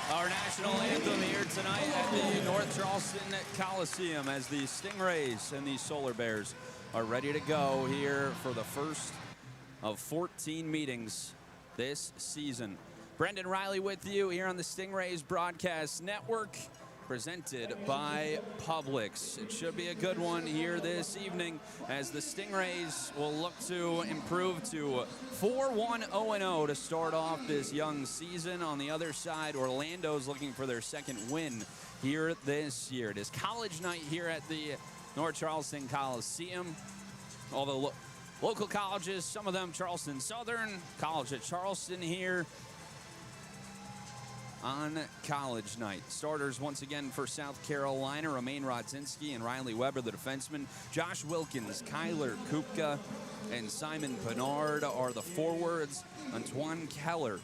Our national anthem here tonight at the North Charleston Coliseum as the Stingrays and the Solar Bears are ready to go here for the first of 14 meetings this season. Brendan Riley with you here on the Stingrays Broadcast Network, presented by Publix. It should be a good one here this evening as the Stingrays will look to improve to 4-1-0-0 to start off this young season. On the other side, Orlando's looking for their second win here this year. It is college night here at the North Charleston Coliseum. All the local colleges, some of them Charleston Southern, College of Charleston here on college night. Starters once again for South Carolina, Romain Rodzinski and Riley Weber, the defensemen. Josh Wilkins, Kyler Kupka, and Simon Bernard are the forwards. Antoine Keller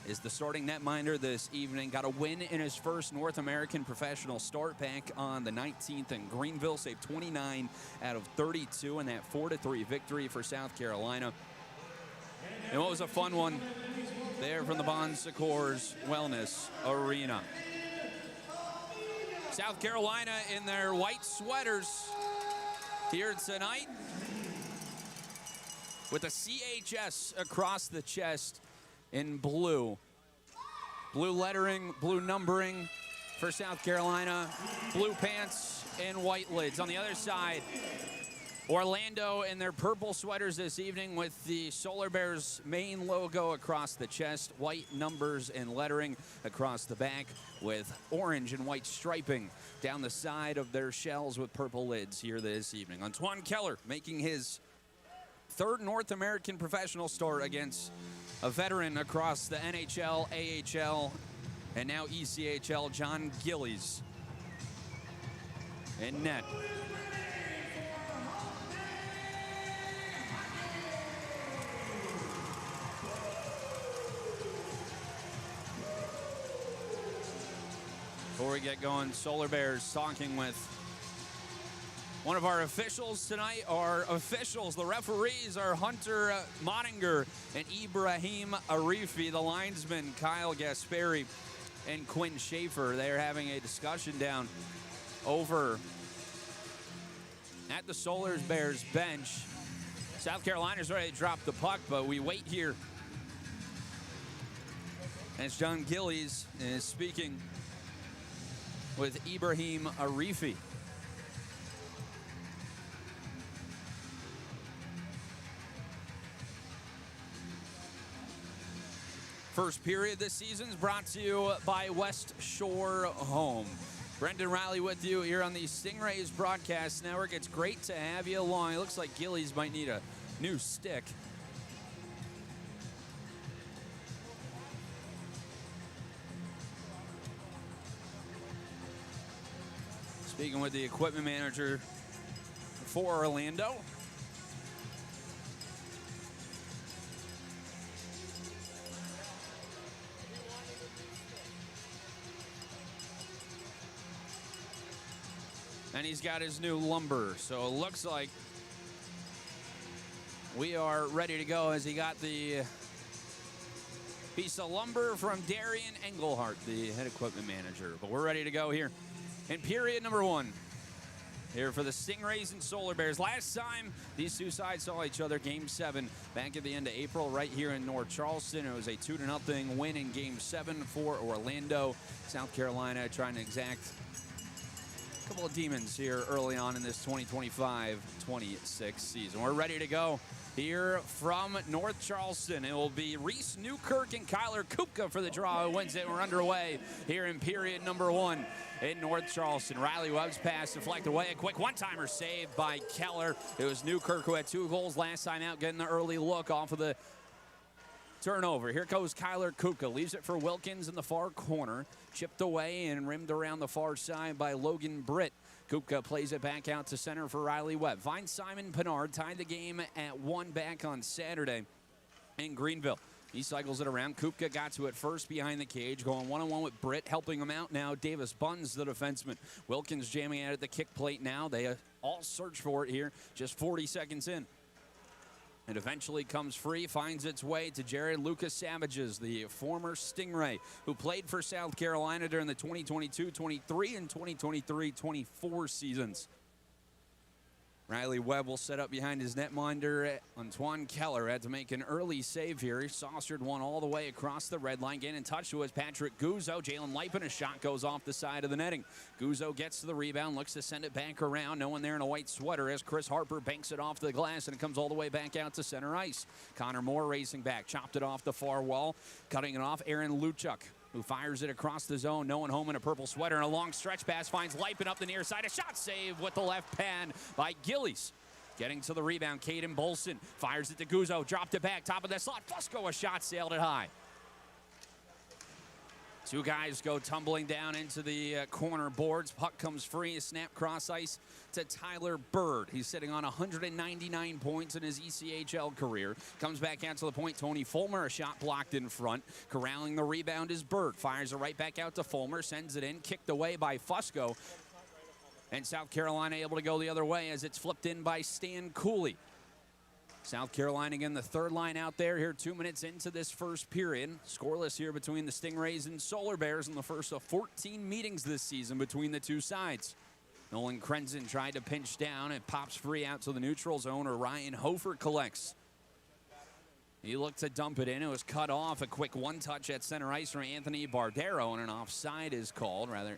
is the starting netminder this evening. Got a win in his first North American professional start back on the 19th in Greenville. Saved 29 out of 32 in that 4-3 victory for South Carolina. And what was a fun one there from the Bon Secours Wellness Arena. South Carolina in their white sweaters here tonight with a CHS across the chest in blue. Blue lettering, blue numbering for South Carolina. Blue pants and white lids. On the other side, Orlando in their purple sweaters this evening with the Solar Bears main logo across the chest, white numbers and lettering across the back with orange and white striping down the side of their shells with purple lids here this evening. Antoine Keller making his third North American professional start against a veteran across the NHL, AHL, and now ECHL, John Gillies in net. Before we get going, Solar Bears talking with one of our officials tonight. Our officials, the referees, are Hunter Moninger and Ibrahim Arifi. The linesmen, Kyle Gasperi and Quinn Schaefer. They're having a discussion down over at the Solar Bears bench. South Carolina's ready to drop the puck, but we wait here as John Gillies is speaking with Ibrahim Arifi. First period this season is brought to you by West Shore Home. Brendan Riley with you here on the Stingrays Broadcast Network. It's great to have you along. It looks like Gillies might need a new stick. Speaking with the equipment manager for Orlando. And he's got his new lumber, so it looks like we are ready to go as he got the piece of lumber from Darian Engelhart, the head equipment manager. But we're ready to go here in period number one here for the Stingrays and Solar Bears. Last time these two sides saw each other, Game 7, back at the end of April right here in North Charleston. It was a 2-0 win in Game 7 for Orlando. South Carolina trying to exact a couple of demons here early on in this 2025-26 season. We're ready to go here from North Charleston. It will be Reese Newkirk and Kyler Kupka for the draw who wins it. We're underway here in period number one in North Charleston. Riley Webb's pass deflected away. A quick one-timer saved by Keller. It was Newkirk who had 2 goals last time out, getting the early look off of the turnover. Here goes Kyler Kupka. Leaves it for Wilkins in the far corner. Chipped away and rimmed around the far side by Logan Britt. Kupka plays it back out to center for Riley Webb. Finds Simon Pinard. Tied the game at 1 back on Saturday in Greenville. He cycles it around. Kupka got to it first behind the cage, going one-on-one with Britt, helping him out now. Davis Buns, the defenseman. Wilkins jamming out at the kick plate now. They all search for it here, just 40 seconds in. It eventually comes free, finds its way to Jared Lucas Savages, the former Stingray, who played for South Carolina during the 2022-23 and 2023-24 seasons. Riley Webb will set up behind his netminder. Antoine Keller had to make an early save here. He saucered one all the way across the red line. Getting in touch with Patrick Guzzo. Jalen Lipin, a shot goes off the side of the netting. Guzzo gets to the rebound, looks to send it back around. No one there in a white sweater as Chris Harper banks it off the glass, and it comes all the way back out to center ice. Connor Moore racing back, chopped it off the far wall. Cutting it off, Aaron Luchuk, who fires it across the zone. No one home in a purple sweater, and a long stretch pass finds Lipin up the near side. A shot save with the left pad by Gillies. Getting to the rebound, Caden Bolson fires it to Guzzo, dropped it back, top of the slot. Fusco, a shot, sailed it high. Two guys go tumbling down into the corner boards. Puck comes free, a snap cross ice to Tyler Bird. He's sitting on 199 points in his ECHL career. Comes back out to the point, Tony Fulmer, a shot blocked in front. Corralling the rebound is Bird. Fires it right back out to Fulmer, sends it in, kicked away by Fusco. And South Carolina able to go the other way as it's flipped in by Stan Cooley. South Carolina again, the third line out there here 2 minutes into this first period. Scoreless here between the Stingrays and Solar Bears in the first of 14 meetings this season between the two sides. Nolan Krenzen tried to pinch down. It pops free out to the neutral zone, or Ryan Hofer collects. He looked to dump it in. It was cut off. A quick one-touch at center ice from Anthony Bardero, and an offside is called. Rather,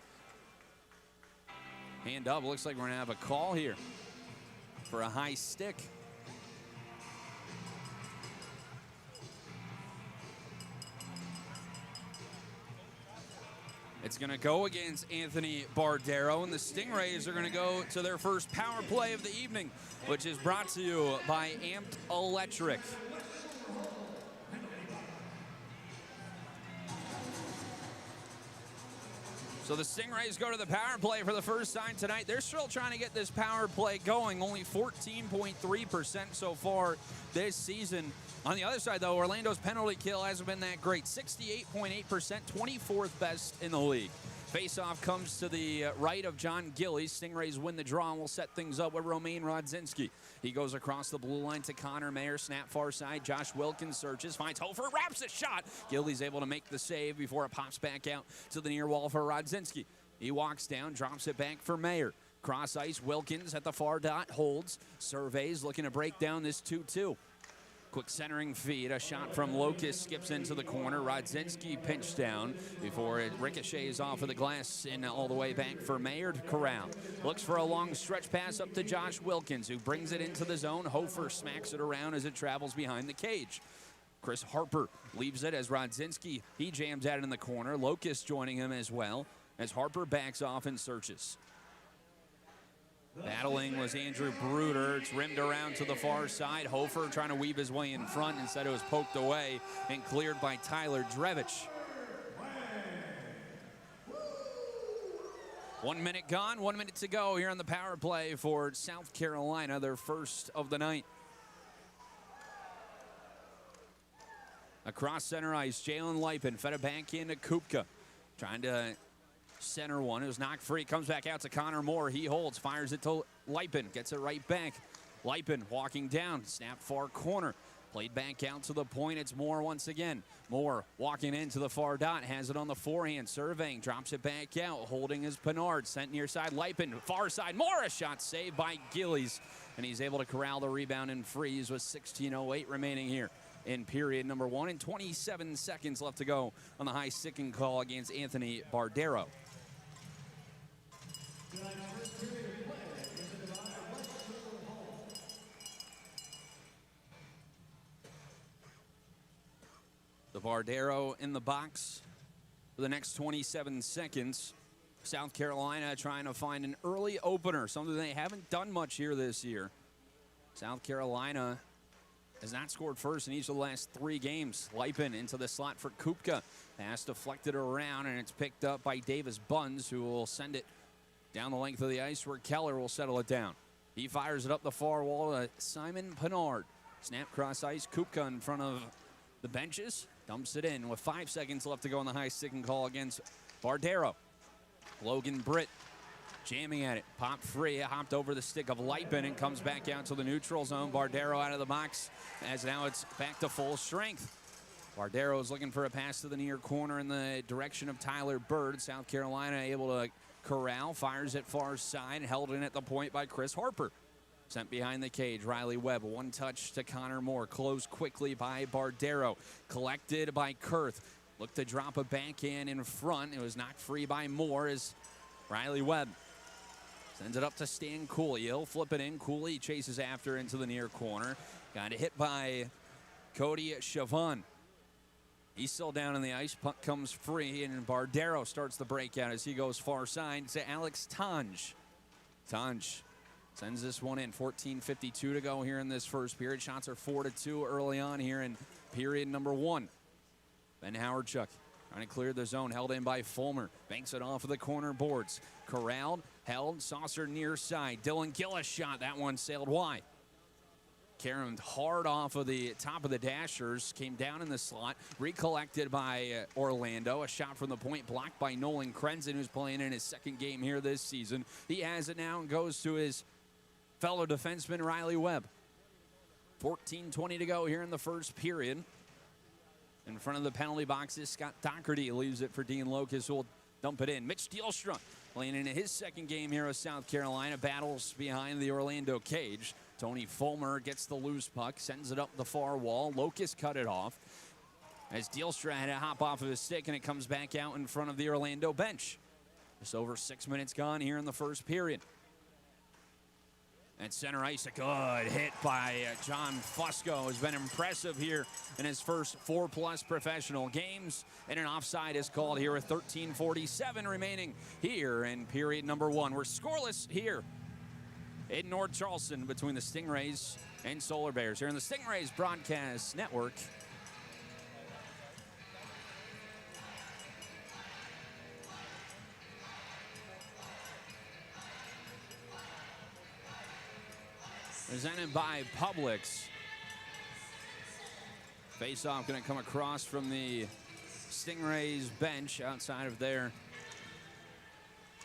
hand up. Looks like we're going to have a call here for a high stick. It's going to go against Anthony Bardero, and the Stingrays are going to go to their first power play of the evening, which is brought to you by Amped Electric. So the Stingrays go to the power play for the first time tonight. They're still trying to get this power play going. Only 14.3% so far this season. On the other side, though, Orlando's penalty kill hasn't been that great. 68.8%, 24th best in the league. Faceoff comes to the right of John Gillies. Stingrays win the draw and will set things up with Romain Rodzinski. He goes across the blue line to Connor Mayer. Snap far side. Josh Wilkins searches, finds Hofer, wraps a shot. Gillies able to make the save before it pops back out to the near wall for Rodzinski. He walks down, drops it back for Mayer. Cross ice, Wilkins at the far dot, holds, surveys, looking to break down this 2-2. Quick centering feed, a shot from Locust skips into the corner. Rodzinski pinched down before it ricochets off of the glass and all the way back for Mayer to corral. Looks for a long stretch pass up to Josh Wilkins, who brings it into the zone. Hofer smacks it around as it travels behind the cage. Chris Harper leaves it as Rodzinski, he jams out in the corner. Locust joining him as well as Harper backs off and searches. Battling was Andrew Bruder. It's rimmed around to the far side. Hofer trying to weave his way in front. Instead, it was poked away and cleared by Tyler Drevich. 1 minute gone, 1 minute to go here on the power play for South Carolina, their first of the night. Across center ice, Jalen Lipin fed it back into Kupka. Trying to center one. It was knocked free. Comes back out to Connor Moore. He holds. Fires it to Lipin. Gets it right back. Lipin walking down. Snap far corner. Played back out to the point. It's Moore once again. Moore walking into the far dot. Has it on the forehand. Surveying. Drops it back out. Holding his Pinard. Sent near side. Lipin. Far side. Moore. A shot saved by Gillies. And he's able to corral the rebound and freeze with 16:08 remaining here in period number 1. And 27 seconds left to go on the high sticking call against Anthony Bardero. The Bardero in the box for the next 27 seconds. South Carolina trying to find an early opener, something they haven't done much here this year. South Carolina has not scored first in each of the last 3 games. Lipin into the slot for Kupka. Pass deflected around, and it's picked up by Davis Buns, who will send it down the length of the ice where Keller will settle it down. He fires it up the far wall to Simon Pinard. Snap cross ice. Kupka in front of the benches. Dumps it in with 5 seconds left to go on the high sticking call against Bardero. Logan Britt jamming at it. Pop free. Hopped over the stick of Lipin and comes back out to the neutral zone. Bardero out of the box as now it's back to full strength. Bardero is looking for a pass to the near corner in the direction of Tyler Bird. South Carolina able to corral. Fires it far side. Held in at the point by Chris Harper. Sent behind the cage. Riley Webb. One touch to Connor Moore. Closed quickly by Bardero. Collected by Kurth. Looked to drop a backhand in front. It was knocked free by Moore as Riley Webb sends it up to Stan Cooley. He'll flip it in. Cooley chases after into the near corner. Got it hit by Cody Chavon. He's still down on the ice. Puck comes free, and Bardero starts the breakout as he goes far side to Alex Tanj. Tanj sends this one in. 14:52 to go here in this first period. Shots are 4-2 early on here in period number 1. Ben Howardchuk trying to clear the zone. Held in by Fulmer. Banks it off of the corner boards. Corralled, held, saucer near side. Dylan Gillis shot. That one sailed wide. Caromed hard off of the top of the dashers. Came down in the slot. Recollected by Orlando. A shot from the point blocked by Nolan Krenzen, who's playing in his 2nd game here this season. He has it now and goes to his fellow defenseman Riley Webb. 14:20 to go here in the first period. In front of the penalty box is Scott Doherty. Leaves it for Dean Locus, who will dump it in. Mitch Dielstra playing in his 2nd game here with South Carolina. Battles behind the Orlando cage. Tony Fulmer gets the loose puck. Sends it up the far wall. Locus cut it off as Dielstra had to hop off of his stick, and it comes back out in front of the Orlando bench. Just over 6 minutes gone here in the first period. At center ice, a good hit by John Fusco. Has been impressive here in his first 4+ professional games. And an offside is called here with 13:47 remaining here in period number 1. We're scoreless here in North Charleston between the Stingrays and Solar Bears here in the Stingrays Broadcast Network. Presented by Publix. Faceoff going to come across from the Stingrays bench outside of their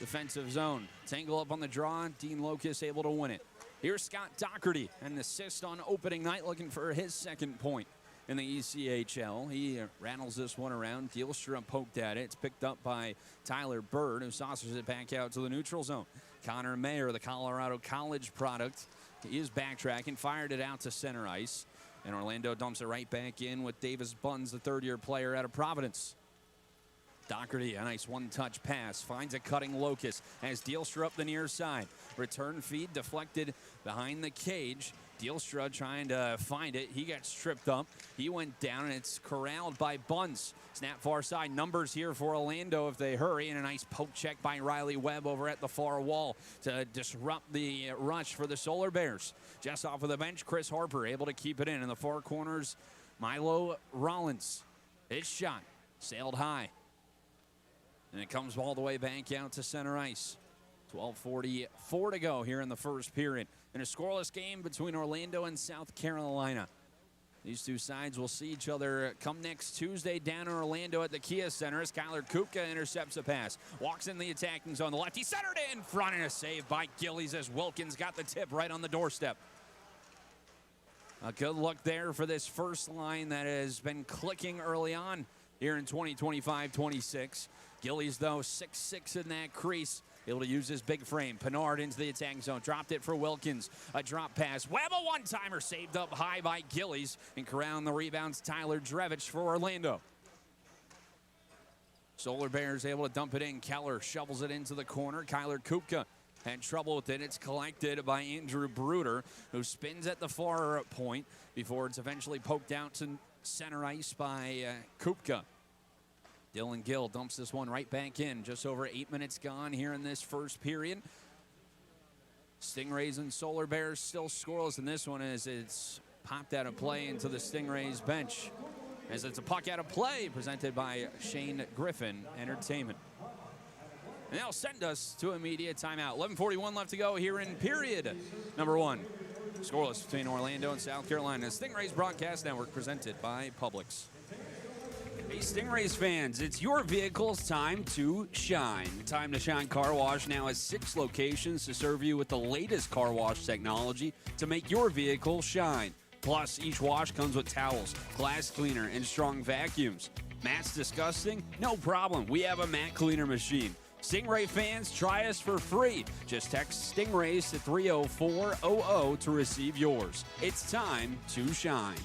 defensive zone. Tangle up on the draw. Dean Locus able to win it. Here's Scott Doherty, an assist on opening night, looking for his 2nd point in the ECHL. He rattles this one around. Dielstra poked at it. It's picked up by Tyler Bird, who saucers it back out to the neutral zone. Connor Mayer, the Colorado College product, he is backtracking, fired it out to center ice. And Orlando dumps it right back in with Davis Buns, the 3rd-year player out of Providence. Doherty, a nice one-touch pass, finds a cutting Locus as Dielstra up the near side. Return feed deflected behind the cage. Dielstra trying to find it. He got tripped up. He went down, and it's corralled by Buns. Snap far side. Numbers here for Orlando if they hurry. And a nice poke check by Riley Webb over at the far wall to disrupt the rush for the Solar Bears. Just off of the bench, Chris Harper able to keep it in the far corners. Milo Rollins. His shot sailed high. And it comes all the way back out to center ice. 12:44 to go here in the first period. In a scoreless game between Orlando and South Carolina. These two sides will see each other come next Tuesday down in Orlando at the Kia Center as Kyler Kupka intercepts a pass. Walks in the attacking zone. The lefty centered in front, and a save by Gillies as Wilkins got the tip right on the doorstep. A good look there for this first line that has been clicking early on here in 2025-26. Gillies, though, 6'6" in that crease. Able to use his big frame. Pinard into the attacking zone. Dropped it for Wilkins. A drop pass. Webb, a one-timer saved up high by Gillies. And corralling the rebounds, Tyler Drevich for Orlando. Solar Bears able to dump it in. Keller shovels it into the corner. Kyler Kupka had trouble with it. It's collected by Andrew Bruder, who spins at the far point before it's eventually poked out to center ice by Kupka. Dylan Gill dumps this one right back in. Just over 8 minutes gone here in this first period. Stingrays and Solar Bears still scoreless in this one as it's popped out of play into the Stingrays bench. As it's a puck out of play presented by Shane Griffin Entertainment. And that'll send us to immediate timeout. 11:41 left to go here in period number 1. Scoreless between Orlando and South Carolina. Stingrays Broadcast Network presented by Publix. Hey Stingrays fans, it's your vehicle's time to shine. Time to Shine Car Wash now has 6 locations to serve you with the latest car wash technology to make your vehicle shine. Plus, each wash comes with towels, glass cleaner, and strong vacuums. Matt's disgusting? No problem. We have a matte cleaner machine. Stingray fans, try us for free. Just text Stingrays to 30400 to receive yours. It's time to shine.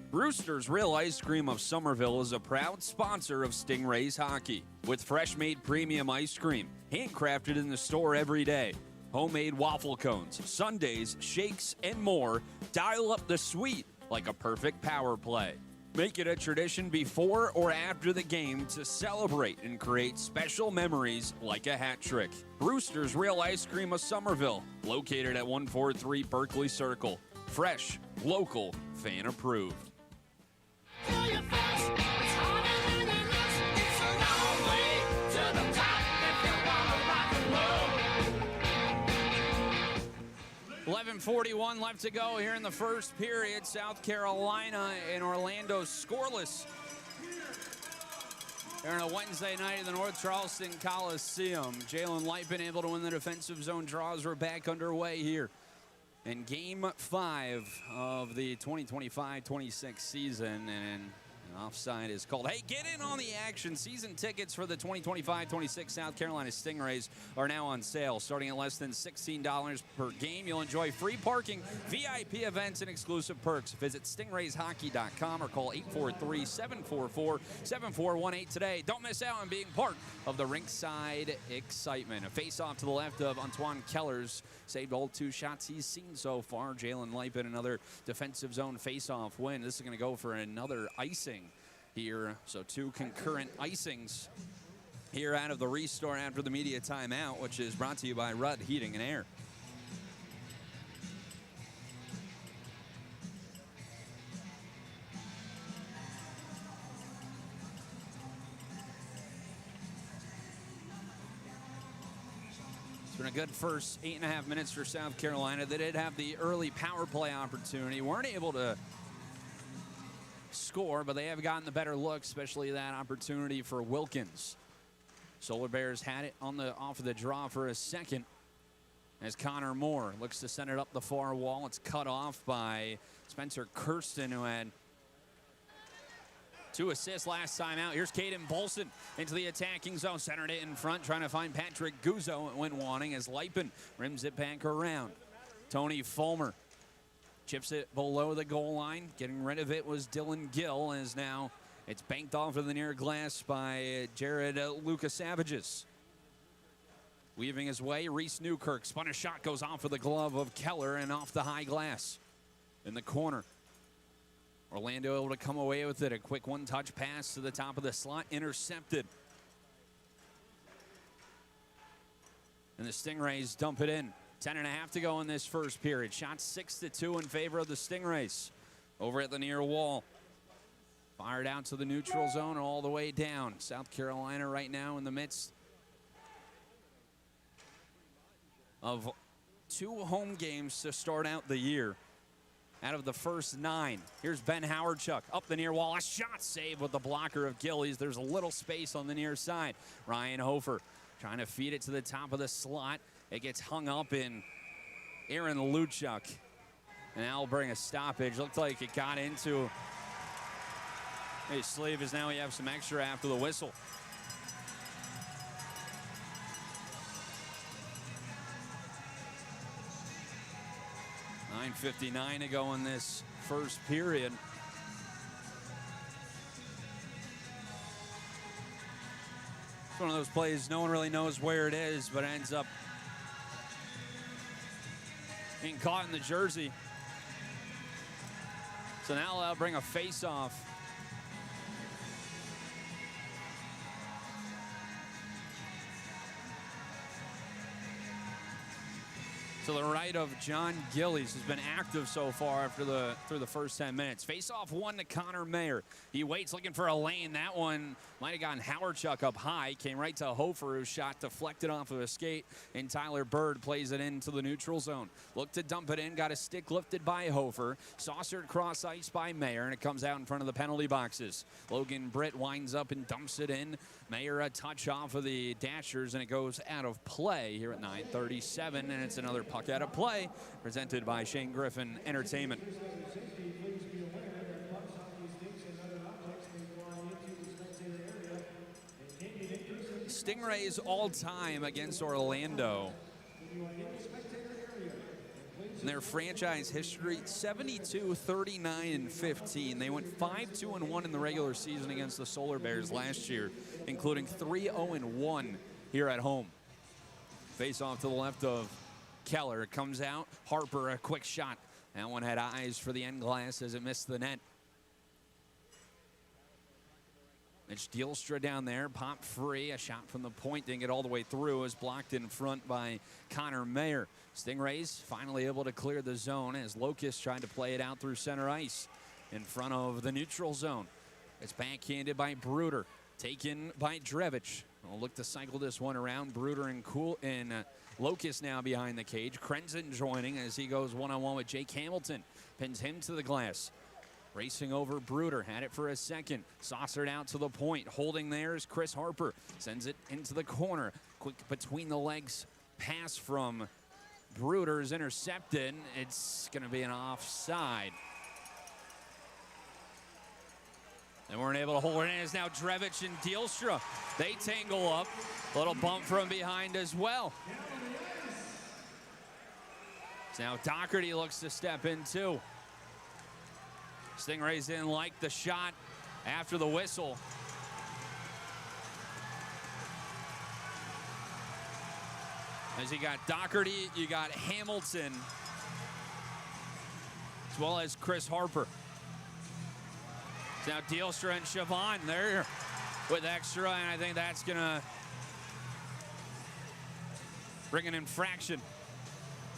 Brewster's Real Ice Cream of Somerville is a proud sponsor of Stingrays hockey. With fresh-made premium ice cream, handcrafted in the store every day. Homemade waffle cones, sundaes, shakes, and more. Dial up the sweet like a perfect power play. Make it a tradition before or after the game to celebrate and create special memories like a hat trick. Brewster's Real Ice Cream of Somerville, located at 143 Berkeley Circle. Fresh, local, fan approved. 11:41 left to go here in the first period. South Carolina and Orlando scoreless. Here on a Wednesday night at the North Charleston Coliseum. Jalen Lightman able to win the defensive zone draws. We're back underway here in Game 5 of the 2025-26 season. And an offside is called. Hey, get in on the action. Season tickets for the 2025-26 South Carolina Stingrays are now on sale. Starting at less than $16 per game, you'll enjoy free parking, VIP events, and exclusive perks. Visit stingrayshockey.com or call 843-744-7418 today. Don't miss out on being part of the rinkside excitement. A face-off to the left of Antoine Kellers. Saved all 2 shots he's seen so far. Jalen Lightman, another defensive zone face-off win. This is going to go for another icing here. So 2 concurrent icings here out of the restore after the media timeout, which is brought to you by Rudd Heating and Air. It's been a good first 8.5 minutes for South Carolina. They did have the early power play opportunity. Weren't able to score, but they have gotten the better look, especially that opportunity for Wilkins. Solar Bears had it on the off of the draw for a second as Connor Moore looks to send it up the far wall. It's cut off by Spencer Kirsten, who had 2 assists last time out. Here's Caden Bolson into the attacking zone, centered it in front, trying to find Patrick Guzzo when wanting as Lightman rims it back around. Tony Fulmer chips it below the goal line. Getting rid of it was Dylan Gill, as now it's banked off of the near glass by Jared Lucas-Savages. Weaving his way, Reese Newkirk spun a shot, goes off of the glove of Keller and off the high glass in the corner. Orlando able to come away with it. A quick one-touch pass to the top of the slot, intercepted. And the Stingrays dump it in. 10.5 to go in this first period. Shot 6-2 in favor of the Stingrays. Over at the near wall. Fired out to the neutral zone all the way down. South Carolina right now in the midst of 2 home games to start out the year. Out of the first 9. Here's Ben Howardchuk up the near wall. A shot save with the blocker of Gillies. There's a little space on the near side. Ryan Hofer trying to feed it to the top of the slot. It gets hung up in Aaron Luchuk. And that'll bring a stoppage. Looked like it got into his sleeve, as now we have some extra after the whistle. .59 to go in this first period. It's one of those plays no one really knows where it is, but ends up being caught in the jersey. So now they'll bring a face-off. to the right of John Gillies, who's been active so far through the first 10 minutes. Face-off one to Connor Mayer. He waits looking for a lane. That one might have gotten Howardchuk up high. Came right to Hofer, whose shot deflected off of a skate, and Tyler Bird plays it into the neutral zone. Looked to dump it in, got a stick lifted by Hofer. Saucered cross ice by Mayer, and it comes out in front of the penalty boxes. Logan Britt winds up and dumps it in. Mayer a touch off of the Dashers, and it goes out of play here at 9:37, and it's another puck out of play, presented by Shane Griffin Entertainment. Stingrays all time against Orlando. In their franchise history, 72, 39, and 15. They went 5-2-1 in the regular season against the Solar Bears last year, including 3-0-1 here at home. Face off to the left of Keller. It comes out. Harper, a quick shot. That one had eyes for the end glass as it missed the net. Mitch Dielstra down there, pop free. A shot from the point, didn't get all the way through. Is blocked in front by Connor Mayer. Stingrays finally able to clear the zone as Locust tried to play it out through center ice in front of the neutral zone. It's backhanded by Bruder, taken by Drevich. We'll look to cycle this one around. Bruder and Locust now behind the cage. Krenzen joining as he goes one-on-one with Jake Hamilton. Pins him to the glass. Racing over Bruder, had it for a second. Saucered out to the point. Holding there is Chris Harper. Sends it into the corner. Quick between the legs pass from Bruder is intercepted. It's going to be an offside. They weren't able to hold it in. It's now Drevich and Dielstra. They tangle up. A little bump from behind as well. So now Doherty looks to step in too. Stingrays didn't like the shot after the whistle. As you got Doherty, you got Hamilton, as well as Chris Harper. Now Dielstra and Chavon there with extra, and I think that's gonna bring an infraction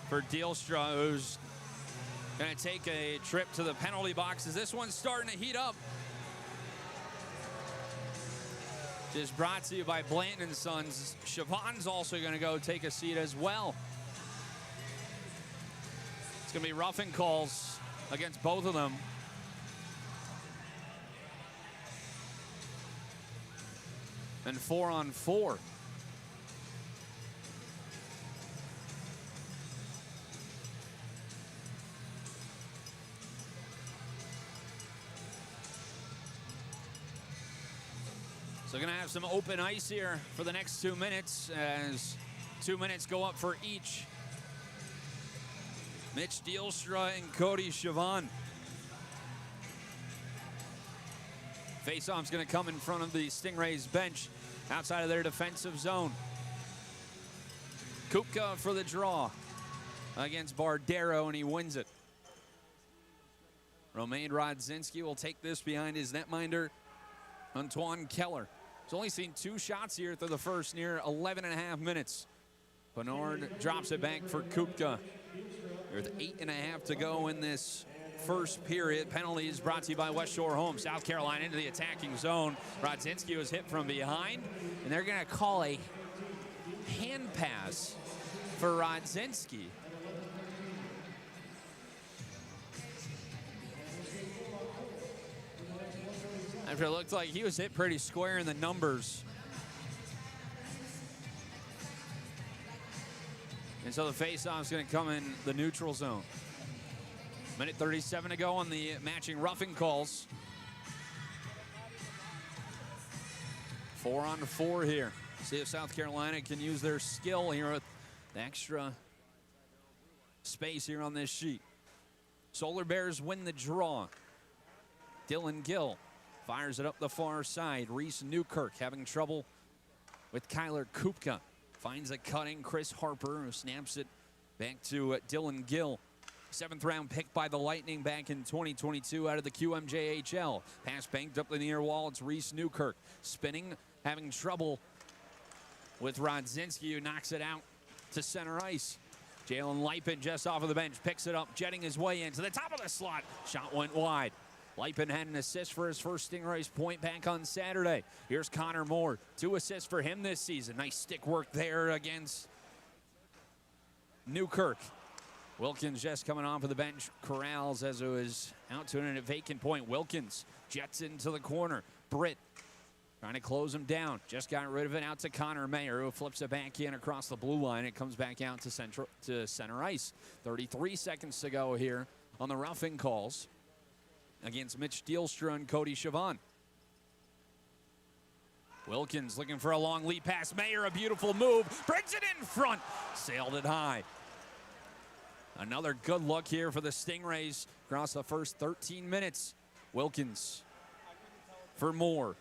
for Dielstra, who's gonna take a trip to the penalty boxes. This one's starting to heat up. Just brought to you by Blanton & Sons. Chavon's also gonna go take a seat as well. It's gonna be roughing calls against both of them. And 4-on-4. So going to have some open ice here for the next 2 minutes as 2 minutes go up for each. Mitch Dielstra and Cody Chavon. Faceoff's going to come in front of the Stingrays bench outside of their defensive zone. Kupka for the draw against Bardero, and he wins it. Romain Rodzinski will take this behind his netminder, Antoine Keller. He's only seen 2 shots here through the first near 11.5 minutes. Bernard drops it back for Kupka. There's 8.5 to go in this first period. Penalties brought to you by West Shore Home. South Carolina into the attacking zone. Rodzinski was hit from behind, and they're going to call a hand pass for Rodzinski. After it looked like he was hit pretty square in the numbers. And so the face-off is going to come in the neutral zone. Minute 37 to go on the matching roughing calls. 4-on-4 here. See if South Carolina can use their skill here with the extra space here on this sheet. Solar Bears win the draw. Dylan Gill fires it up the far side. Reese Newkirk having trouble with Kyler Kupka. Finds a cutting Chris Harper, who snaps it back to Dylan Gill. 7th round pick by the Lightning back in 2022 out of the QMJHL. Pass banked up the near wall. It's Reese Newkirk spinning, having trouble with Rodzinski, who knocks it out to center ice. Jalen Lipin just off of the bench, picks it up, jetting his way into the top of the slot. Shot went wide. Lipin had an assist for his first Stingrays point back on Saturday. Here's Connor Moore, 2 assists for him this season. Nice stick work there against Newkirk. Wilkins just coming off of the bench, corrals as it was out to a vacant point. Wilkins jets into the corner. Britt trying to close him down. Just got rid of it out to Connor Mayer, who flips it back in across the blue line. It comes back out to center ice. 33 seconds to go here on the roughing calls against Mitch Dealstra and Cody Chavon. Wilkins looking for a long lead pass. Mayer, a beautiful move, brings it in front, sailed it high. Another good look here for the Stingrays across the first 13 minutes. Wilkins for Moore,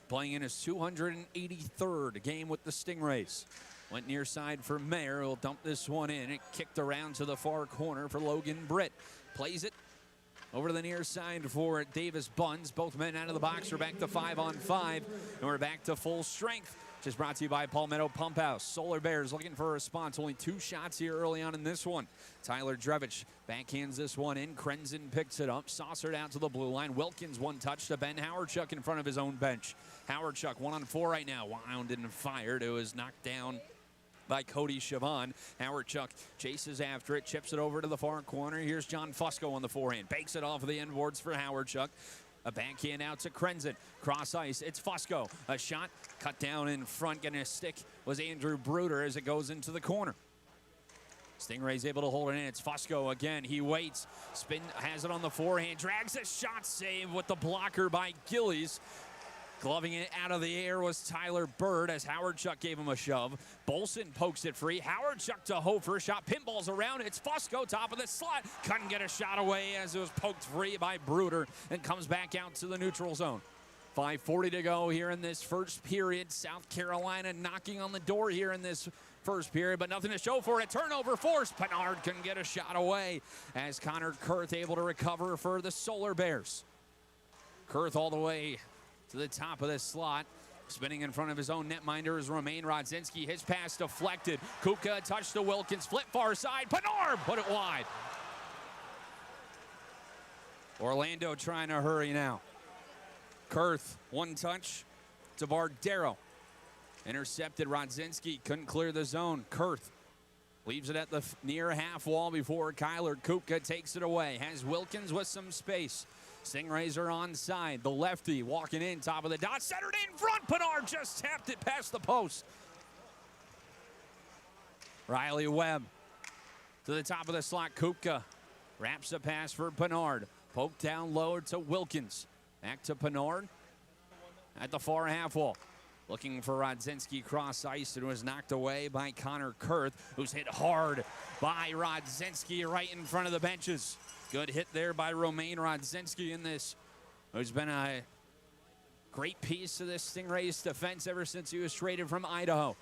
playing in his 283rd game with the Stingrays. Went near side for Mayer. He'll dump this one in. It kicked around to the far corner for Logan Britt. Plays it over to the near side for Davis Buns. Both men out of the box. We're back to 5-on-5, and we're back to full strength. Just brought to you by Palmetto Pump House. Solar Bears looking for a response. Only 2 shots here early on in this one. Tyler Drevich backhands this one in. Krenzen picks it up, saucered out to the blue line. Wilkins one touch to Ben Howardchuk in front of his own bench. Howardchuk 1-on-4 right now. Wound and fired. It was knocked down by Cody Chavon. Howardchuk chases after it, chips it over to the far corner. Here's John Fusco on the forehand. Bakes it off of the end boards for Howardchuk. A backhand out to Krenzen. Cross ice, it's Fusco. A shot cut down in front, getting a stick was Andrew Bruder as it goes into the corner. Stingrays able to hold it in. It's Fusco again. He waits. Spin has it on the forehand. Drags a shot save with the blocker by Gillies. Gloving it out of the air was Tyler Bird as Howardchuk gave him a shove. Bolson pokes it free. Howardchuk to Hofer. Shot pinballs around. It's Fusco, top of the slot. Couldn't get a shot away as it was poked free by Bruder and comes back out to the neutral zone. 5:40 to go here in this first period. South Carolina knocking on the door here in this first period, but nothing to show for it. Turnover forced. Pennard couldn't get a shot away as Connor Kurth able to recover for the Solar Bears. Kurth all the way to the top of this slot. Spinning in front of his own netminder is Romain Rodzinski. His pass deflected. Kupka touched to Wilkins. Flip far side. Pennard put it wide. Orlando trying to hurry now. Kurth, one touch to Bardero. Intercepted. Rodzinski couldn't clear the zone. Kurth leaves it at the near half wall before Kyler Kupka takes it away. Has Wilkins with some space. Stingrays are onside. The lefty walking in, top of the dot, centered in front. Pennard just tapped it past the post. Riley Webb to the top of the slot. Kupka wraps a pass for Pennard. Poke down low to Wilkins. Back to Pennard at the far half wall. Looking for Rodzinski cross ice. It was knocked away by Connor Kurth, who's hit hard by Rodzinski right in front of the benches. Good hit there by Romain Rodzinski in this. Who's been a great piece of this Stingrays defense ever since he was traded from Idaho.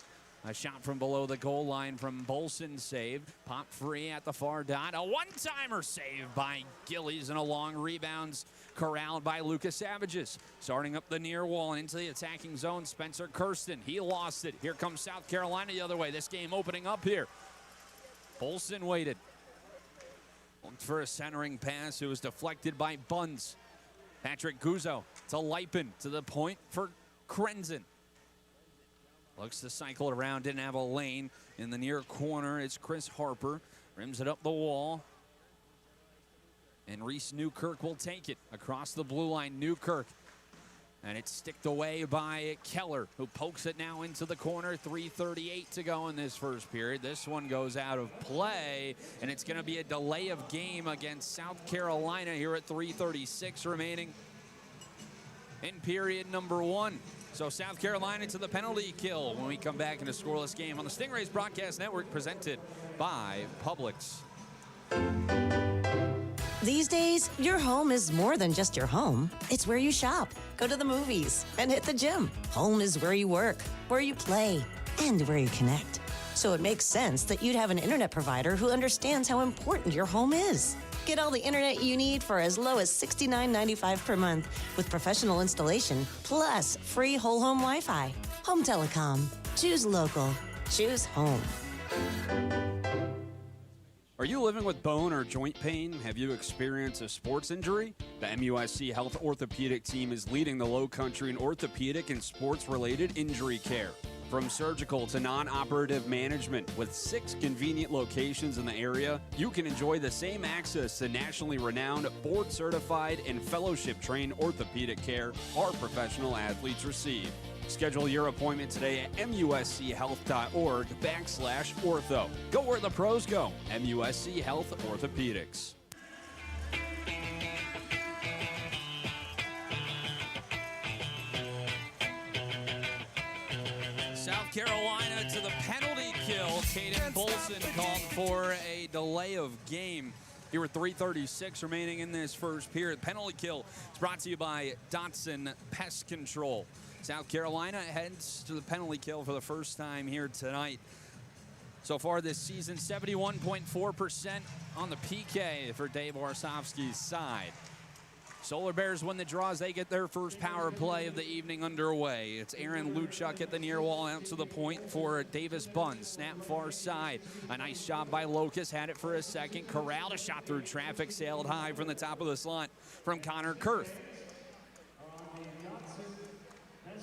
A shot from below the goal line from Bolson saved. Pop free at the far dot. A one-timer saved by Gillies and a long rebounds corralled by Lucas Savages. Starting up the near wall and into the attacking zone, Spencer Kirsten. He lost it. Here comes South Carolina the other way. This game opening up here. Bolson waited. Looked for a centering pass. It was deflected by Buns. Patrick Guzzo to Lipin to the point for Krenzen. Looks to cycle around, didn't have a lane. In the near corner, it's Chris Harper. Rims it up the wall. And Reese Newkirk will take it across the blue line. Newkirk. And it's sticked away by Keller, who pokes it now into the corner. 3:38 to go in this first period. This one goes out of play, and it's going to be a delay of game against South Carolina here at 3:36 remaining in period number 1. So South Carolina to the penalty kill when we come back in a scoreless game on the Stingrays Broadcast Network, presented by Publix. These days, your home is more than just your home. It's where you shop, go to the movies, and hit the gym. Home is where you work, where you play, and where you connect. So it makes sense that you'd have an internet provider who understands how important your home is. Get all the internet you need for as low as $69.95 per month with professional installation, plus free whole home Wi-Fi. Home Telecom. Choose local. Choose home. Are you living with bone or joint pain? Have you experienced a sports injury? The MUSC Health Orthopedic team is leading the Low Country in orthopedic and sports-related injury care. From surgical to non-operative management, with 6 convenient locations in the area, you can enjoy the same access to nationally renowned, board-certified, and fellowship-trained orthopedic care our professional athletes receive. Schedule your appointment today at muschealth.org/ortho. Go where the pros go. MUSC Health Orthopedics. South Carolina to the penalty kill. Caden Bolson called for a delay of game. Here with 3:36 remaining in this first period. Penalty kill is brought to you by Dotson Pest Control. South Carolina heads to the penalty kill for the first time here tonight. So far this season, 71.4% on the PK for Dave Warsofsky's side. Solar Bears win the draw as they get their first power play of the evening underway. It's Aaron Luchuk at the near wall out to the point for Davis Bunn. Snap far side. A nice job by Locust. Had it for a second. Corralled a shot through traffic. Sailed high from the top of the slot from Connor Kurth.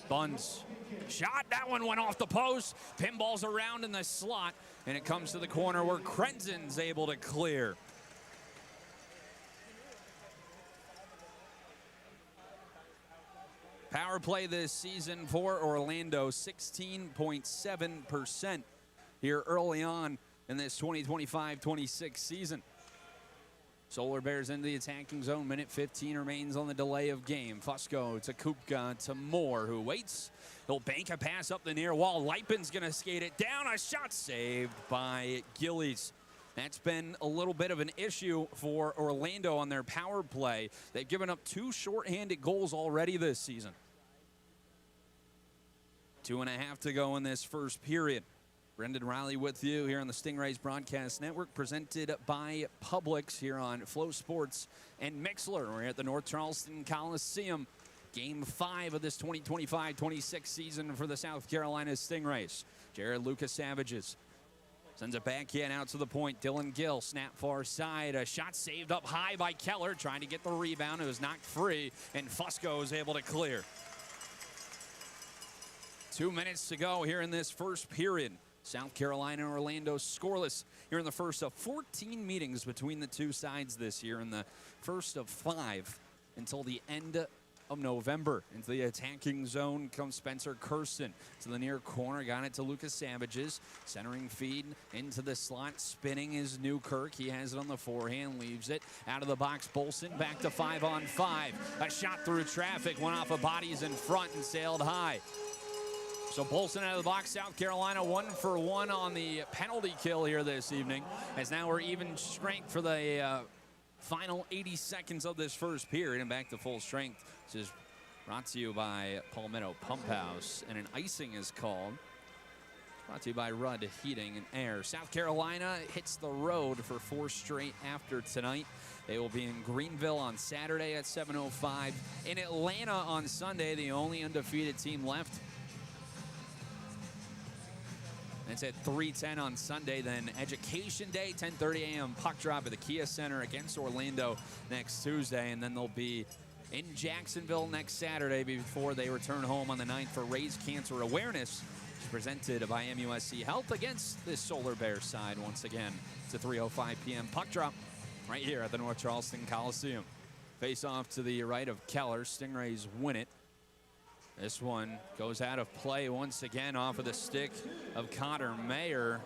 Bunn's shot. That one went off the post. Pinballs around in the slot. And it comes to the corner where Crenzen's able to clear. Power play this season for Orlando, 16.7% here early on in this 2025-26 season. Solar Bears into the attacking zone. Minute 15 remains on the delay of game. Fusco to Kupka to Moore, who waits. He'll bank a pass up the near wall. Lipin's going to skate it down. A shot saved by Gillies. That's been a little bit of an issue for Orlando on their power play. They've given up 2 shorthanded goals already this season. 2.5 to go in this first period. Brendan Riley with you here on the Stingrays Broadcast Network, presented by Publix here on Flow Sports and Mixler. We're at the North Charleston Coliseum. Game 5 of this 2025-26 season for the South Carolina Stingrays. Jared Lucas Savages sends it backhand out to the point. Dylan Gill, snap far side. A shot saved up high by Keller, trying to get the rebound. It was knocked free, and Fusco is able to clear. 2 minutes to go here in this first period. South Carolina and Orlando scoreless here in the first of 14 meetings between the two sides this year, and the first of 5 until the end of November. Into the attacking zone comes Spencer Kirsten to the near corner, got it to Lucas Savages, centering feed into the slot, spinning is Newkirk. He has it on the forehand, leaves it out of the box. Bolson back to 5-on-5. A shot through traffic, went off of bodies in front and sailed high. So Bolson out of the box. South Carolina 1 for 1 on the penalty kill here this evening, as now we're even strength for the final 80 seconds of this first period, and back to full strength. This is brought to you by Palmetto Pump House, and an icing is called. Brought to you by Rudd Heating and Air. South Carolina hits the road for 4 straight after tonight. They will be in Greenville on Saturday at 7:05. In Atlanta on Sunday, the only undefeated team left. It's at 3:10 on Sunday. Then Education Day, 10:30 a.m. puck drop at the Kia Center against Orlando next Tuesday. And then they'll be in Jacksonville next Saturday before they return home on the 9th for Raise Cancer Awareness, presented by MUSC Health against this Solar Bears side once again. It's a 3:05 p.m. puck drop right here at the North Charleston Coliseum. Face off to the right of Keller. Stingrays win it. This one goes out of play once again off of the stick of Connor Mayer.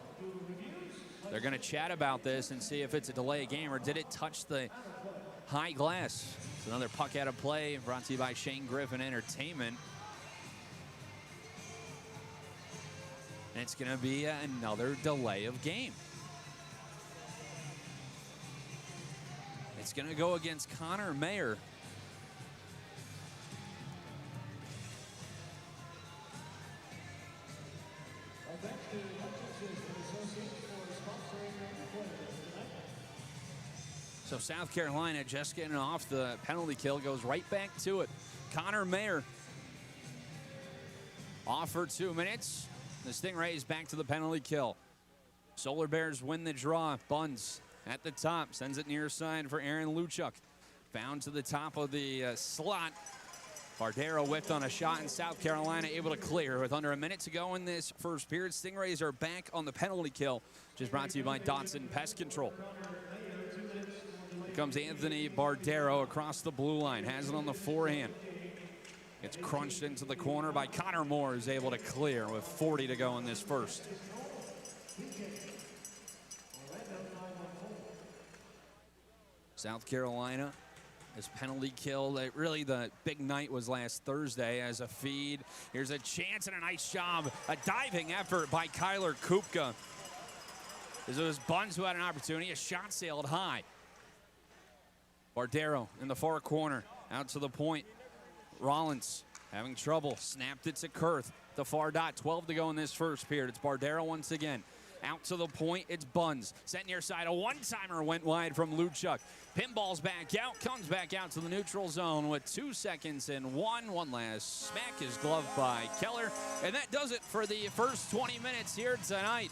They're going to chat about this and see if it's a delay game or did it touch the high glass. It's another puck out of play, brought to you by Shane Griffin Entertainment. And it's going to be another delay of game. It's going to go against Connor Mayer. So South Carolina just getting off the penalty kill, goes right back to it. Connor Mayer off for 2 minutes. The Stingrays back to the penalty kill. Solar Bears win the draw. Buns at the top. Sends it near side for Aaron Luchuk. Found to the top of the slot. Bardero whipped on a shot, and South Carolina able to clear with under a minute to go in this first period. Stingrays are back on the penalty kill, which is brought to you by Dotson Pest Control. Here comes Anthony Bardero across the blue line. Has it on the forehand. It's crunched into the corner by Connor Moore, who's able to clear with 40 to go in this first. South Carolina is penalty kill. Really, the big night was last Thursday as a feed. Here's a chance and a nice job. A diving effort by Kyler Kupka. As it was Buns who had an opportunity. A shot sailed high. Bardero in the far corner. Out to the point. Rollins having trouble. Snapped it to Kurth. The far dot. 12 to go in this first period. It's Bardero once again. Out to the point, it's Buns. Set near side, a one-timer went wide from Luchuk. Pinballs back out, comes back out to the neutral zone with 2 seconds and one last smack is gloved by Keller. And that does it for the first 20 minutes here tonight.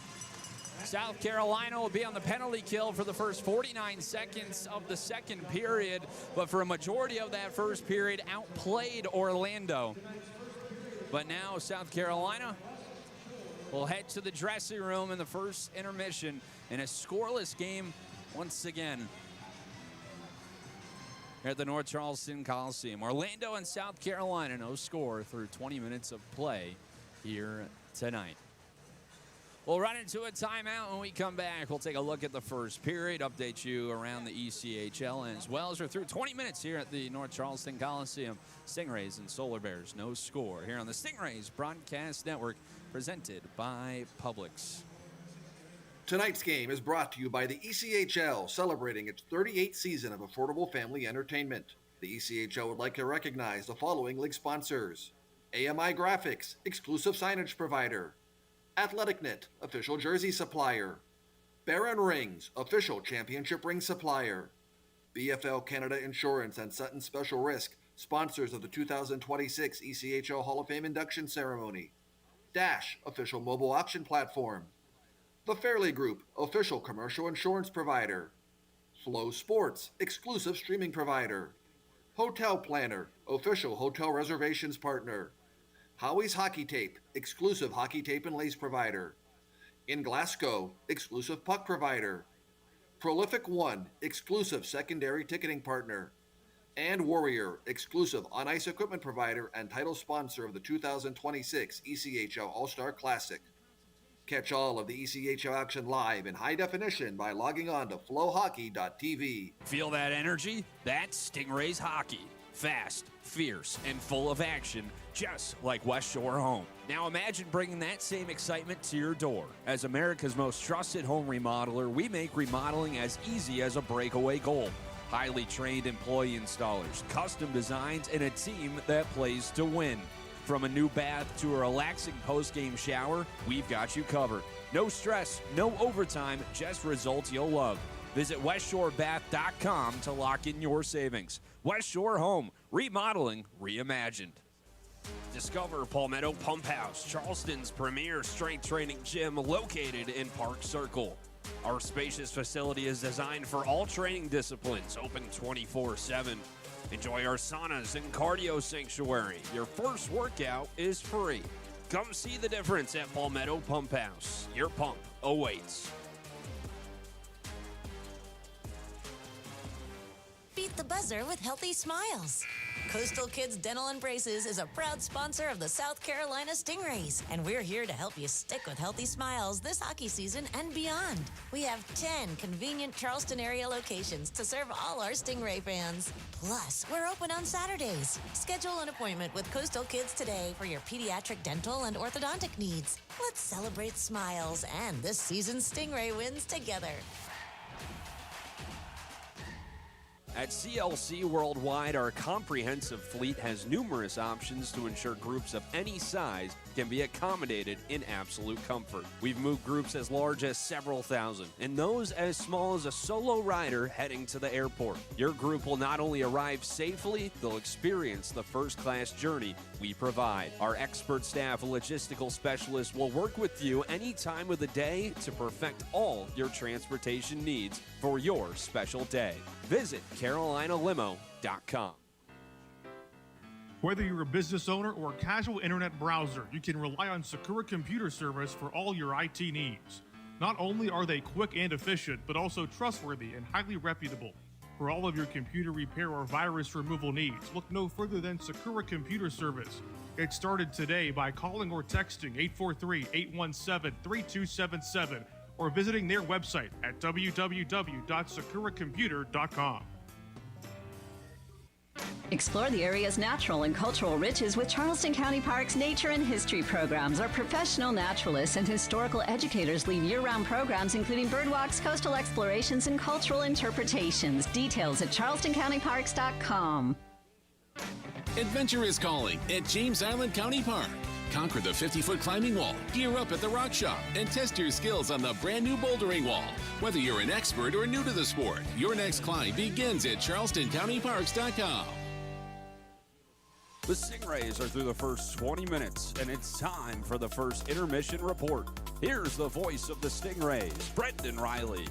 South Carolina will be on the penalty kill for the first 49 seconds of the second period, but for a majority of that first period, outplayed Orlando. But now South Carolina will head to the dressing room in the first intermission in a scoreless game once again here at the North Charleston Coliseum. Orlando and South Carolina, no score through 20 minutes of play here tonight. We'll run into a timeout when we come back. We'll take a look at the first period, update you around the ECHL, as well as we're through 20 minutes here at the North Charleston Coliseum. Stingrays and Solar Bears, no score here on the Stingrays Broadcast Network, presented by Publix. Tonight's game is brought to you by the ECHL, celebrating its 38th season of affordable family entertainment. The ECHL would like to recognize the following league sponsors: AMI Graphics, exclusive signage provider; AthleticNet, official jersey supplier; Baron Rings, official championship ring supplier; BFL Canada Insurance and Sutton Special Risk, sponsors of the 2026 ECHL Hall of Fame induction ceremony; Dash, official mobile auction platform; The Fairley Group, official commercial insurance provider; Flow Sports, exclusive streaming provider; Hotel Planner, official hotel reservations partner; Howie's Hockey Tape, exclusive hockey tape and lace provider; In Glasgow, exclusive puck provider; Prolific One, exclusive secondary ticketing partner; and Warrior, exclusive on-ice equipment provider and title sponsor of the 2026 ECHL All-Star Classic. Catch all of the ECHL action live in high definition by logging on to FloHockey.tv. Feel that energy? That's Stingrays hockey. Fast, fierce, and full of action, just like West Shore Home. Now imagine bringing that same excitement to your door. As America's most trusted home remodeler, we make remodeling as easy as a breakaway goal. Highly trained employee installers, custom designs, and a team that plays to win. From a new bath to a relaxing post-game shower, we've got you covered. No stress, no overtime, just results you'll love. Visit WestShoreBath.com to lock in your savings. West Shore Home, remodeling reimagined. Discover Palmetto Pump House, Charleston's premier strength training gym located in Park Circle. Our spacious facility is designed for all training disciplines, open 24/7. Enjoy our saunas and cardio sanctuary. Your first workout is free. Come see the difference at Palmetto Pump House. Your pump awaits. Beat the buzzer with healthy smiles. Coastal Kids Dental and Braces is a proud sponsor of the South Carolina Stingrays, and we're here to help you stick with healthy smiles this hockey season and beyond. We have 10 convenient Charleston area locations to serve all our Stingray fans. Plus, we're open on Saturdays. Schedule an appointment with Coastal Kids today for your pediatric dental and orthodontic needs. Let's celebrate smiles and this season's Stingray wins together. At CLC Worldwide, our comprehensive fleet has numerous options to ensure groups of any size can be accommodated in absolute comfort. We've moved groups as large as several thousand, and those as small as a solo rider heading to the airport. Your group will not only arrive safely, they'll experience the first-class journey we provide. Our expert staff of logistical specialists will work with you any time of the day to perfect all your transportation needs for your special day. Visit CarolinaLimo.com. Whether you're a business owner or a casual internet browser, you can rely on Sakura Computer Service for all your IT needs. Not only are they quick and efficient, but also trustworthy and highly reputable. For all of your computer repair or virus removal needs, look no further than Sakura Computer Service. Get started today by calling or texting 843-817-3277 or visiting their website at www.sakuracomputer.com. Explore the area's natural and cultural riches with Charleston County Park's nature and history programs. Our professional naturalists and historical educators lead year-round programs including birdwalks, coastal explorations, and cultural interpretations. Details at charlestoncountyparks.com. Adventure is calling at James Island County Park. Conquer the 50-foot climbing wall, gear up at the rock shop, and test your skills on the brand new bouldering wall. Whether you're an expert or new to the sport, your next climb begins at charlestoncountyparks.com. The Stingrays are through the first 20 minutes, and it's time for the first intermission report. Here's the voice of the Stingrays, Brendan Riley.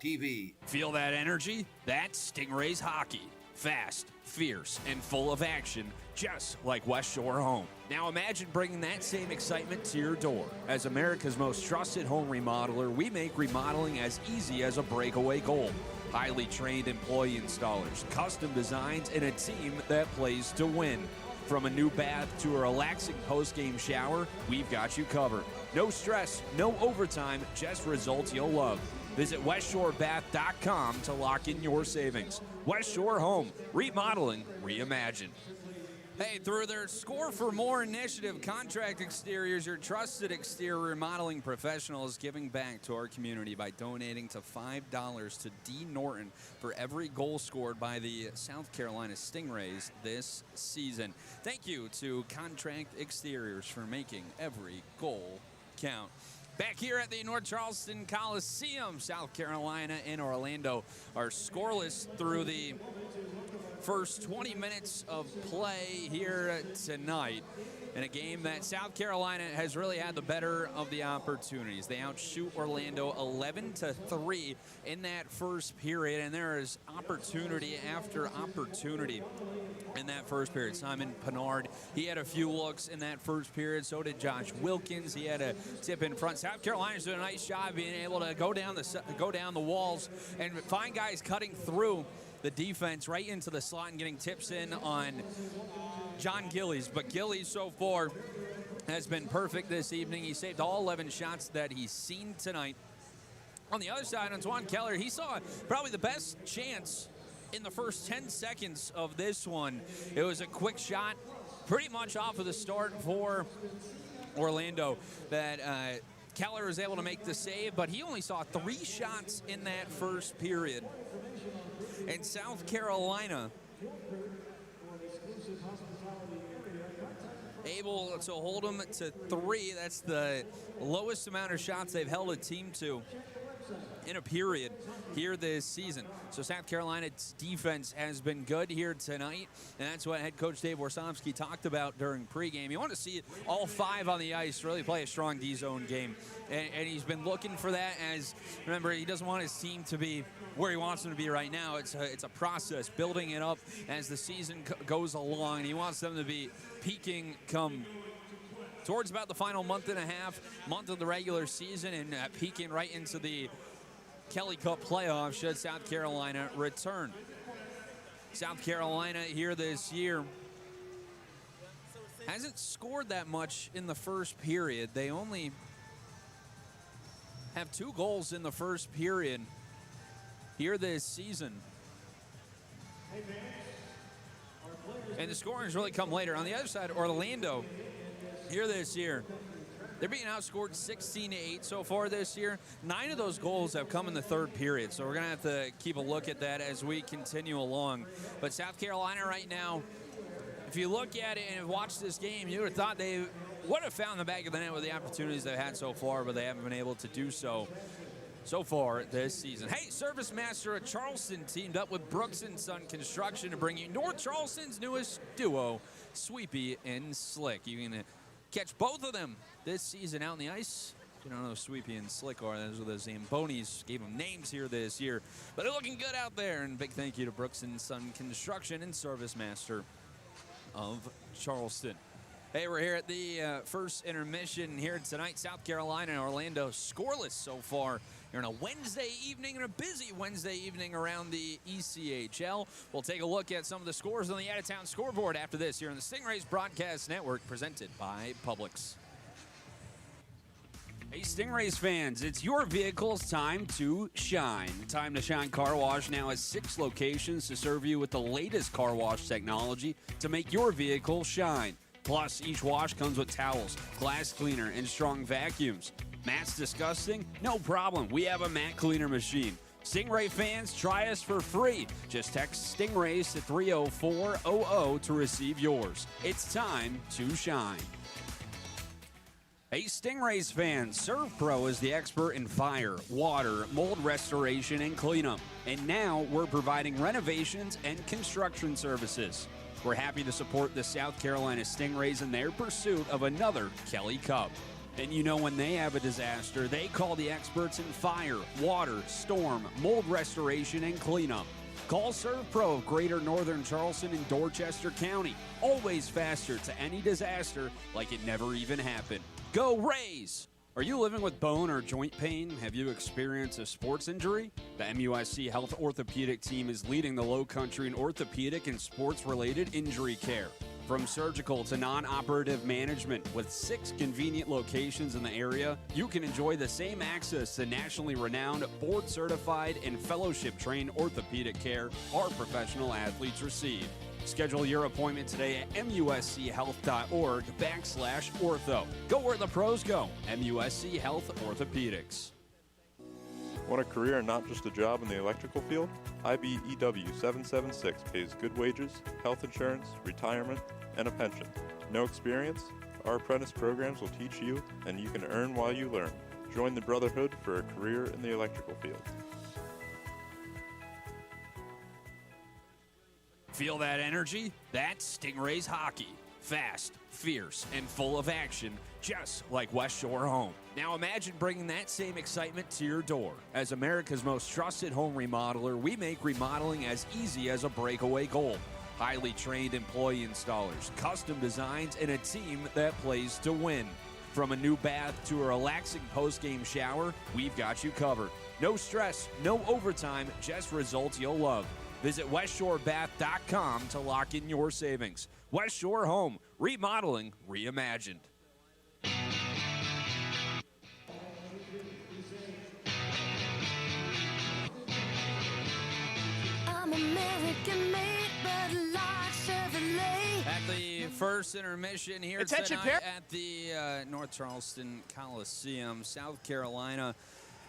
TV. Feel that energy? That's Stingrays hockey. Fast, fierce, and full of action, just like West Shore Home. Now imagine bringing that same excitement to your door. As America's most trusted home remodeler, we make remodeling as easy as a breakaway goal. Highly trained employee installers, custom designs, and a team that plays to win. From a new bath to a relaxing post-game shower, we've got you covered. No stress, no overtime, just results you'll love. Visit WestShoreBath.com to lock in your savings. West Shore Home, remodeling reimagined. Hey, through their Score for More initiative, Contract Exteriors, your trusted exterior remodeling professionals, giving back to our community by donating to $5 to D. Norton for every goal scored by the South Carolina Stingrays this season. Thank you to Contract Exteriors for making every goal count. Back here at the North Charleston Coliseum, South Carolina and Orlando are scoreless through the first 20 minutes of play here tonight. In a game that South Carolina has really had the better of the opportunities. They outshoot Orlando 11-3 in that first period, and there is opportunity after opportunity in that first period. Simon Pennard, he had a few looks in that first period. So did Josh Wilkins. He had a tip in front. South Carolina's doing a nice job being able to go down the walls and find guys cutting through the defense right into the slot and getting tips in on John Gillies. But Gillies so far has been perfect this evening. He saved all 11 shots that he's seen tonight. On the other side, Antoine Keller, he saw probably the best chance in the first 10 seconds of this one. It was a quick shot pretty much off of the start for Orlando that Keller was able to make the save, but he only saw 3 shots in that first period. And South Carolina able to hold them to 3. That's the lowest amount of shots they've held a team to in a period here this season. So South Carolina's defense has been good here tonight, and that's what head coach Dave Warsomsky talked about during pregame. You want to see all 5 on the ice really play a strong D-zone game, and he's been looking for that. As remember, he doesn't want his team to be where he wants them to be right now. It's a process, building it up as the season goes along, and he wants them to be peaking come towards about the final month and a half, month of the regular season, and peaking right into the Kelly Cup playoffs should South Carolina return. South Carolina here this year hasn't scored that much in the first period. They only have 2 goals in the first period here this season. And the scoring's really come later. On the other side, Orlando here this year, they're being outscored 16-8 so far this year. 9 of those goals have come in the third period, so we're going to have to keep a look at that as we continue along. But South Carolina right now, if you look at it and watch this game, you would have thought they would have found the back of the net with the opportunities they've had so far, but they haven't been able to do so far this season. Hey, Service Master of Charleston teamed up with Brooks & Son Construction to bring you North Charleston's newest duo, Sweepy and Slick. You can catch both of them this season out on the ice. You don't know who Sweepy and Slick are. Those are the Zambonis. Gave them names here this year. But they're looking good out there. And big thank you to Brooks & Son Construction and Service Master of Charleston. Hey, we're here at the first intermission here tonight. South Carolina and Orlando scoreless so far here on a Wednesday evening, and a busy Wednesday evening around the ECHL. We'll take a look at some of the scores on the out-of-town scoreboard after this here on the Stingrays Broadcast Network, presented by Publix. Hey, Stingrays fans, it's your vehicle's time to shine. Time to Shine Car Wash now has 6 locations to serve you with the latest car wash technology to make your vehicle shine. Plus, each wash comes with towels, glass cleaner, and strong vacuums. Mats disgusting? No problem. We have a mat cleaner machine. Stingray fans, try us for free. Just text Stingrays to 30400 to receive yours. It's time to shine. Hey, Stingrays fans, ServPro is the expert in fire, water, mold restoration, and cleanup. And now we're providing renovations and construction services. We're happy to support the South Carolina Stingrays in their pursuit of another Kelly Cup. And you know, when they have a disaster, they call the experts in fire, water, storm, mold restoration, and cleanup. Call ServPro of Greater Northern Charleston and Dorchester County. Always faster to any disaster like it never even happened. Go Rays! Are you living with bone or joint pain? Have you experienced a sports injury? The MUSC Health Orthopedic team is leading the Low Country in orthopedic and sports-related injury care. From surgical to non-operative management, with 6 convenient locations in the area, you can enjoy the same access to nationally renowned, board-certified, and fellowship-trained orthopedic care our professional athletes receive. Schedule your appointment today at muschealth.org/ortho. Go where the pros go. MUSC Health Orthopedics. Want a career and not just a job in the electrical field? IBEW 776 pays good wages, health insurance, retirement, and a pension. No experience? Our apprentice programs will teach you, and you can earn while you learn. Join the Brotherhood for a career in the electrical field. Feel that energy? That's Stingrays hockey. Fast, fierce, and full of action, just like West Shore Home. Now imagine bringing that same excitement to your door. As America's most trusted home remodeler, we make remodeling as easy as a breakaway goal. Highly trained employee installers, custom designs, and a team that plays to win. From a new bath to a relaxing post-game shower, we've got you covered. No stress, no overtime, just results you'll love. Visit WestShoreBath.com to lock in your savings. West Shore Home, remodeling reimagined. I'm American made, but like Chevrolet. At the first intermission here tonight at the North Charleston Coliseum, South Carolina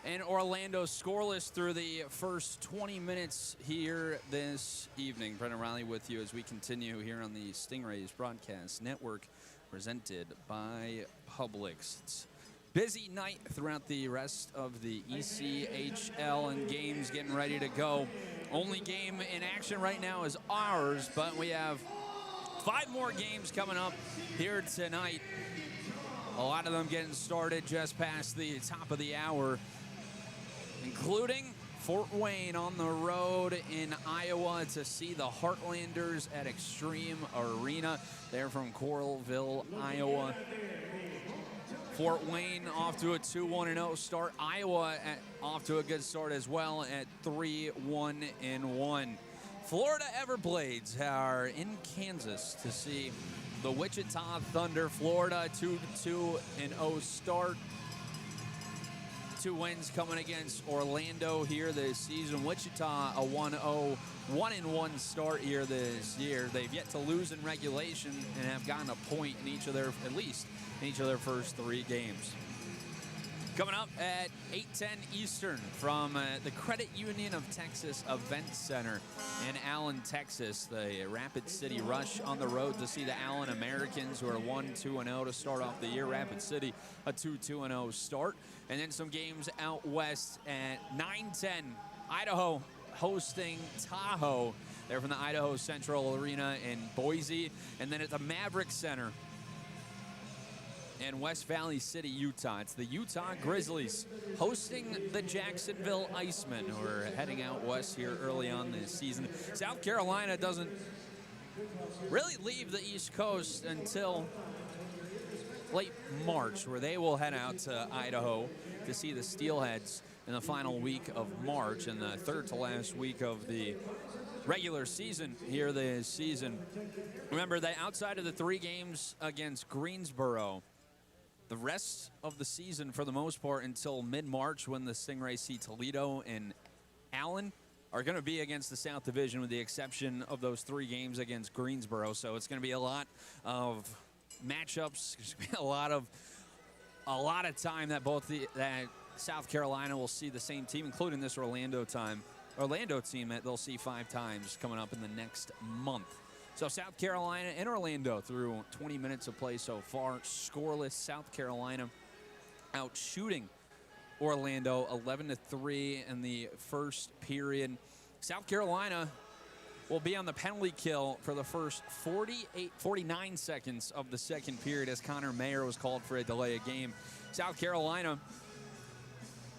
and Orlando scoreless through the first 20 minutes here this evening. Brendan Riley with you as we continue here on the Stingrays Broadcast Network, presented by Publix. It's busy night throughout the rest of the ECHL, and games getting ready to go. Only game in action right now is ours, but we have 5 more games coming up here tonight. A lot of them getting started just past the top of the hour, including Fort Wayne on the road in Iowa to see the Heartlanders at Extreme Arena. They're from Coralville, Iowa. Fort Wayne off to a 2-1-0 start. Iowa off to a good start as well at 3-1-1. Florida Everblades are in Kansas to see the Wichita Thunder. Florida 2-2-0 start. 2 wins coming against Orlando here this season. Wichita a 1-0, 1-1 start here this year. They've yet to lose in regulation and have gotten a point in each of their, at least in each of their first 3 games. Coming up at 8:10 Eastern from the Credit Union of Texas Event Center in Allen, Texas. The Rapid City Rush on the road to see the Allen Americans, who are 1-2-0 to start off the year. Rapid City a 2-2-0 start. And then some games out west at 9:10. Idaho hosting Tahoe. They're from the Idaho Central Arena in Boise. And then at the Maverick Center in West Valley City, Utah. It's the Utah Grizzlies hosting the Jacksonville Icemen, who are heading out west here early on this season. South Carolina doesn't really leave the East Coast until late March, where they will head out to Idaho to see the Steelheads in the final week of March and the third to last week of the regular season here this season. Remember that outside of the 3 games against Greensboro, the rest of the season, for the most part, until mid-March, when the Stingrays see Toledo and Allen, are going to be against the South Division, with the exception of those 3 games against Greensboro. So it's going to be a lot of matchups. There's going to be a lot of time that that South Carolina will see the same team, including this Orlando team that they'll see 5 times coming up in the next month. So South Carolina and Orlando through 20 minutes of play so far. Scoreless. South Carolina out shooting Orlando 11-3 in the first period. South Carolina will be on the penalty kill for the first 49 seconds of the second period, as Connor Mayer was called for a delay of game. South Carolina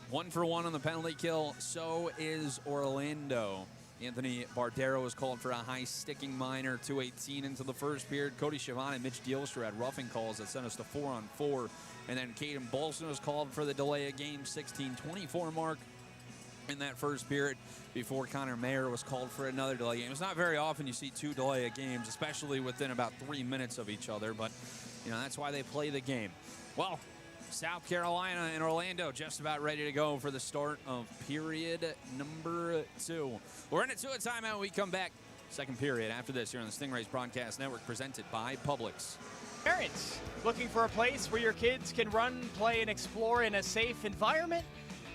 1 for 1 on the penalty kill. So is Orlando. Anthony Bardero was called for a high sticking minor. 2:18 into the first period. Cody Schiavone and Mitch Dielstra had roughing calls that sent us to 4-on-4. And then Caden Bolson was called for the delay of game, 16:24 mark in that first period, before Connor Mayer was called for another delay game. It's not very often you see 2 delay of games, especially within about 3 minutes of each other, but that's why they play the game. Well, South Carolina and Orlando just about ready to go for the start of period number 2. We're in it to a timeout when we come back. Second period after this here on the Stingrays Broadcast Network, presented by Publix. Parents, looking for a place where your kids can run, play, and explore in a safe environment?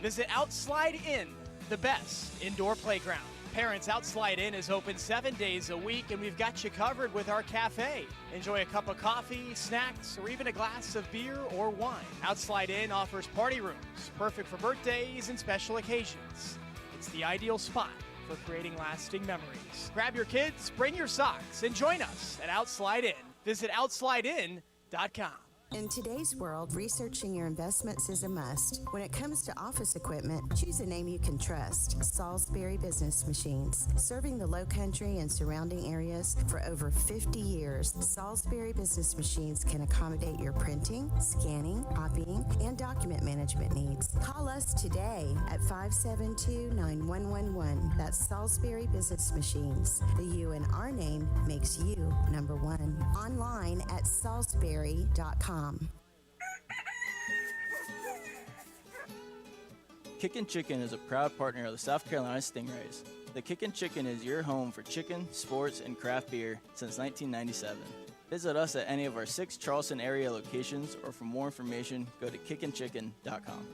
Visit Outslide Inn, the best indoor playground. Parents, Outslide Inn is open 7 days a week, and we've got you covered with our cafe. Enjoy a cup of coffee, snacks, or even a glass of beer or wine. Outslide Inn offers party rooms, perfect for birthdays and special occasions. It's the ideal spot for creating lasting memories. Grab your kids, bring your socks, and join us at Outslide Inn. Visit OutSlideIn.com. In today's world, researching your investments is a must. When it comes to office equipment, choose a name you can trust. Salisbury Business Machines. Serving the Lowcountry and surrounding areas for over 50 years, Salisbury Business Machines can accommodate your printing, scanning, copying, and document management needs. Call us today at 572-9111. That's Salisbury Business Machines. The U in our name makes you number 1. Online at salisbury.com. Kickin' Chicken is a proud partner of the South Carolina Stingrays. The Kickin' Chicken is your home for chicken, sports, and craft beer since 1997. Visit us at any of our 6 Charleston area locations, or for more information, go to kickinchicken.com.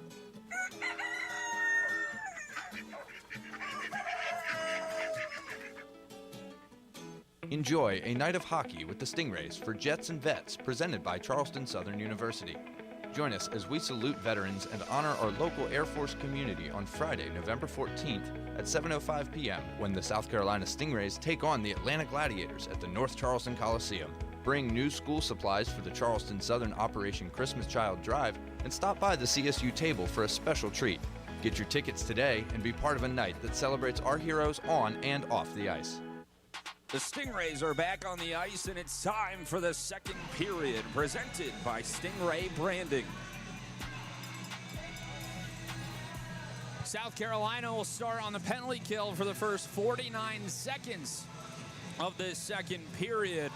Enjoy a night of hockey with the Stingrays for Jets and Vets, presented by Charleston Southern University. Join us as we salute veterans and honor our local Air Force community on Friday, November 14th at 7:05 p.m. when the South Carolina Stingrays take on the Atlanta Gladiators at the North Charleston Coliseum. Bring new school supplies for the Charleston Southern Operation Christmas Child Drive and stop by the CSU table for a special treat. Get your tickets today and be part of a night that celebrates our heroes on and off the ice. The Stingrays are back on the ice, and it's time for the second period, presented by Stingray Branding. South Carolina will start on the penalty kill for the first 49 seconds of this second period,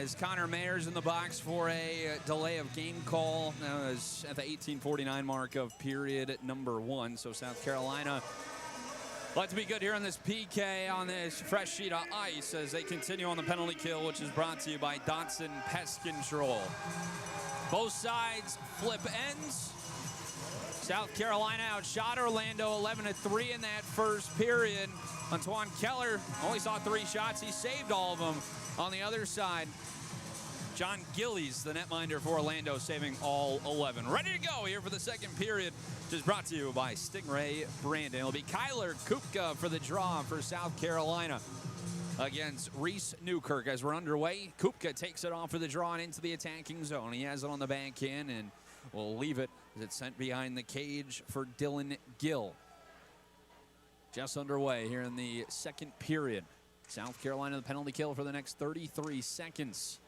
as Connor Mayer's in the box for a delay of game call. That was at the 18:49 mark of period number 1. So South Carolina like to be good here on this PK on this fresh sheet of ice as they continue on the penalty kill, which is brought to you by Dotson Pest Control. Both sides flip ends. South Carolina outshot Orlando 11-3 in that first period. Antoine Keller only saw 3 shots. He saved all of them. On the other side, John Gillies, the netminder for Orlando, saving all 11. Ready to go here for the second period, which is brought to you by Stingray Brandon. It'll be Kyler Kupka for the draw for South Carolina against Reese Newkirk. As we're underway, Kupka takes it off for the draw and into the attacking zone. He has it on the backhand and will leave it as it's sent behind the cage for Dylan Gill. Just underway here in the second period. South Carolina the penalty kill for the next 33 seconds.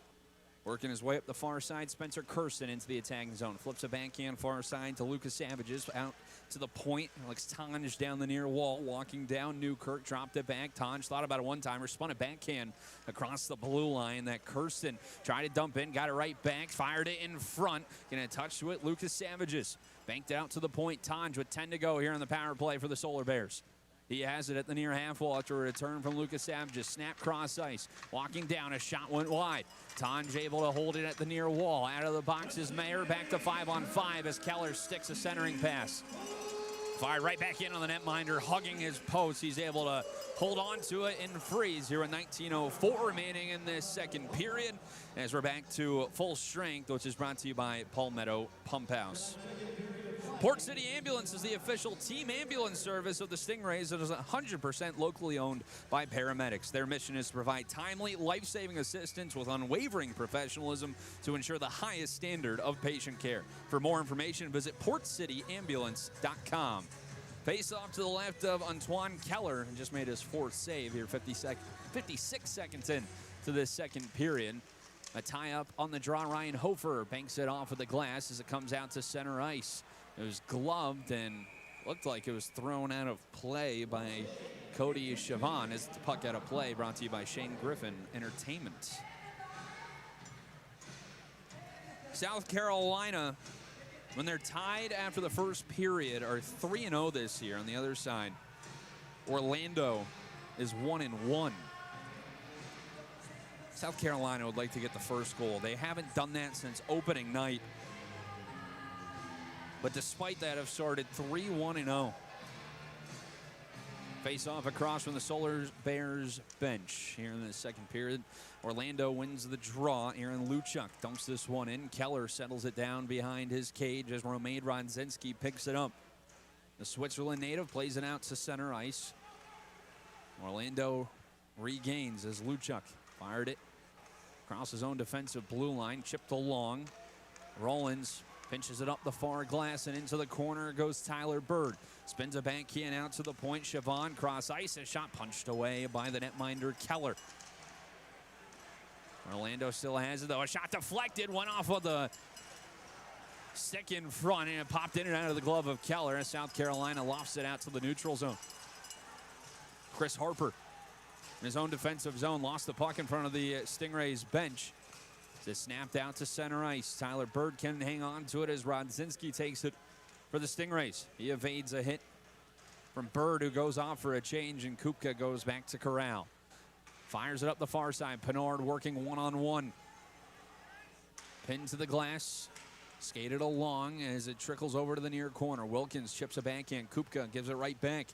Working his way up the far side, Spencer Kirsten into the attacking zone. Flips a backhand far side to Lucas Savages. Out to the point. Alex Tonge down the near wall. Walking down Newkirk. Dropped it back. Tonge thought about a one-timer. Spun a backhand across the blue line that Kirsten tried to dump in. Got it right back. Fired it in front. Gonna touch to it. Lucas Savages. Banked it out to the point. Tonge with 10 to go here on the power play for the Solar Bears. He has it at the near half wall after a return from Lucas Savages. Snap cross ice. Walking down, a shot went wide. Tonge able to hold it at the near wall. Out of the box is Mayer. Back to 5-on-5 as Keller sticks a centering pass. Fired right back in on the netminder, hugging his post. He's able to hold on to it and freeze here with 19:04 remaining in this second period. As we're back to full strength, which is brought to you by Palmetto Pump House. Port City Ambulance is the official team ambulance service of the Stingrays and is 100% locally owned by paramedics. Their mission is to provide timely, life-saving assistance with unwavering professionalism to ensure the highest standard of patient care. For more information, visit portcityambulance.com. Face off to the left of Antoine Keller, and just made his 4th save here, 56 seconds in to this second period. A tie-up on the draw. Ryan Hofer banks it off of the glass as it comes out to center ice. It was gloved and looked like it was thrown out of play by Cody Chavon as the puck out of play, brought to you by Shane Griffin Entertainment. South Carolina, when they're tied after the first period, are 3-0 this year. On the other side, Orlando is 1-1. South Carolina would like to get the first goal. They haven't done that since opening night. But despite that, have started 3-1-0. Face off across from the Solar Bears bench here in the second period. Orlando wins the draw. Aaron Luchuk dumps this one in. Keller settles it down behind his cage as Romain Rodzinski picks it up. The Switzerland native plays it out to center ice. Orlando regains as Luchuk fired it across his own defensive blue line, chipped along. Rollins pinches it up the far glass and into the corner goes Tyler Bird. Spins a backhand out to the point. Chavon cross ice. A shot punched away by the netminder Keller. Orlando still has it though. A shot deflected. Went off of the stick in front and it popped in and out of the glove of Keller as South Carolina lofts it out to the neutral zone. Chris Harper in his own defensive zone lost the puck in front of the Stingrays bench. It's snapped out to center ice. Tyler Bird can hang on to it as Rodzinski takes it for the Stingrays. He evades a hit from Bird, who goes off for a change, and Kupka goes back to corral. Fires it up the far side. Pinard working one-on-one. Pinned to the glass. Skated along as it trickles over to the near corner. Wilkins chips a backhand. Kupka gives it right back.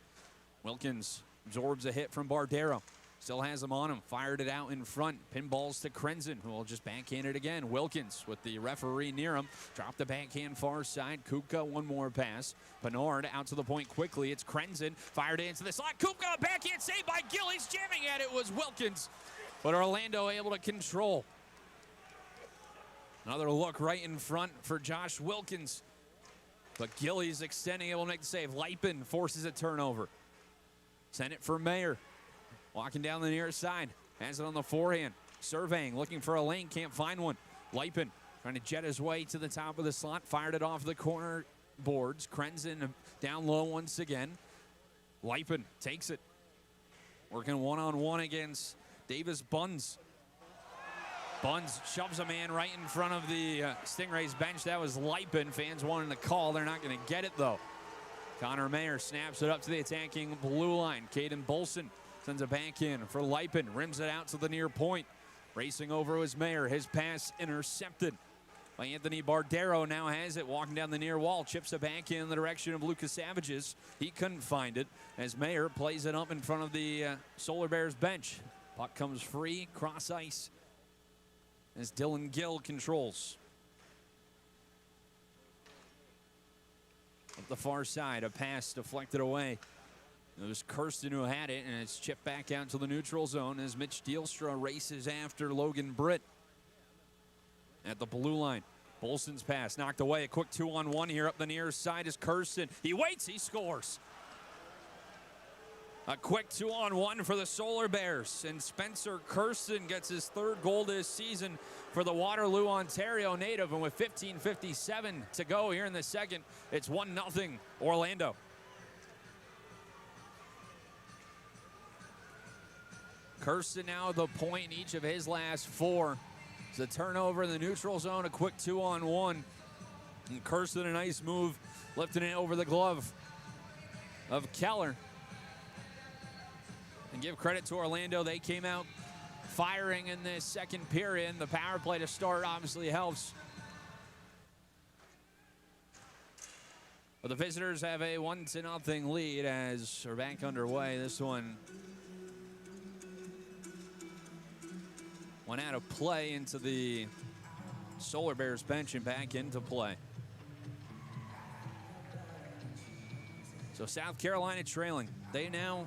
Wilkins absorbs a hit from Bardero. Still has him on him. Fired it out in front. Pinballs to Krenzen, who will just backhand it again. Wilkins with the referee near him. Dropped the backhand far side. Kupka, one more pass. Pinard out to the point quickly. It's Krenzen. Fired into the slot. Kupka, backhand saved by Gillies. Jamming at it was Wilkins. But Orlando able to control. Another look right in front for Josh Wilkins. But Gillies extending, able to make the save. Leipin forces a turnover. Send it for Mayer. Walking down the near side. Has it on the forehand. Surveying, looking for a lane. Can't find one. Leipin trying to jet his way to the top of the slot. Fired it off the corner boards. Krenzen down low once again. Leipen takes it. Working one-on-one against Davis Buns. Buns shoves a man right in front of the Stingrays bench. That was Leipen. Fans wanting to call. They're not going to get it, though. Connor Mayer snaps it up to the attacking blue line. Caden Bolson sends it back in for Leipen. Rims it out to the near point. Racing over was Mayer. His pass intercepted by Anthony Bardero. Now has it, walking down the near wall. Chips it back in the direction of Lucas Savages. He couldn't find it as Mayer plays it up in front of the Solar Bears bench. Puck comes free, cross ice, as Dylan Gill controls. Up the far side, a pass deflected away. It was Kirsten who had it, and it's chipped back out to the neutral zone as Mitch Dealstra races after Logan Britt at the blue line. Bolson's pass knocked away. A quick 2-on-1 here up the near side is Kirsten. He waits, he scores. A quick 2-on-1 for the Solar Bears, and Spencer Kirsten gets his third goal this season for the Waterloo, Ontario native, and with 15:57 to go here in the second, it's 1-0 Orlando. Kirsten now the point in each of his last four. It's a turnover in the neutral zone, a quick 2-on-1. And Kirsten, a nice move, lifting it over the glove of Keller. And give credit to Orlando, they came out firing in this second period. The power play to start obviously helps. But the visitors have a 1-0 lead as we're back underway. This one went out of play into the Solar Bears bench and back into play. So South Carolina trailing. They now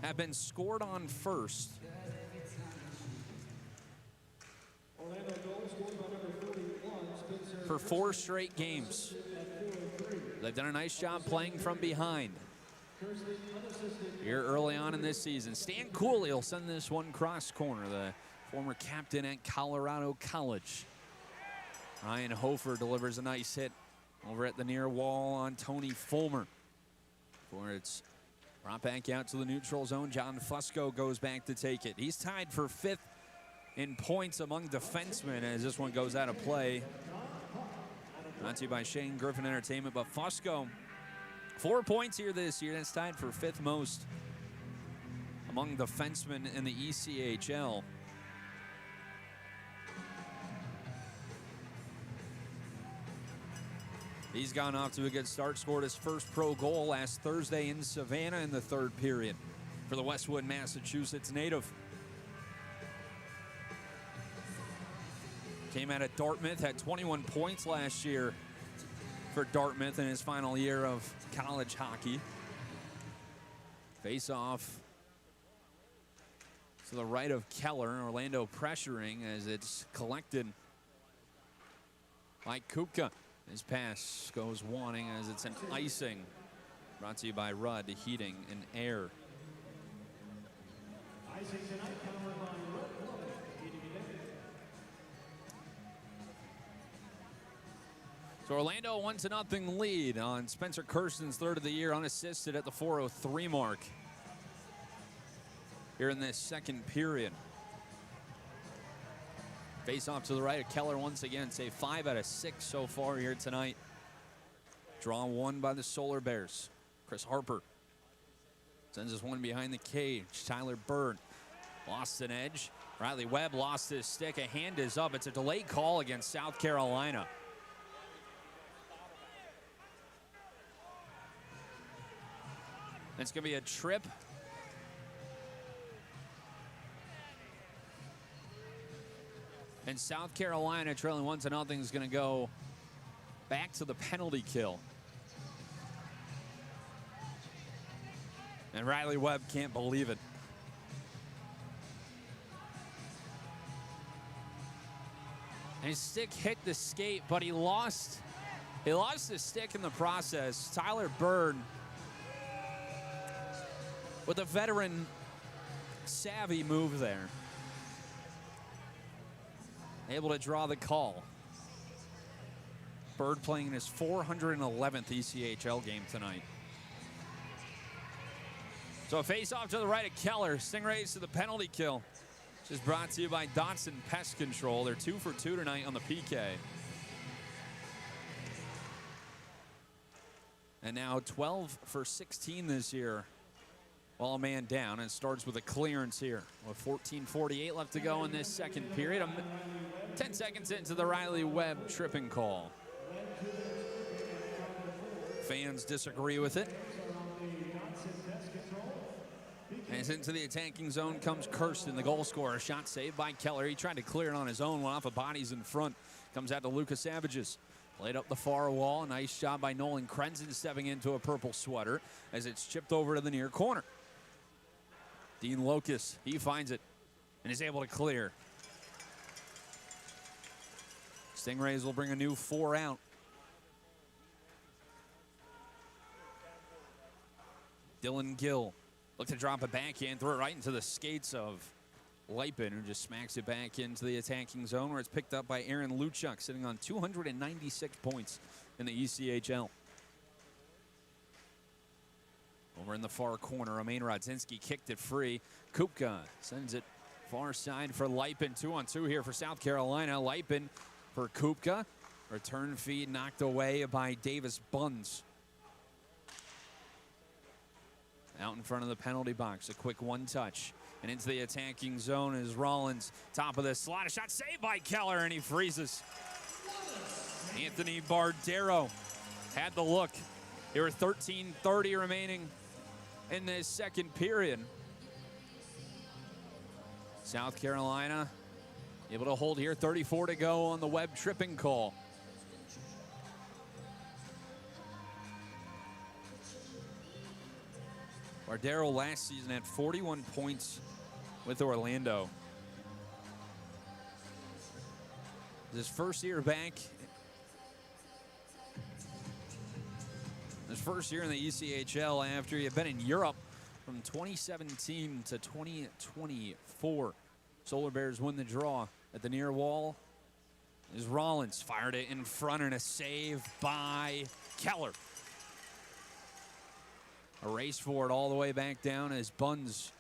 have been scored on first. For 4 straight games. They've done a nice job playing from behind here early on in this season. Stan Cooley will send this one cross corner, the former captain at Colorado College. Ryan Hofer delivers a nice hit over at the near wall on Tony Fulmer. For it's brought back out to the neutral zone. John Fusco goes back to take it. He's tied for 5th in points among defensemen as this one goes out of play. Brought to you by Shane Griffin Entertainment, but Fusco, 4 points here this year. That's tied for 5th most among defensemen in the ECHL. He's gone off to a good start, scored his first pro goal last Thursday in Savannah in the 3rd period for the Westwood, Massachusetts native. Came out of Dartmouth, had 21 points last year for Dartmouth in his final year of college hockey. Face off to the right of Keller. Orlando pressuring as it's collected by Kupka. His pass goes wanting as it's an icing. Brought to you by Rudd Heating and Air. So Orlando 1-0 lead on Spencer Kirsten's 3rd of the year, unassisted at the 4:03 mark here in this second period. Face off to the right of Keller once again. Say 5 out of 6 so far here tonight. Draw 1 by the Solar Bears. Chris Harper sends this one behind the cage. Tyler Bird lost an edge. Riley Webb lost his stick. A hand is up. It's a delayed call against South Carolina. It's going to be a trip. And South Carolina trailing 1-0 is going to go back to the penalty kill. And Riley Webb can't believe it. And his stick hit the skate, but he lost his stick in the process. Tyler Bird, with a veteran savvy move there, able to draw the call. Bird playing in his 411th ECHL game tonight. So a face-off to the right of Keller. Stingrays to the penalty kill. Which is brought to you by Dotson Pest Control. They're 2 for 2 tonight on the PK. And now 12 for 16 this year. While a man down, and it starts with a clearance here. With 14:48 left to go in this second period. 10 seconds into the Riley Webb tripping call. Fans disagree with it. As into the attacking zone comes Kirsten, the goal scorer. Shot saved by Keller. He tried to clear it on his own. Went off of bodies in front. Comes out to Lucas Savages. Played up the far wall. Nice job by Nolan Krenzen stepping into a purple sweater as it's chipped over to the near corner. Dean Locus, he finds it and is able to clear. Stingrays will bring a new 4 out. Dylan Gill look to drop it backhand, throw it right into the skates of Leipen, who just smacks it back into the attacking zone where it's picked up by Aaron Luchuk, sitting on 296 points in the ECHL. Over in the far corner, Romain Rodzinski kicked it free. Kupka sends it far side for Leipen. 2-on-2 here for South Carolina. Leipen for Kupka. Return feed knocked away by Davis Buns. Out in front of the penalty box, a quick one-touch. And into the attacking zone is Rollins. Top of the slot, a shot saved by Keller, and he freezes. Anthony Bardero had the look. There were 13:30 remaining in this second period. South Carolina able to hold here, 34 to go on the Webb tripping call. Bardero last season had 41 points with Orlando. His first year back. His first year in the ECHL after he had been in Europe from 2017 to 2024. Solar Bears win the draw at the near wall. As Rollins fired it in front and a save by Keller. A race for it all the way back down as Buns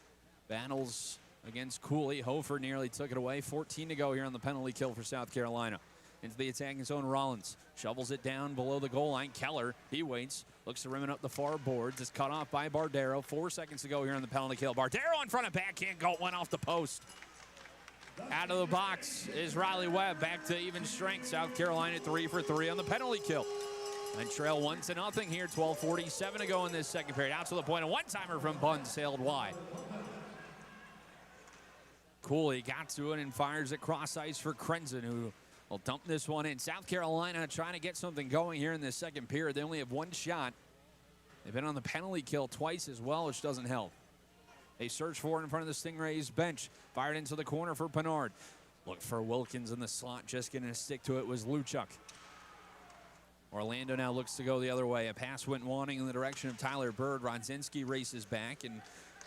battles against Cooley. Hofer nearly took it away. 14 to go here on the penalty kill for South Carolina. Into the attacking zone, Rollins shovels it down below the goal line. Keller, he waits, looks to rim it up the far boards. It's cut off by Bardero. 4 seconds to go here on the penalty kill. Bardero in front of backhand goal, went off the post. Out of the box is Riley Webb, back to even strength. South Carolina 3 for 3 on the penalty kill. And trail 1-0 here, 12:47 to go in this second period. Out to the point, a one-timer from Buns sailed wide. Cooley got to it and fires it cross ice for Krenzen, who will dump this one in. South Carolina trying to get something going here in this second period. They only have one shot. They've been on the penalty kill twice as well, which doesn't help. They search for it in front of the Stingrays bench. Fired into the corner for Pinard. Look for Wilkins in the slot. Just getting a stick to it was Luchuk. Orlando now looks to go the other way. A pass went wanting in the direction of Tyler Bird. Rodzinski races back and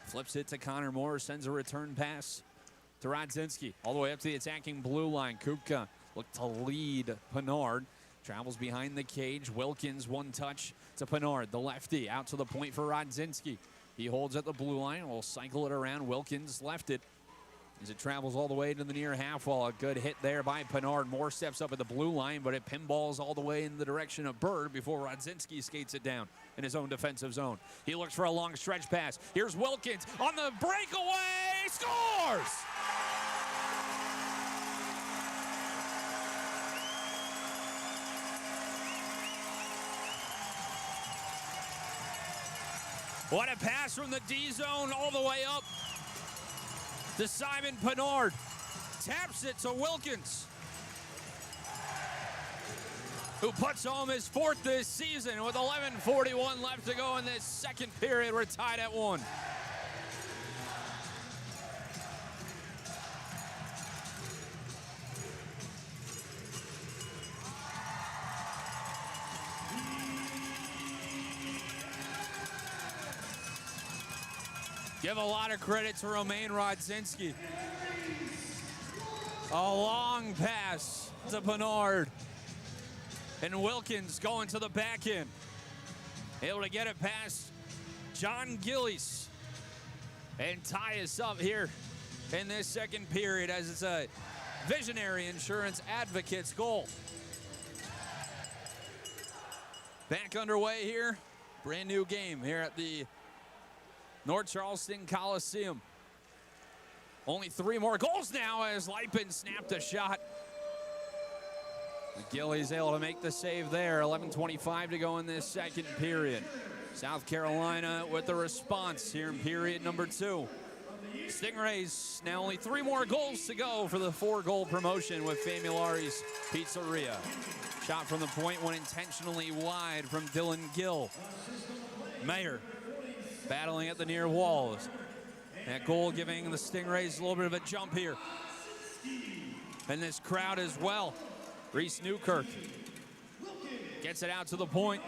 flips it to Connor Moore. Sends a return pass to Rodzinski. All the way up to the attacking blue line. Kupka looked to lead Pinard. Travels behind the cage. Wilkins one touch to Pinard. The lefty out to the point for Rodzinski. He holds at the blue line. Will cycle it around. Wilkins left it as it travels all the way to the near half wall. A good hit there by Pinard. Moore steps up at the blue line, but it pinballs all the way in the direction of Bird before Rodzinski skates it down in his own defensive zone. He looks for a long stretch pass. Here's Wilkins on the breakaway. Scores! What a pass from the D zone all the way up to Simon Pinard. Taps it to Wilkins, who puts home his 4th this season with 11:41 left to go in this second period. We're tied at 1. Give a lot of credit to Romain Rodzinski. A long pass to Pinard. And Wilkins going to the back end. Able to get it past John Gillies and tie us up here in this second period as it's a Visionary Insurance Advocates goal. Back underway here. Brand new game here at the North Charleston Coliseum. Only 3 more goals now as Lipin snapped a shot. Gillies able to make the save there. 11:25 to go in this second period. South Carolina with the response here in period number 2. Stingrays now only 3 more goals to go for the 4-goal promotion with Famulari's Pizzeria. Shot from the point went intentionally wide from Dylan Gill. Mayer battling at the near walls. That goal giving the Stingrays a little bit of a jump here. And this crowd as well. Reese Newkirk gets it out to the point.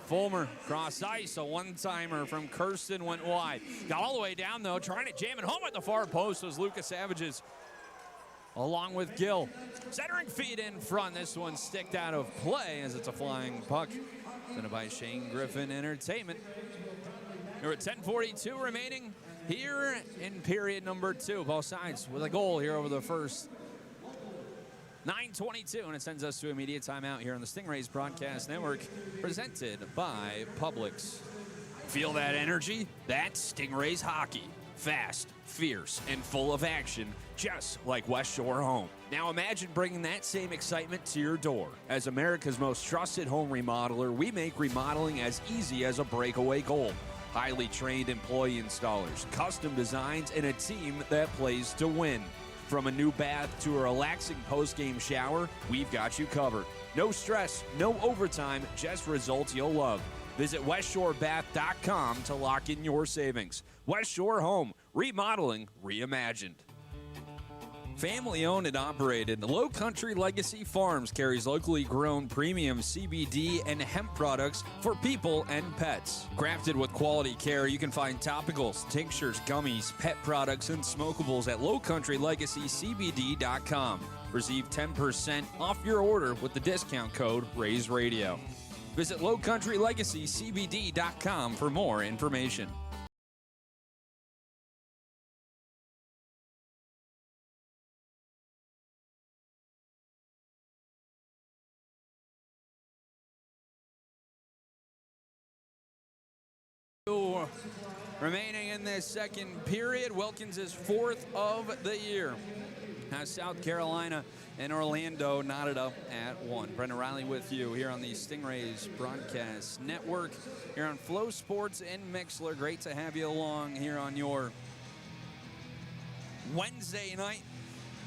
Fulmer cross ice, a one-timer from Kirsten went wide. Got all the way down though, trying to jam it home at the far post was Lucas Savages along with Gill. Centering feed in front, this one sticked out of play as it's a flying puck. Sent by Shane Griffin Entertainment. There were 10:42 remaining here in period number 2. Both sides with a goal here over the first 9:22, and it sends us to immediate timeout here on the Stingrays Broadcast Network, presented by Publix. Feel that energy? That's Stingrays hockey. Fast, fierce, and full of action, just like West Shore Home. Now imagine bringing that same excitement to your door. As America's most trusted home remodeler, we make remodeling as easy as a breakaway goal. Highly trained employee installers, custom designs, and a team that plays to win. From a new bath to a relaxing post-game shower, we've got you covered. No stress, no overtime, just results you'll love. Visit WestShoreBath.com to lock in your savings. West Shore Home, remodeling reimagined. Family owned and operated, Low Country Legacy Farms carries locally grown premium CBD and hemp products for people and pets. Crafted with quality care, you can find topicals, tinctures, gummies, pet products, and smokables at lowcountrylegacycbd.com. Receive 10% off your order with the discount code RAISERADIO. Visit lowcountrylegacycbd.com for more information. Remaining in this second period, Wilkins is 4th of the year. Now South Carolina and Orlando knotted up at 1. Brendan Riley with you here on the Stingrays Broadcast Network, here on Flow Sports and Mixler. Great to have you along here on your Wednesday night.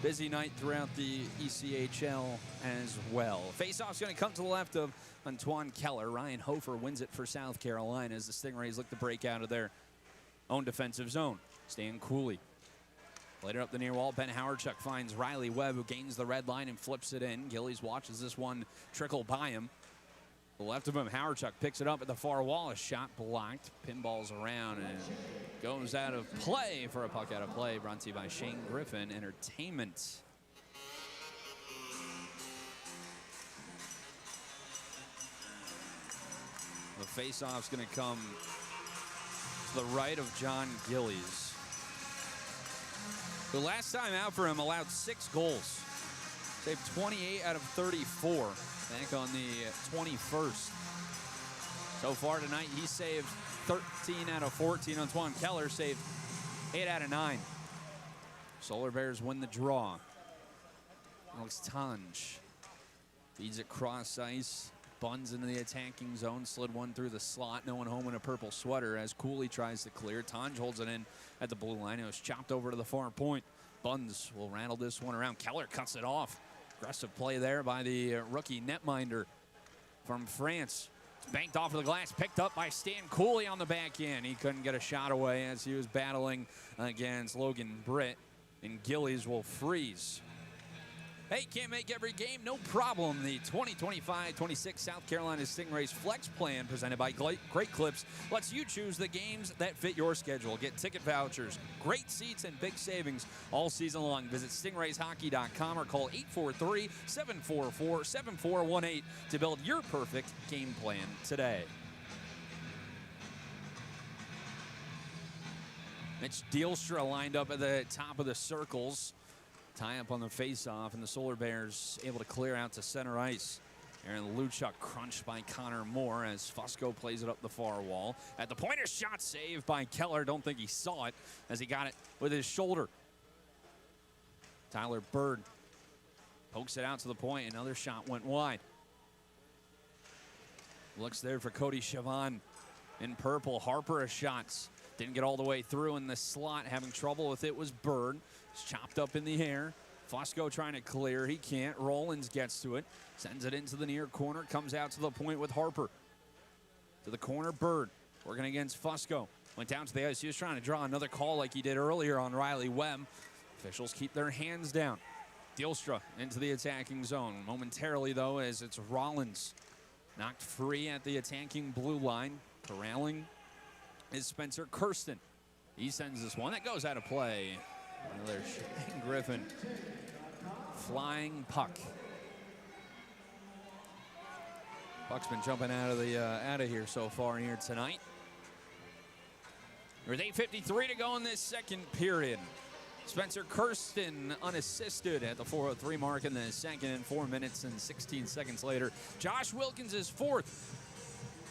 Busy night throughout the ECHL as well. Faceoff's going to come to the left of Antoine Keller. Ryan Hofer wins it for South Carolina as the Stingrays look to break out of their own defensive zone. Stan Cooley later up the near wall. Ben Howardchuk finds Riley Webb, who gains the red line and flips it in. Gillies watches this one trickle by him. The left of him, Howardchuk picks it up at the far wall. A shot blocked. Pinballs around and goes out of play for a puck out of play. Brought to you by Shane Griffin Entertainment. The face-off's going to come to the right of John Gillies. The last time out for him allowed 6 goals. Saved 28 out of 34. Back on the 21st. So far tonight, he saved 13 out of 14. Antoine Keller saved 8 out of 9. Solar Bears win the draw. Alex Tange feeds it cross ice. Buns into the attacking zone. Slid one through the slot. No one home in a purple sweater as Cooley tries to clear. Tange holds it in at the blue line. It was chopped over to the far point. Buns will rattle this one around. Keller cuts it off. Aggressive play there by the rookie netminder from France. It's banked off of the glass, picked up by Stan Cooley on the back end. He couldn't get a shot away as he was battling against Logan Britt, and Gillies will freeze. Hey, can't make every game? No problem. The 2025-26 South Carolina Stingrays Flex Plan presented by Great Clips lets you choose the games that fit your schedule. Get ticket vouchers, great seats, and big savings all season long. Visit stingrayshockey.com or call 843-744-7418 to build your perfect game plan today. Mitch Dielstra lined up at the top of the circles. Tie up on the faceoff, and the Solar Bears able to clear out to center ice. Aaron Luchuk crunched by Connor Moore as Fusco plays it up the far wall. At the point, a shot saved by Keller. Don't think he saw it as he got it with his shoulder. Tyler Bird pokes it out to the point. Another shot went wide. Looks there for Cody Chavon in purple. Harper a shot. Didn't get all the way through in the slot. Having trouble with it was Bird. It's chopped up in the air. Fusco trying to clear. He can't. Rollins gets to it. Sends it into the near corner. Comes out to the point with Harper. To the corner, Bird. Working against Fusco. Went down to the ice. He was trying to draw another call like he did earlier on Riley Webb. Officials keep their hands down. Dielstra into the attacking zone. Momentarily, though, as it's Rollins. Knocked free at the attacking blue line. Corralling is Spencer Kirsten. He sends this one. That goes out of play. There's Shane Griffin. Flying puck. Puck's been jumping out of here so far here tonight. There's 8:53 to go in this second period. Spencer Kirsten unassisted at the 4:03 mark in the second, and 4 minutes and 16 seconds later, Josh Wilkins is fourth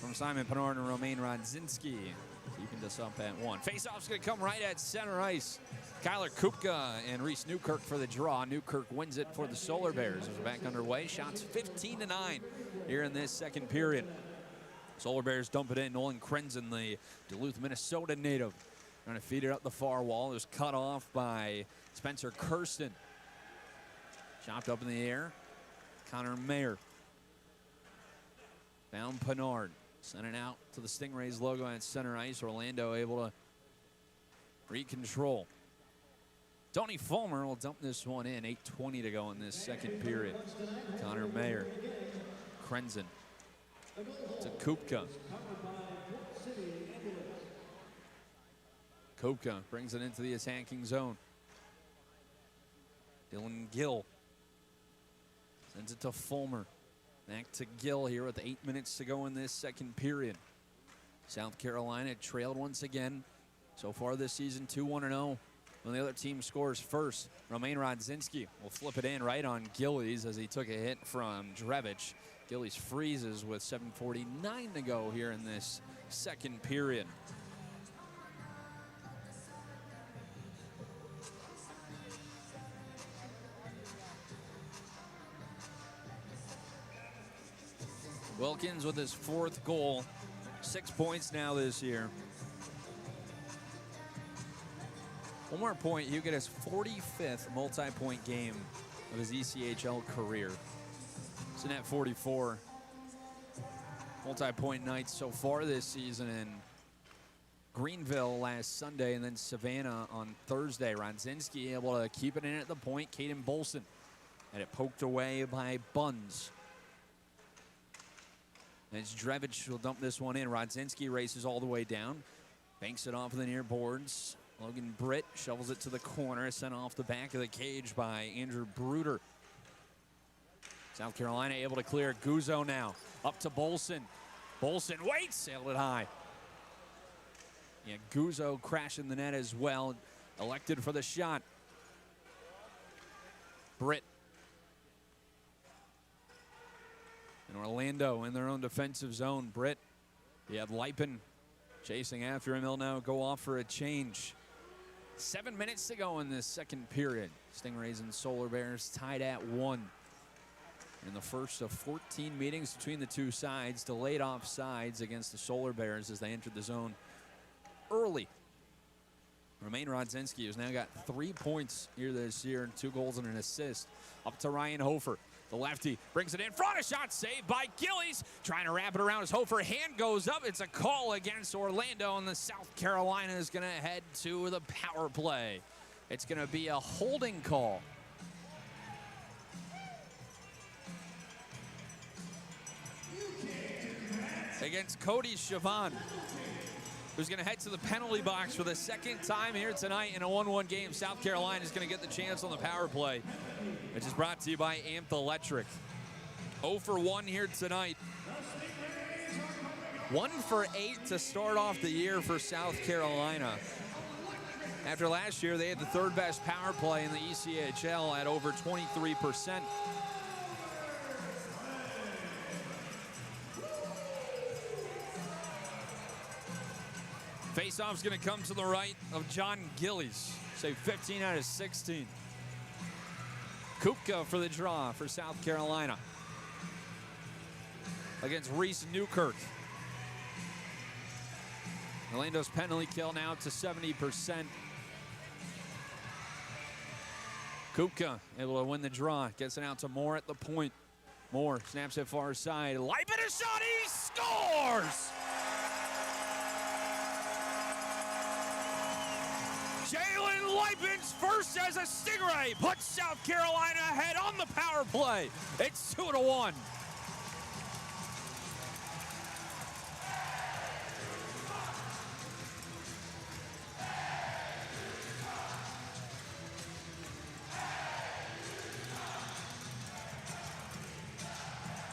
from Simon Penard and Romain Rodzinski, keeping this up at 1. Faceoff's going to come right at center ice. Kyler Kupka and Reese Newkirk for the draw. Newkirk wins it for the Solar Bears. As we're back underway, shots 15-9 here in this second period. Solar Bears dump it in. Nolan Krenzen, the Duluth, Minnesota native, trying to feed it up the far wall. It was cut off by Spencer Kirsten. Chopped up in the air. Connor Mayer. Found Penard. Sent it out to the Stingrays logo at center ice. Orlando able to recontrol. Tony Fulmer will dump this one in. 8:20 to go in this second period. Connor Mayer. Krenzen. To Kupka. Kupka brings it into the attacking zone. Dylan Gill sends it to Fulmer. Back to Gill here with 8 minutes to go in this second period. South Carolina trailed once again. So far this season, 2-1-0. When the other team scores first, Romain Rodzinski will flip it in right on Gillies as he took a hit from Drevich. Gillies freezes with 7:49 to go here in this second period. Wilkins with his fourth goal. 6 points now this year. One more point, you get his 45th multi-point game of his ECHL career. It's in at 44 multi-point nights so far this season in Greenville last Sunday and then Savannah on Thursday. Rodzinski able to keep it in at the point. Caden Bolson had it poked away by Buns. As Drevich will dump this one in. Rodzinski races all the way down. Banks it off of the near boards. Logan Britt shovels it to the corner. Sent off the back of the cage by Andrew Bruder. South Carolina able to clear. Guzzo now. Up to Bolson. Bolson waits. Sailed it high. Yeah, Guzzo crashing the net as well. Elected for the shot. Britt. And Orlando in their own defensive zone. Britt. He had Lipin chasing after him. He'll now go off for a change. 7 minutes to go in this second period. Stingrays and Solar Bears tied at 1. In the first of 14 meetings between the two sides, delayed offsides against the Solar Bears as they entered the zone early. Romain Rodzinski has now got 3 points here this year and 2 goals and an assist. Up to Ryan Hofer. The lefty brings it in front. A shot saved by Gillies. Trying to wrap it around his Hofer. Hand goes up. It's a call against Orlando, and the South Carolina is going to head to the power play. It's going to be a holding call. against Cody Chavon, who's going to head to the penalty box for the second time here tonight in a 1-1 game. South Carolina is going to get the chance on the power play, which is brought to you by Amp Electric. 0 for 1 here tonight. 1 for 8 to start off the year for South Carolina. After last year, they had the third best power play in the ECHL at over 23%. Faceoff's going to come to the right of John Gillies. Say 15 out of 16. Kupka for the draw for South Carolina against Reese Newkirk. Orlando's penalty kill now to 70%. Kupka able to win the draw. Gets it out to Moore at the point. Moore snaps it far side. Leipin a shot. He scores! Jalen Leipin's first as a Stingray puts South Carolina ahead on the power play. It's 2-1.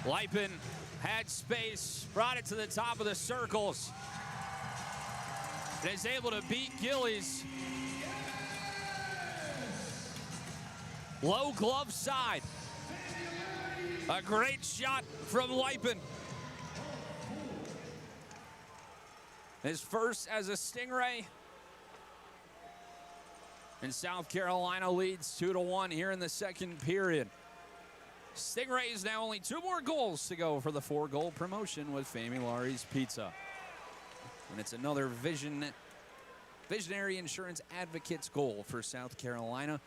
Leipin had space, brought it to the top of the circles, and is able to beat Gillies. Low glove side. A great shot from Leipin. His first as a Stingray. And South Carolina leads 2-1 here in the second period. Stingrays now only 2 more goals to go for the 4-goal promotion with Family Laurie's Pizza. And it's another Visionary Insurance Advocates goal for South Carolina.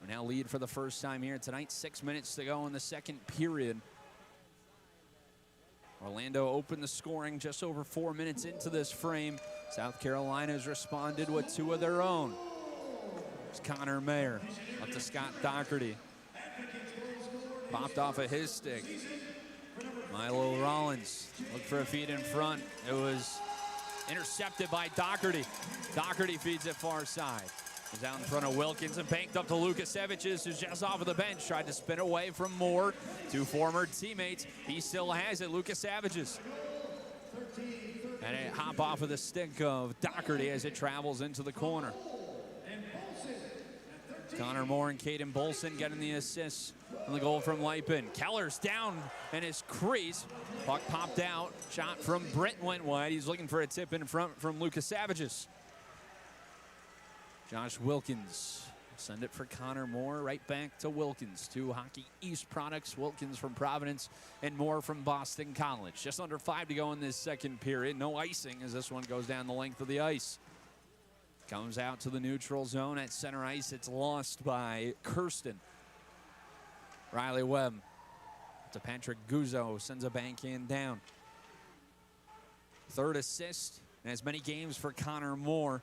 We now lead for the first time here tonight. 6 minutes to go in the second period. Orlando opened the scoring just over 4 minutes into this frame. South Carolina has responded with 2 of their own. It's Connor Mayer up to Scott Doherty. Popped off of his stick. Milo Rollins looked for a feed in front. It was intercepted by Doherty. Doherty feeds it far side. He's out in front of Wilkins and banked up to Lukaseviches, who's just off of the bench. Tried to spin away from Moore. 2 former teammates. He still has it. Lukaseviches. And it hop off of the stick of Doherty as it travels into the corner. Connor Moore and Caden Bolson getting the assists on the goal from Leipin. Keller's down in his crease. Puck popped out. Shot from Brent went wide. He's looking for a tip in front from Lukaseviches. Josh Wilkins. Send it for Connor Moore. Right back to Wilkins. 2 Hockey East products. Wilkins from Providence and Moore from Boston College. Just under 5 to go in this second period. No icing as this one goes down the length of the ice. Comes out to the neutral zone at center ice. It's lost by Kirsten. Riley Webb to Patrick Guzzo. Sends a backhand down. 3rd assist in as many games for Connor Moore.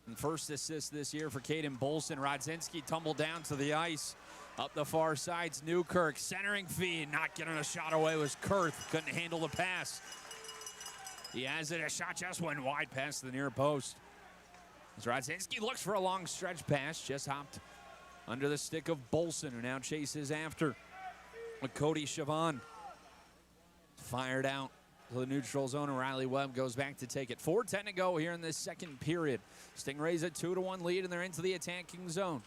And first assist this year for Caden Bolson. Rodzinski tumbled down to the ice. Up the far side's Newkirk. Centering feed. Not getting a shot away was Kurth. Couldn't handle the pass. He has it. A shot just went wide past the near post. As Rodzinski looks for a long stretch pass, just hopped under the stick of Bolson, who now chases after. With Cody Chavon fired out to the neutral zone, and Riley Webb goes back to take it. 4:10 to go here in this second period. Stingrays a 2-1 lead, and they're into the attacking zone.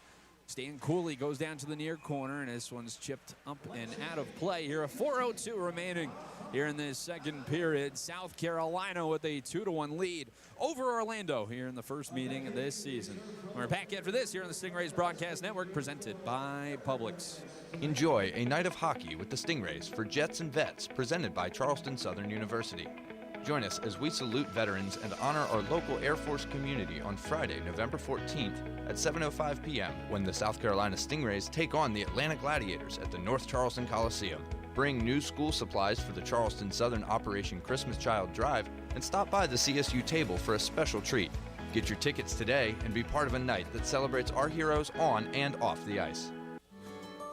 Stan Cooley goes down to the near corner, and this one's chipped up and out of play here. A 4:02 remaining here in this second period. South Carolina with a 2-1 lead over Orlando here in the first meeting of this season. We're back after this here on the Stingrays Broadcast Network, presented by Publix. Enjoy a night of hockey with the Stingrays for Jets and Vets, presented by Charleston Southern University. Join us as we salute veterans and honor our local Air Force community on Friday, November 14th at 7:05 p.m. when the South Carolina Stingrays take on the Atlanta Gladiators at the North Charleston Coliseum. Bring new school supplies for the Charleston Southern Operation Christmas Child Drive and stop by the CSU table for a special treat. Get your tickets today and be part of a night that celebrates our heroes on and off the ice.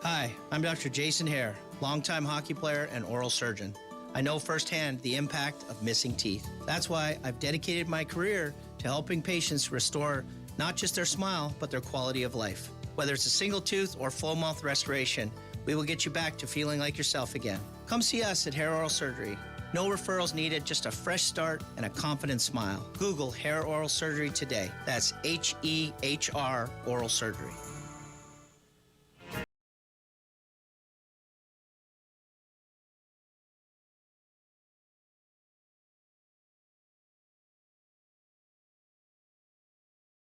Hi, I'm Dr. Jason Hare, longtime hockey player and oral surgeon. I know firsthand the impact of missing teeth. That's why I've dedicated my career to helping patients restore not just their smile, but their quality of life. Whether it's a single tooth or full mouth restoration, we will get you back to feeling like yourself again. Come see us at Hair Oral Surgery. No referrals needed, just a fresh start and a confident smile. Google Hair Oral Surgery today. That's HEHR Oral Surgery.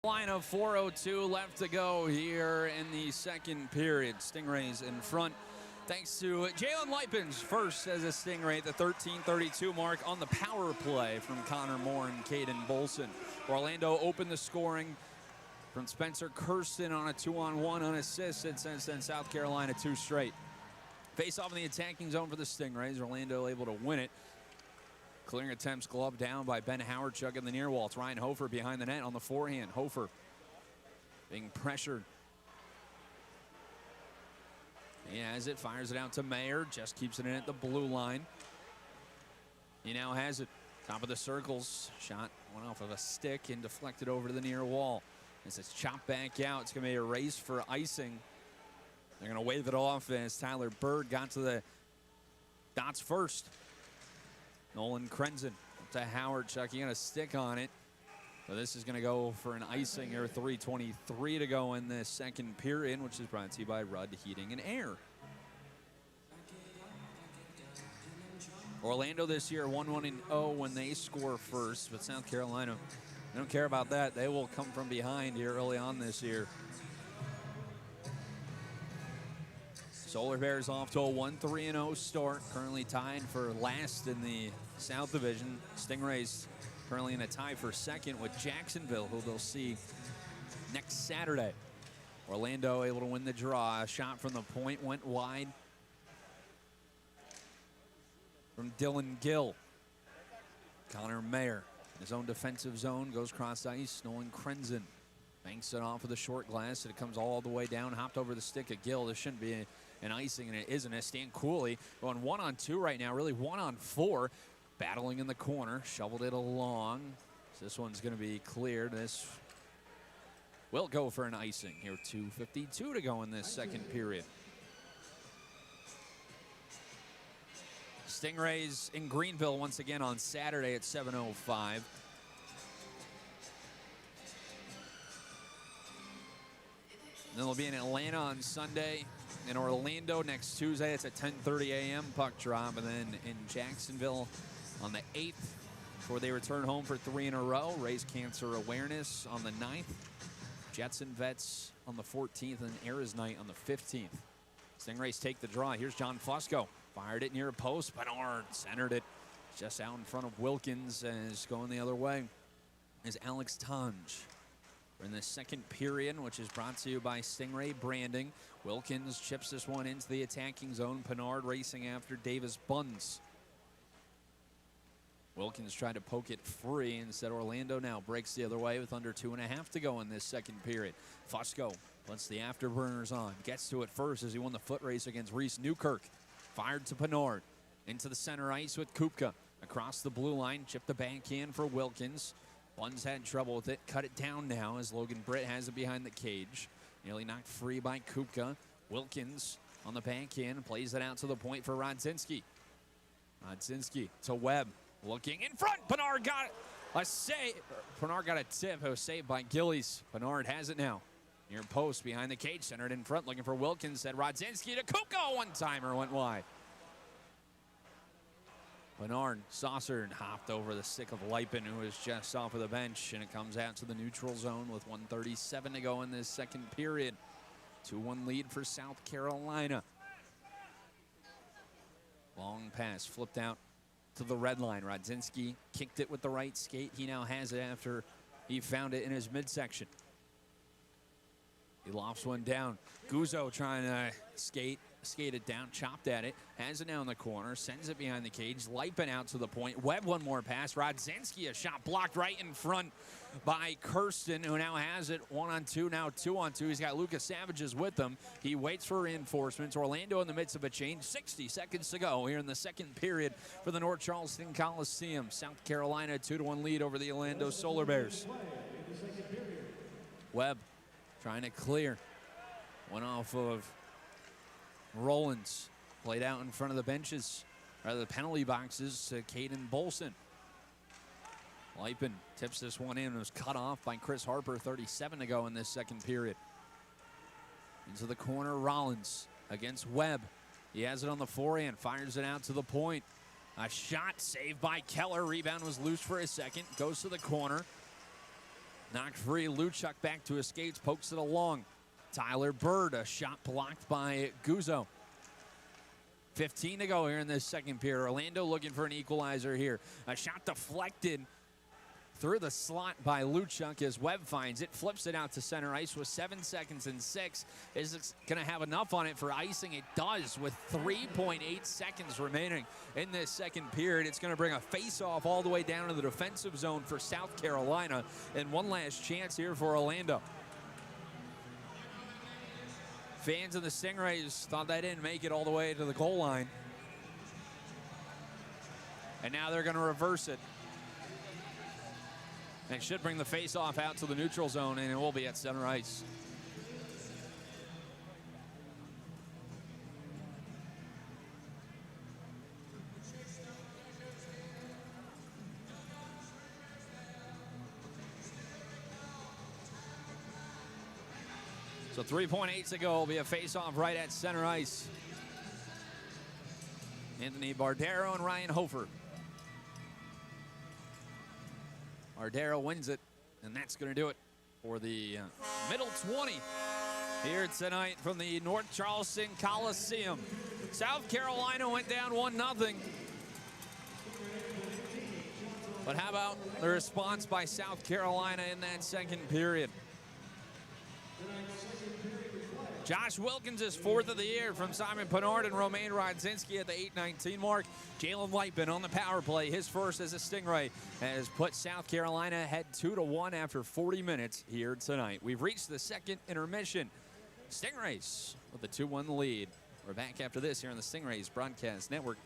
Line of 4:02 left to go here in the second period. Stingrays in front thanks to Jalen Lipin's first as a Stingray at the 13:32 mark on the power play from Connor Moore and Caden Bolson. Orlando opened the scoring from Spencer Kirsten on a 2-on-1 unassisted, since then South Carolina 2 straight. Face off in the attacking zone for the Stingrays. Orlando able to win it. Clearing attempts gloved down by Ben Howard, chugging the near wall. It's Ryan Hofer behind the net on the forehand. Hofer being pressured. He has it, fires it out to Mayer, just keeps it in at the blue line. He now has it, top of the circles. Shot went off of a stick and deflected over to the near wall. As it's chopped back out, it's gonna be a race for icing. They're gonna wave it off as Tyler Bird got to the dots first. Nolan Krenzen up to Howard, chucking in a stick on it. So this is going to go for an icing here. 3:23 to go in the second period, which is brought to you by Rudd Heating and Air. Orlando this year 1-1-0 when they score first, but South Carolina, they don't care about that. They will come from behind here early on this year. Solar Bears off to a 1-3-0 start, currently tied for last in the South Division. Stingrays currently in a tie for second with Jacksonville, who they'll see next Saturday. Orlando able to win the draw. A shot from the point went wide from Dylan Gill. Connor Mayer in his own defensive zone goes cross ice. Nolan Krenzen banks it off of the short glass, and it comes all the way down, hopped over the stick of Gill. This shouldn't be an icing, and it isn't. As Stan Cooley going 1-on-2 right now, really 1-on-4, battling in the corner, shoveled it along. So this one's going to be cleared. This will go for an icing here. 2:52 to go in this second period. Stingrays in Greenville once again on Saturday at 7:05. And then they'll be in Atlanta on Sunday. In Orlando next Tuesday, it's at 10:30 a.m. puck drop, and then in Jacksonville on the 8th before they return home for 3 in a row. Raise cancer awareness on the 9th. Jets and Vets on the 14th, and Era's night on the 15th. Stingrays take the draw. Here's John Fusco. Fired it near a post. Bernard centered it just out in front of Wilkins, as going the other way is Alex Tange. We're in the second period, which is brought to you by Stingray Branding. Wilkins chips this one into the attacking zone. Pennard racing after Davis Buns. Wilkins tried to poke it free. Instead, Orlando now breaks the other way with under 2.5 to go in this second period. Fusco puts the afterburners on. Gets to it first as he won the foot race against Reese Newkirk. Fired to Pennard. Into the center ice with Kupka. Across the blue line, chipped the backhand for Wilkins. Buns had trouble with it, cut it down now as Logan Britt has it behind the cage. Nearly knocked free by Kupka. Wilkins on the backhand, plays it out to the point for Rodzinski. Rodzinski to Webb, looking in front. Pennard got a save. Pennard got a tip. It was saved by Gillies. Pennard has it now. Near post behind the cage, centered in front, looking for Wilkins. Said Rodzinski to Kupka. One-timer went wide. Pennard saucered, hopped over the stick of Lipin, who was just off of the bench, and it comes out to the neutral zone with 1:37 to go in this second period. 2-1 lead for South Carolina. Long pass flipped out to the red line. Rodzinski kicked it with the right skate. He now has it after he found it in his midsection. He lofts one down. Guzzo trying to skate skated down, chopped at it, has it now in the corner, sends it behind the cage. Lipin out to the point. Webb one more pass. Rodzinski, a shot blocked right in front by Kirsten, who now has it 1-on-2, now 2-on-2. He's got Lucas Savages with him. He waits for reinforcements. Orlando in the midst of a change. 60 seconds to go here in the second period for the North Charleston Coliseum. South Carolina 2-1 lead over the Orlando Solar Bears. Webb trying to clear. One off of Rollins. Played out in front of the benches, or the penalty boxes, to Caden Bolson. Lipin tips this one in. It was cut off by Chris Harper. 37 to go in this second period. Into the corner, Rollins against Webb. He has it on the forehand, fires it out to the point. A shot saved by Keller. Rebound was loose for a second. Goes to the corner. Knocked free. Luchuk back to his skates, pokes it along. Tyler Bird, a shot blocked by Guzzo. 15 to go here in this second period. Orlando looking for an equalizer here. A shot deflected through the slot by Luchuk as Webb finds it, flips it out to center ice with 7 seconds and 6. Is it going to have enough on it for icing? It does, with 3.8 seconds remaining in this second period. It's going to bring a face-off all the way down to the defensive zone for South Carolina, and one last chance here for Orlando. Fans of the Stingrays thought they didn't make it all the way to the goal line, and now they're going to reverse it. And it should bring the face-off out to the neutral zone, and it will be at center ice. So 3.8 to go. Will be a face-off right at center ice. Anthony Bardero and Ryan Hofer. Bardero wins it, and that's going to do it for the middle 20 here tonight from the North Charleston Coliseum. South Carolina went down 1-0. But how about the response by South Carolina in that second period? Josh Wilkins is fourth of the year from Simon Penard and Romain Rodzinski at the 8:19 mark. Jalen Lipin on the power play, his first as a Stingray, has put South Carolina ahead 2-1 after 40 minutes here tonight. We've reached the second intermission. Stingrays with a 2-1 lead. We're back after this here on the Stingrays Broadcast Network,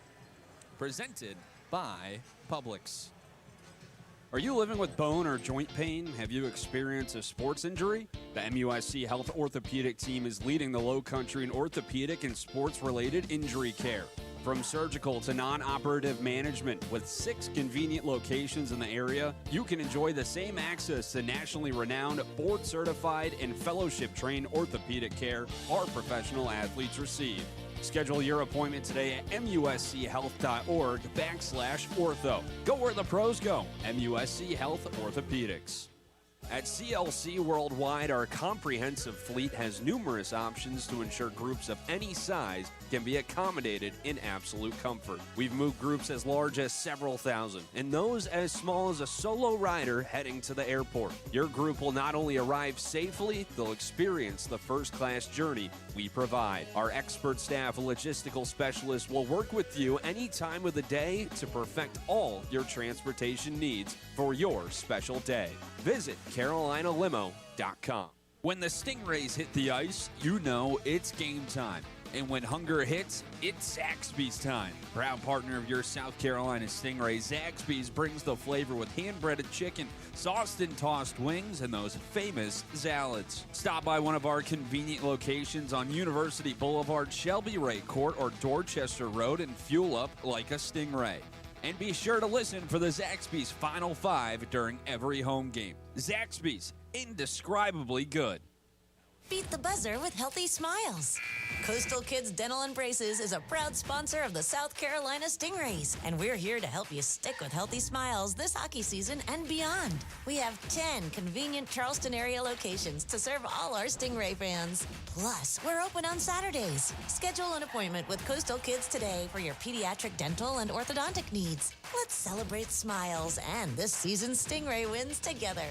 presented by Publix. Are you living with bone or joint pain? Have you experienced a sports injury? The MUSC Health Orthopedic team is leading the Low Country in orthopedic and sports-related injury care. From surgical to non-operative management, with 6 convenient locations in the area, you can enjoy the same access to nationally renowned, board-certified, and fellowship-trained orthopedic care our professional athletes receive. Schedule your appointment today at muschealth.org/ortho. Go where the pros go. MUSC Health Orthopedics. At CLC Worldwide, our comprehensive fleet has numerous options to ensure groups of any size can be accommodated in absolute comfort. We've moved groups as large as several thousand, and those as small as a solo rider heading to the airport. Your group will not only arrive safely, they'll experience the first-class journey we provide. Our expert staff and logistical specialists will work with you any time of the day to perfect all your transportation needs for your special day. Visit CarolinaLimo.com. When the Stingrays hit the ice, you know it's game time. And when hunger hits, it's Zaxby's time. Proud partner of your South Carolina Stingrays, Zaxby's brings the flavor with hand-breaded chicken, sauced and tossed wings, and those famous salads. Stop by one of our convenient locations on University Boulevard, Shelby Ray Court, or Dorchester Road and fuel up like a Stingray. And be sure to listen for the Zaxby's Final Five during every home game. Zaxby's, indescribably good. Beat the buzzer with healthy smiles. Coastal Kids Dental and Braces is a proud sponsor of the South Carolina Stingrays, and we're here to help you stick with healthy smiles this hockey season and beyond. We have 10 convenient Charleston area locations to serve all our Stingray fans. Plus, we're open on Saturdays. Schedule an appointment with Coastal Kids today for your pediatric dental and orthodontic needs. Let's celebrate smiles and this season's Stingray wins together.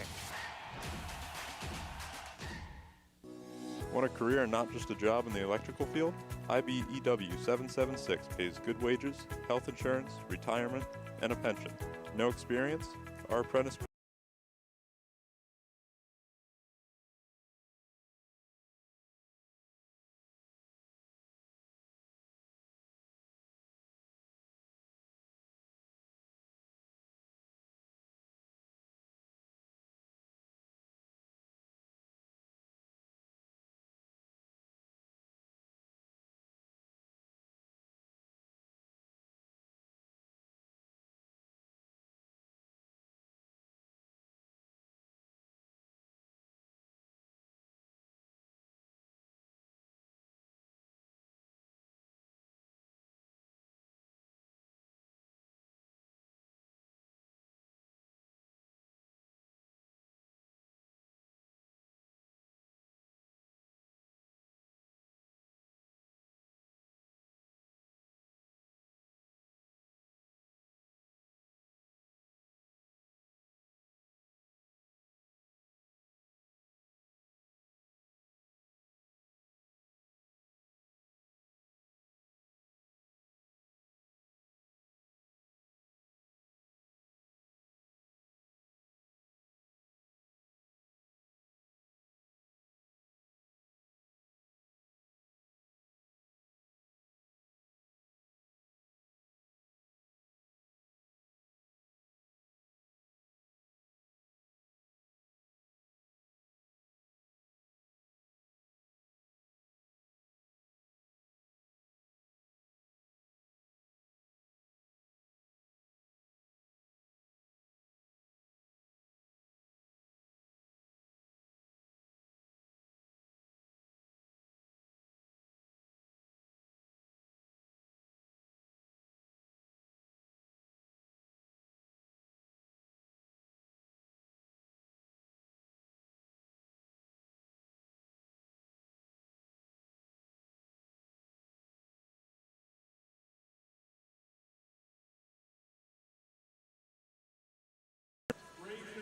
Want a career and not just a job in the electrical field? IBEW 776 pays good wages, health insurance, retirement, and a pension. No experience? Our apprentice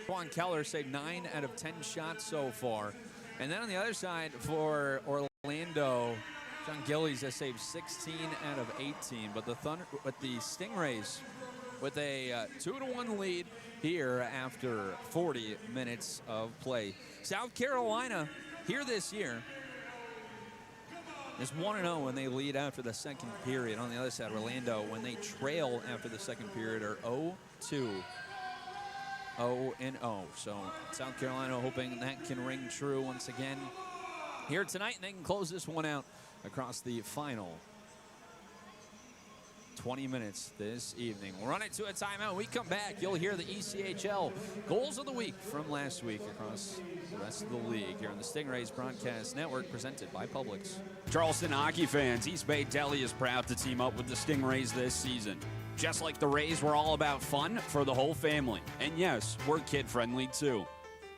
Juan Keller saved 9 out of 10 shots so far. And then on the other side for Orlando, John Gillies has saved 16 out of 18. But the Stingrays with a 2-1 lead here after 40 minutes of play. South Carolina here this year is 1-0 when they lead after the second period. On the other side, Orlando, when they trail after the second period, are 0-2. 0-0. So South Carolina hoping that can ring true once again here tonight, and they can close this one out across the final 20 minutes this evening. We'll run it to a timeout. When we come back, you'll hear the ECHL goals of the week from last week across the rest of the league here on the Stingrays Broadcast Network, presented by Publix. Charleston hockey fans, East Bay Deli is proud to team up with the Stingrays this season. Just like the Rays, we're all about fun for the whole family. And yes, we're kid-friendly too.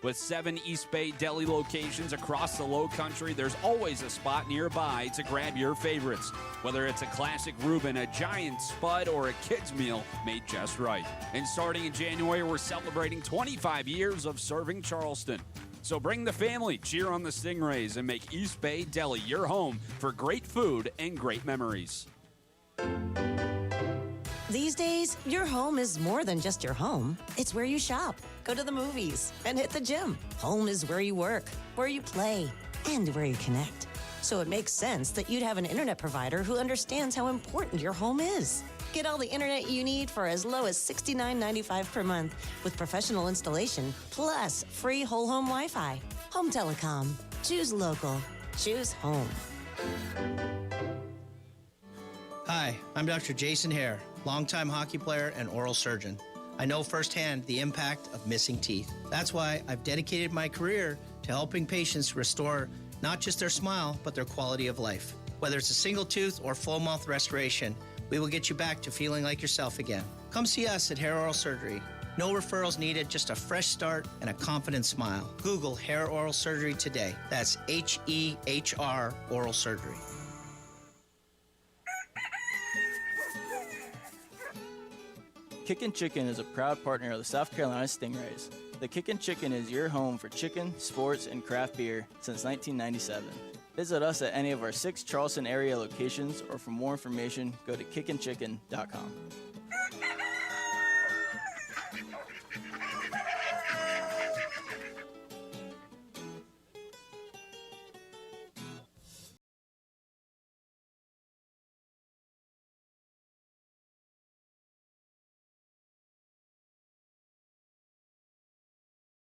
With 7 East Bay Deli locations across the Low Country, there's always a spot nearby to grab your favorites. Whether it's a classic Reuben, a giant spud, or a kid's meal made just right. And starting in January, we're celebrating 25 years of serving Charleston. So bring the family, cheer on the Stingrays, and make East Bay Deli your home for great food and great memories. These days, your home is more than just your home. It's where you shop, go to the movies, and hit the gym. Home is where you work, where you play, and where you connect. So it makes sense that you'd have an internet provider who understands how important your home is. Get all the internet you need for as low as $69.95 per month with professional installation, plus free whole home Wi-Fi. Home Telecom. Choose local. Choose home. Hi, I'm Dr. Jason Hare, longtime hockey player and oral surgeon. I know firsthand the impact of missing teeth. That's why I've dedicated my career to helping patients restore not just their smile, but their quality of life. Whether it's a single tooth or full mouth restoration, we will get you back to feeling like yourself again. Come see us at Hair Oral Surgery. No referrals needed, just a fresh start and a confident smile. Google Hair Oral Surgery today. That's HEHR Oral Surgery. Kickin' Chicken is a proud partner of the South Carolina Stingrays. The Kickin' Chicken is your home for chicken, sports, and craft beer since 1997. Visit us at any of our 6 Charleston area locations, or for more information, go to kickandchicken.com.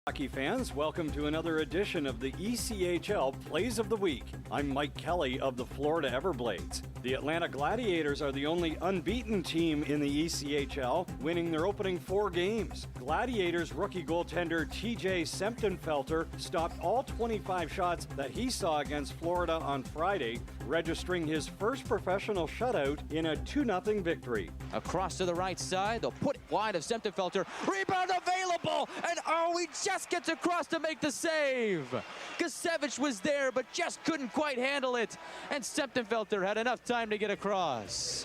Hockey fans, welcome to another edition of the ECHL Plays of the Week. I'm Mike Kelly of the Florida Everblades. The Atlanta Gladiators are the only unbeaten team in the ECHL, winning their opening 4 games. Gladiators rookie goaltender TJ Semptenfelter stopped all 25 shots that he saw against Florida on Friday, registering his first professional shutout in a 2-0 victory. Across to the right side, they'll put it wide of Semptenfelter. Rebound available, and he just gets across to make the save. Kasevich was there, but just couldn't quite handle it, and Semptenfelter had enough time to get across.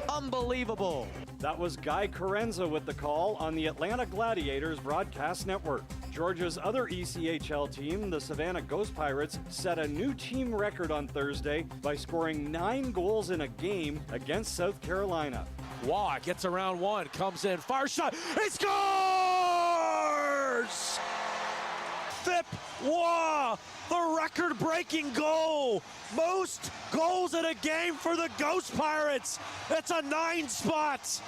Unbelievable. That was Guy Carenza with the call on the Atlanta Gladiators broadcast network. Georgia's other ECHL team, the Savannah Ghost Pirates, set a new team record on Thursday by scoring 9 goals in a game against South Carolina. Waugh gets around one, comes in, far shot, he scores! Phip Waugh, the record-breaking goal. Most goals in a game for the Ghost Pirates. It's a 9 spot.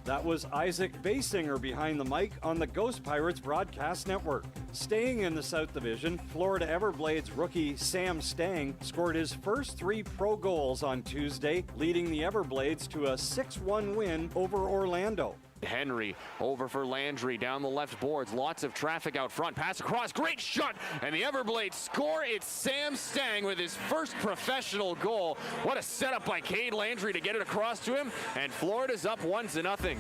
That was Isaac Basinger behind the mic on the Ghost Pirates broadcast network. Staying in the South Division, Florida Everblades rookie Sam Stang scored his first 3 pro goals on Tuesday, leading the Everblades to a 6-1 win over Orlando. Henry over for Landry down the left boards. Lots of traffic out front. Pass across. Great shot. And the Everblades score. It's Sam Stang with his first professional goal. What a setup by Cade Landry to get it across to him. And Florida's up 1-0.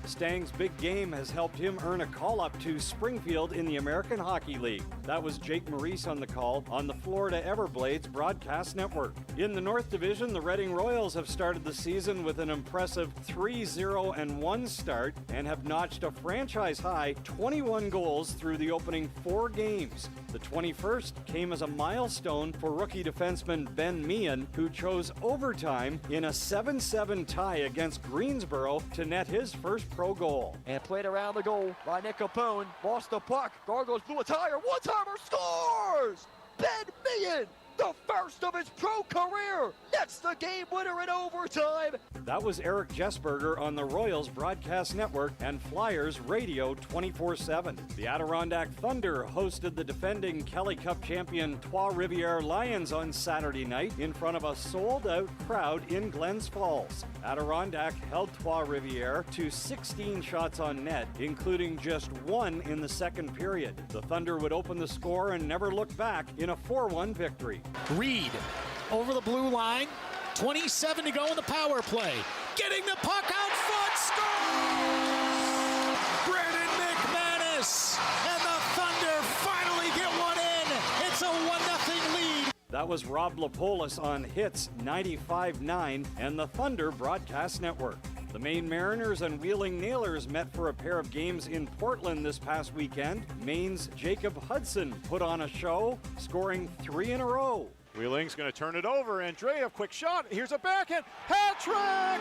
Stang's big game has helped him earn a call-up to Springfield in the American Hockey League. That was Jake Maurice on the call on the Florida Everblades broadcast network. In the North Division, the Reading Royals have started the season with an impressive 3-0-1 start and have notched a franchise-high 21 goals through the opening 4 games. The 21st came as a milestone for rookie defenseman Ben Meehan, who chose overtime in a 7-7 tie against Greensboro to net his first pro goal. And played around the goal by Nick Capone. Lost the puck. Gargoyles blew a tire. One-timer scores! Ben Meehan, the first of his pro career, nets the game winner in overtime. That was Eric Jessberger on the Royals broadcast network and Flyers radio 24/7. The Adirondack Thunder hosted the defending Kelly Cup champion Trois-Rivières Lions on Saturday night in front of a sold-out crowd in Glens Falls. Adirondack held Trois-Rivières to 16 shots on net, including just 1 in the second period. The Thunder would open the score and never look back in a 4-1 victory. Reed over the blue line, 27 to go in the power play. Getting the puck out front, scores! Brandon McManus, and the Thunder finally get one in. It's a 1-0 lead. That was Rob Lapolis on Hits 95.9 and the Thunder broadcast network. The Maine Mariners and Wheeling Nailers met for a pair of games in Portland this past weekend. Maine's Jacob Hudson put on a show, scoring 3 in a row. Wheeling's going to turn it over. Andreev, quick shot. Here's a backhand. Hat trick!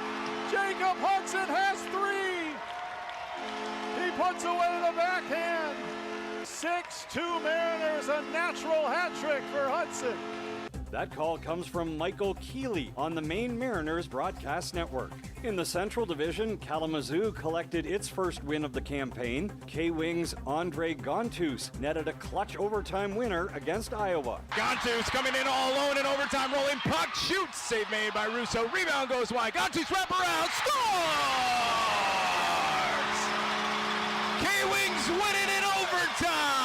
Jacob Hudson has 3. He puts away the backhand. 6-2 Mariners, a natural hat trick for Hudson. That call comes from Michael Keeley on the Maine Mariners broadcast network. In the Central Division, Kalamazoo collected its first win of the campaign. K-Wings' Andre Gontus netted a clutch overtime winner against Iowa. Gontus coming in all alone in overtime, rolling puck, shoots, save made by Russo, rebound goes wide, Gontus wrap around, scores! K-Wings win it in overtime!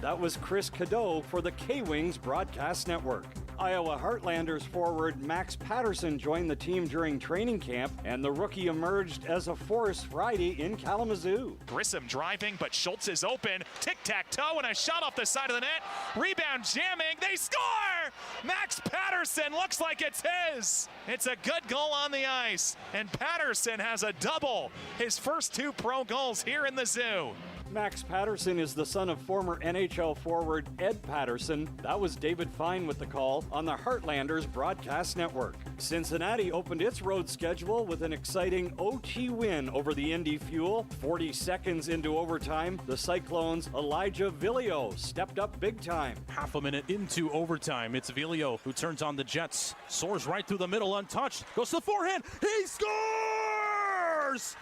That was Chris Cadeau for the K-Wings broadcast network. Iowa Heartlanders forward Max Patterson joined the team during training camp, and the rookie emerged as a force Friday in Kalamazoo. Grissom driving, but Schultz is open. Tic-tac-toe and a shot off the side of the net. Rebound jamming. They score! there. Max Patterson looks like it's his. It's a good goal on the ice, and Patterson has a double. His first 2 pro goals here in the Zoo. Max Patterson is the son of former NHL forward Ed Patterson. That was David Fine with the call on the Heartlanders broadcast network. Cincinnati opened its road schedule with an exciting OT win over the Indy Fuel. 40 seconds into overtime, the Cyclones' Elijah Villio stepped up big time. Half a minute into overtime, it's Villio who turns on the Jets, soars right through the middle untouched, goes to the forehand, he scores!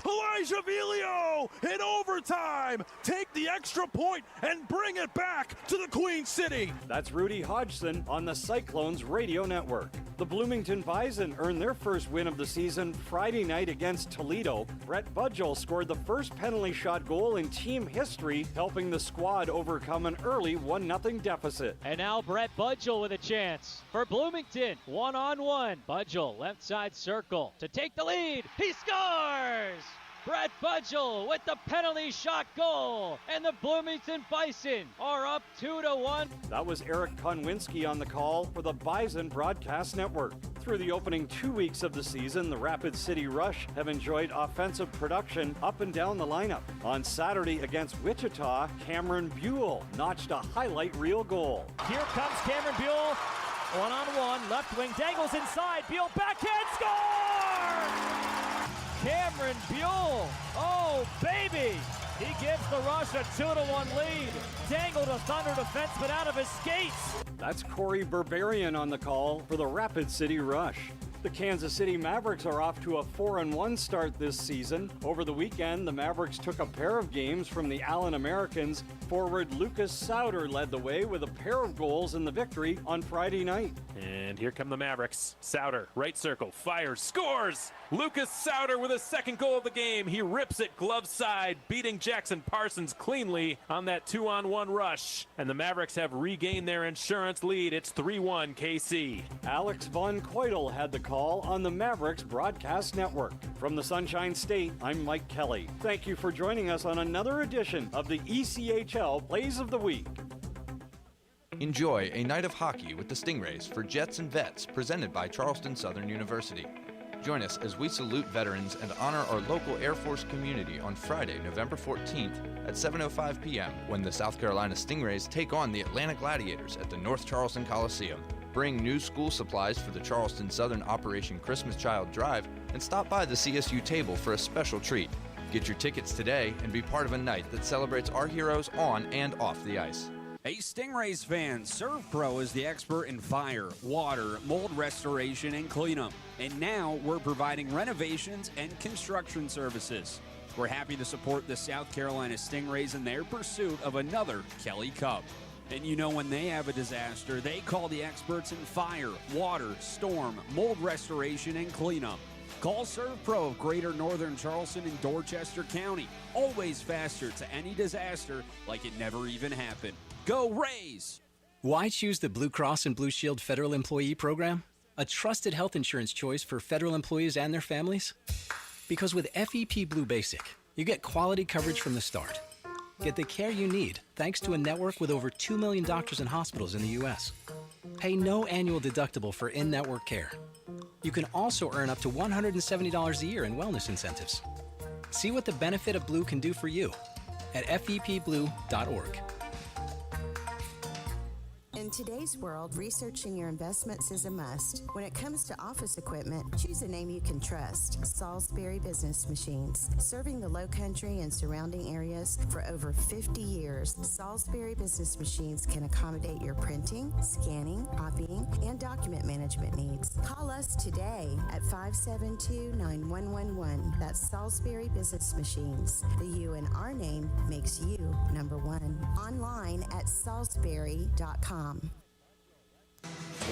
Elijah Villio in overtime. Take the extra point and bring it back to the Queen City. That's Rudy Hodgson on the Cyclones radio network. The Bloomington Bison earned their first win of the season Friday night against Toledo. Brett Budgell scored the first penalty shot goal in team history, helping the squad overcome an early 1-0 deficit. And now Brett Budgell with a chance for Bloomington. 1-on-1. Budgell left side circle to take the lead. He scores! Brett Budgell with the penalty shot goal, and the Bloomington Bison are up 2-1. That was Eric Konwinski on the call for the Bison Broadcast Network. Through the opening 2 weeks of the season, the Rapid City Rush have enjoyed offensive production up and down the lineup. On Saturday against Wichita, Cameron Buell notched a highlight reel goal. Here comes Cameron Buell, 1-on-1, left wing dangles inside, Buell backhand score! Cameron Buell, oh baby! He gives the Rush a 2-1 lead. Dangled a Thunder defenseman out of his skates. That's Corey Berberian on the call for the Rapid City Rush. The Kansas City Mavericks are off to a 4-1 start this season. Over the weekend, the Mavericks took a pair of games from the Allen Americans. Forward Lucas Sauter led the way with a pair of goals in the victory on Friday night. And here come the Mavericks. Sauter, right circle, fires, scores! Lucas Sauter with his second goal of the game. He rips it glove side, beating Jackson Parsons cleanly on that 2-on-1 rush. And the Mavericks have regained their insurance lead. It's 3-1 KC. Alex Von Koitel had the call on the Mavericks Broadcast Network. From the Sunshine State, I'm Mike Kelly. Thank you for joining us on another edition of the ECHL Plays of the Week. Enjoy a night of hockey with the Stingrays for Jets and Vets, presented by Charleston Southern University. Join us as we salute veterans and honor our local Air Force community on Friday, November 14th at 7:05 p.m. when the South Carolina Stingrays take on the Atlanta Gladiators at the North Charleston Coliseum. Bring new school supplies for the Charleston Southern Operation Christmas Child Drive and stop by the CSU table for a special treat. Get your tickets today and be part of a night that celebrates our heroes on and off the ice. Hey, Stingrays fans, ServPro is the expert in fire, water, mold restoration, and cleanup. And now we're providing renovations and construction services. We're happy to support the South Carolina Stingrays in their pursuit of another Kelly Cup. And you know, when they have a disaster, they call the experts in fire, water, storm, mold restoration, and cleanup. Call ServPro of Greater Northern Charleston and Dorchester County. Always faster to any disaster like it never even happened. Go Rays! Why choose the Blue Cross and Blue Shield Federal Employee Program? A trusted health insurance choice for federal employees and their families? Because with FEP Blue Basic, you get quality coverage from the start. Get the care you need thanks to a network with over 2 million doctors and hospitals in the U.S. Pay no annual deductible for in-network care. You can also earn up to $170 a year in wellness incentives. See what the benefit of Blue can do for you at fepblue.org. In today's world, researching your investments is a must. When it comes to office equipment, choose a name you can trust. Salisbury Business Machines. Serving the Low Country and surrounding areas for over 50 years, Salisbury Business Machines can accommodate your printing, scanning, copying, and document management needs. Call us today at 572-9111. That's Salisbury Business Machines. The U in our name makes you number one. Online at salisbury.com.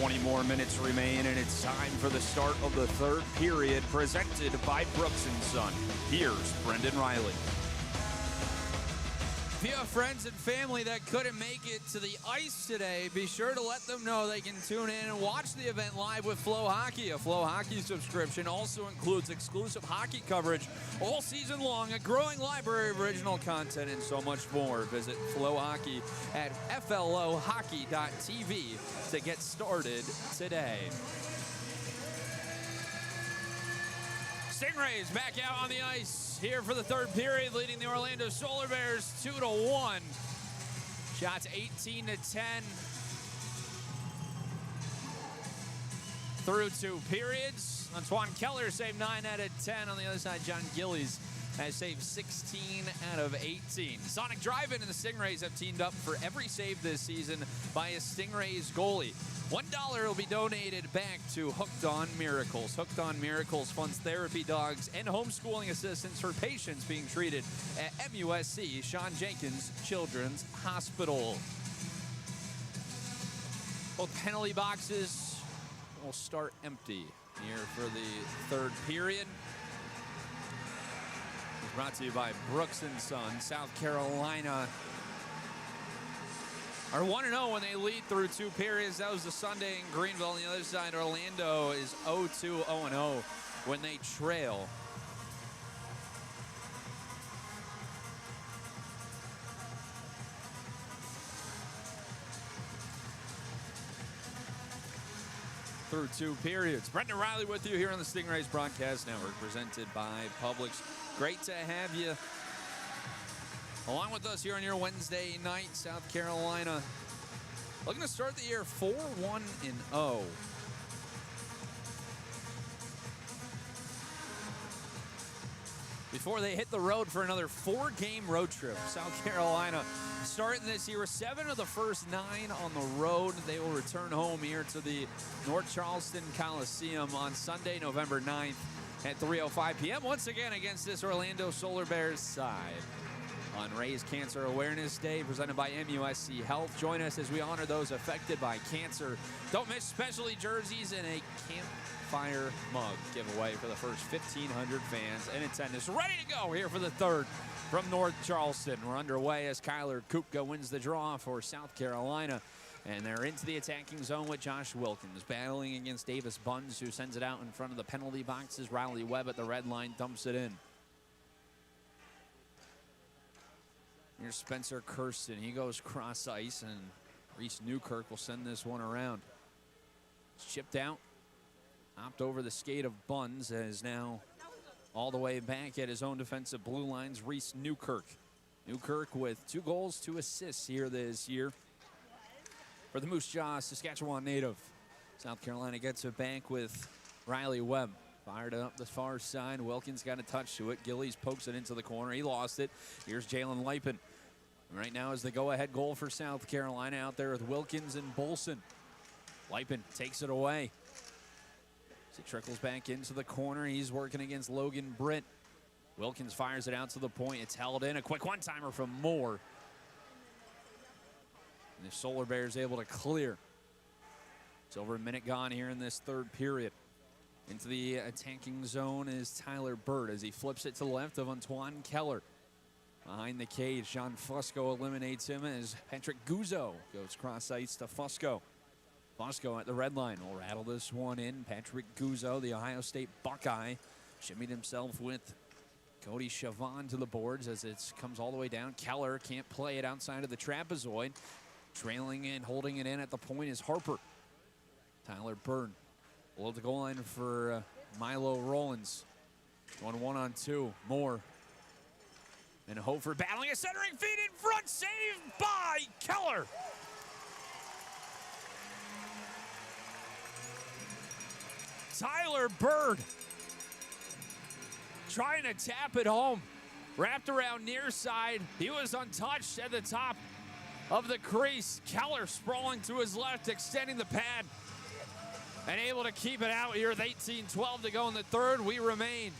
20 more minutes remain, and it's time for the start of the third period, presented by Brooks & Son. Here's Brendan Riley. If you have friends and family that couldn't make it to the ice today, be sure to let them know they can tune in and watch the event live with FloHockey. A FloHockey subscription also includes exclusive hockey coverage all season long, a growing library of original content, and so much more. Visit FloHockey at flohockey.tv to get started today. Stingrays back out on the ice here for the third period, leading the Orlando Solar Bears 2-1. Shots 18-10 through 2 periods. Antoine Keller saved 9 out of 10. On the other side, John Gillies has saved 16 out of 18. Sonic Drive-In and the Stingrays have teamed up for every save this season by a Stingrays goalie. $1 will be donated back to Hooked on Miracles. Hooked on Miracles funds therapy dogs and homeschooling assistance for patients being treated at MUSC Sean Jenkins Children's Hospital. Both penalty boxes will start empty here for the third period. It's brought to you by Brooks & Son. South Carolina are 1-0 when they lead through 2 periods. That was the Sunday in Greenville. On the other side, Orlando is 0-2, 0-0 when they trail. Through 2 periods. Brendan Riley with you here on the Stingrays Broadcast Network, presented by Publix. Great to have you along with us here on your Wednesday night. South Carolina looking to start the year 4-1-0. Before they hit the road for another 4-game road trip. South Carolina starting this year with 7 of the first 9 on the road. They will return home here to the North Charleston Coliseum on Sunday, November 9th at 3:05 p.m. once again against this Orlando Solar Bears side. On Raise Cancer Awareness Day, presented by MUSC Health. Join us as we honor those affected by cancer. Don't miss specialty jerseys and a campfire mug giveaway for the first 1,500 fans in attendance. Ready to go here for the third from North Charleston. We're underway as Kyler Kupka wins the draw for South Carolina. And they're into the attacking zone with Josh Wilkins, battling against Davis Bunds, who sends it out in front of the penalty boxes. Riley Webb at the red line dumps it in. Here's Spencer Kirsten. He goes cross ice, and Reese Newkirk will send this one around. It's chipped out, hopped over the skate of Bunds, and is now all the way back at his own defensive blue lines. Reese Newkirk. Newkirk with 2 goals, 2 assists here this year for the Moose Jaw Saskatchewan native. South Carolina gets it back with Riley Webb. Fired up the far side. Wilkins got a touch to it. Gillies pokes it into the corner. He lost it. Here's Jalen Lipin. Right now is the go-ahead goal for South Carolina out there with Wilkins and Bolson. Lipin takes it away. As he trickles back into the corner, he's working against Logan Britt. Wilkins fires it out to the point. It's held in. A quick one-timer from Moore. And the Solar Bears able to clear. It's over a minute gone here in this third period. Into the attacking zone is Tyler Bird as he flips it to the left of Antoine Keller. Behind the cage, John Fusco eliminates him as Patrick Guzzo goes cross ice to Fusco. Fusco at the red line will rattle this one in. Patrick Guzzo, the Ohio State Buckeye, shimmied himself with Cody Chavon to the boards as it comes all the way down. Keller can't play it outside of the trapezoid. Trailing in, holding it in at the point is Harper. Tyler Bird below the goal line for Milo Rollins. Going 1-on-2. Moore and Hofer battling a centering feed in front. Saved by Keller. Tyler Bird trying to tap it home. Wrapped around near side. He was untouched at the top of the crease. Keller sprawling to his left, extending the pad. And able to keep it out here with 18-12 to go in the third. We remain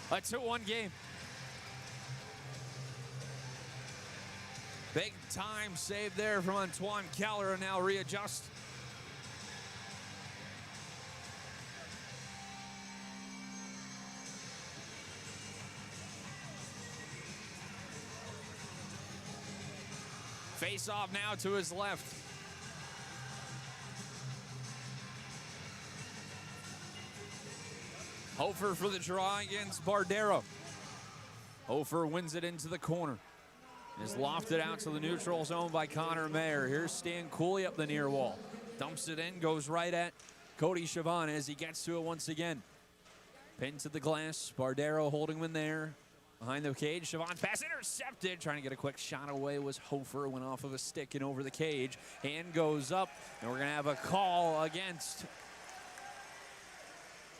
a 2-1 game. Big time save there from Antoine Keller, and now readjust. Face off now to his left. Hofer for the draw against Bardero. Hofer wins it into the corner. Is lofted out to the neutral zone by Connor Mayer. Here's Stan Cooley up the near wall. Dumps it in, goes right at Cody Chavon as he gets to it once again. Pinned to the glass. Bardero holding him in there. Behind the cage, Chavon pass intercepted. Trying to get a quick shot away was Hofer. Went off of a stick and over the cage. Hand goes up, and we're going to have a call against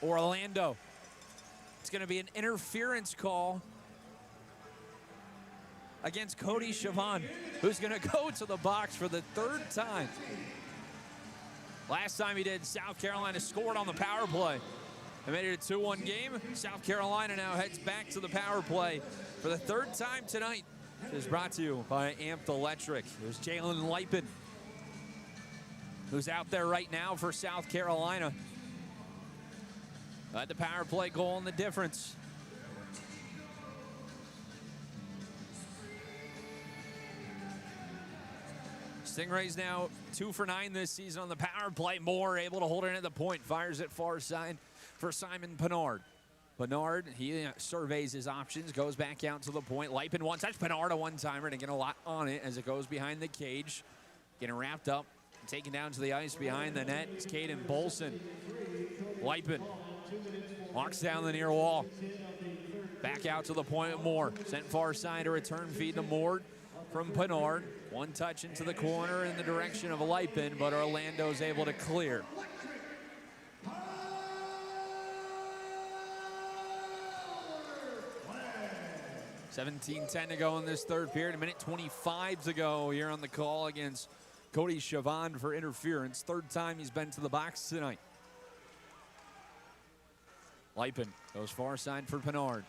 Orlando. It's going to be an interference call against Cody Chavon, who's going to go to the box for the third time. Last time he did, South Carolina scored on the power play and made it a 2-1 game. South Carolina now heads back to the power play for the third time tonight. It is brought to you by Amped Electric. There's Jalen Lipin, who's out there right now for South Carolina. At the power play goal and the difference. Stingrays now 2 for 9 this season on the power play. Moore able to hold it at the point. Fires it far side for Simon Pennard. Pennard, he surveys his options, goes back out to the point. Lipin one touch. Pennard a one-timer to get a lot on it as it goes behind the cage. Getting wrapped up, taken down to the ice behind the net. It's Caden Bolson. Lipin walks down the near wall. Back out to the point with Moore. Sent far side, a return feed to Moore from Pennard. One touch into the corner in the direction of Lipin, but Orlando's able to clear. $17:10 to go in this third period. A minute 25 to go here on the call against Cody Chavon for interference. Third time he's been to the box tonight. Lipin goes far side for Pennard.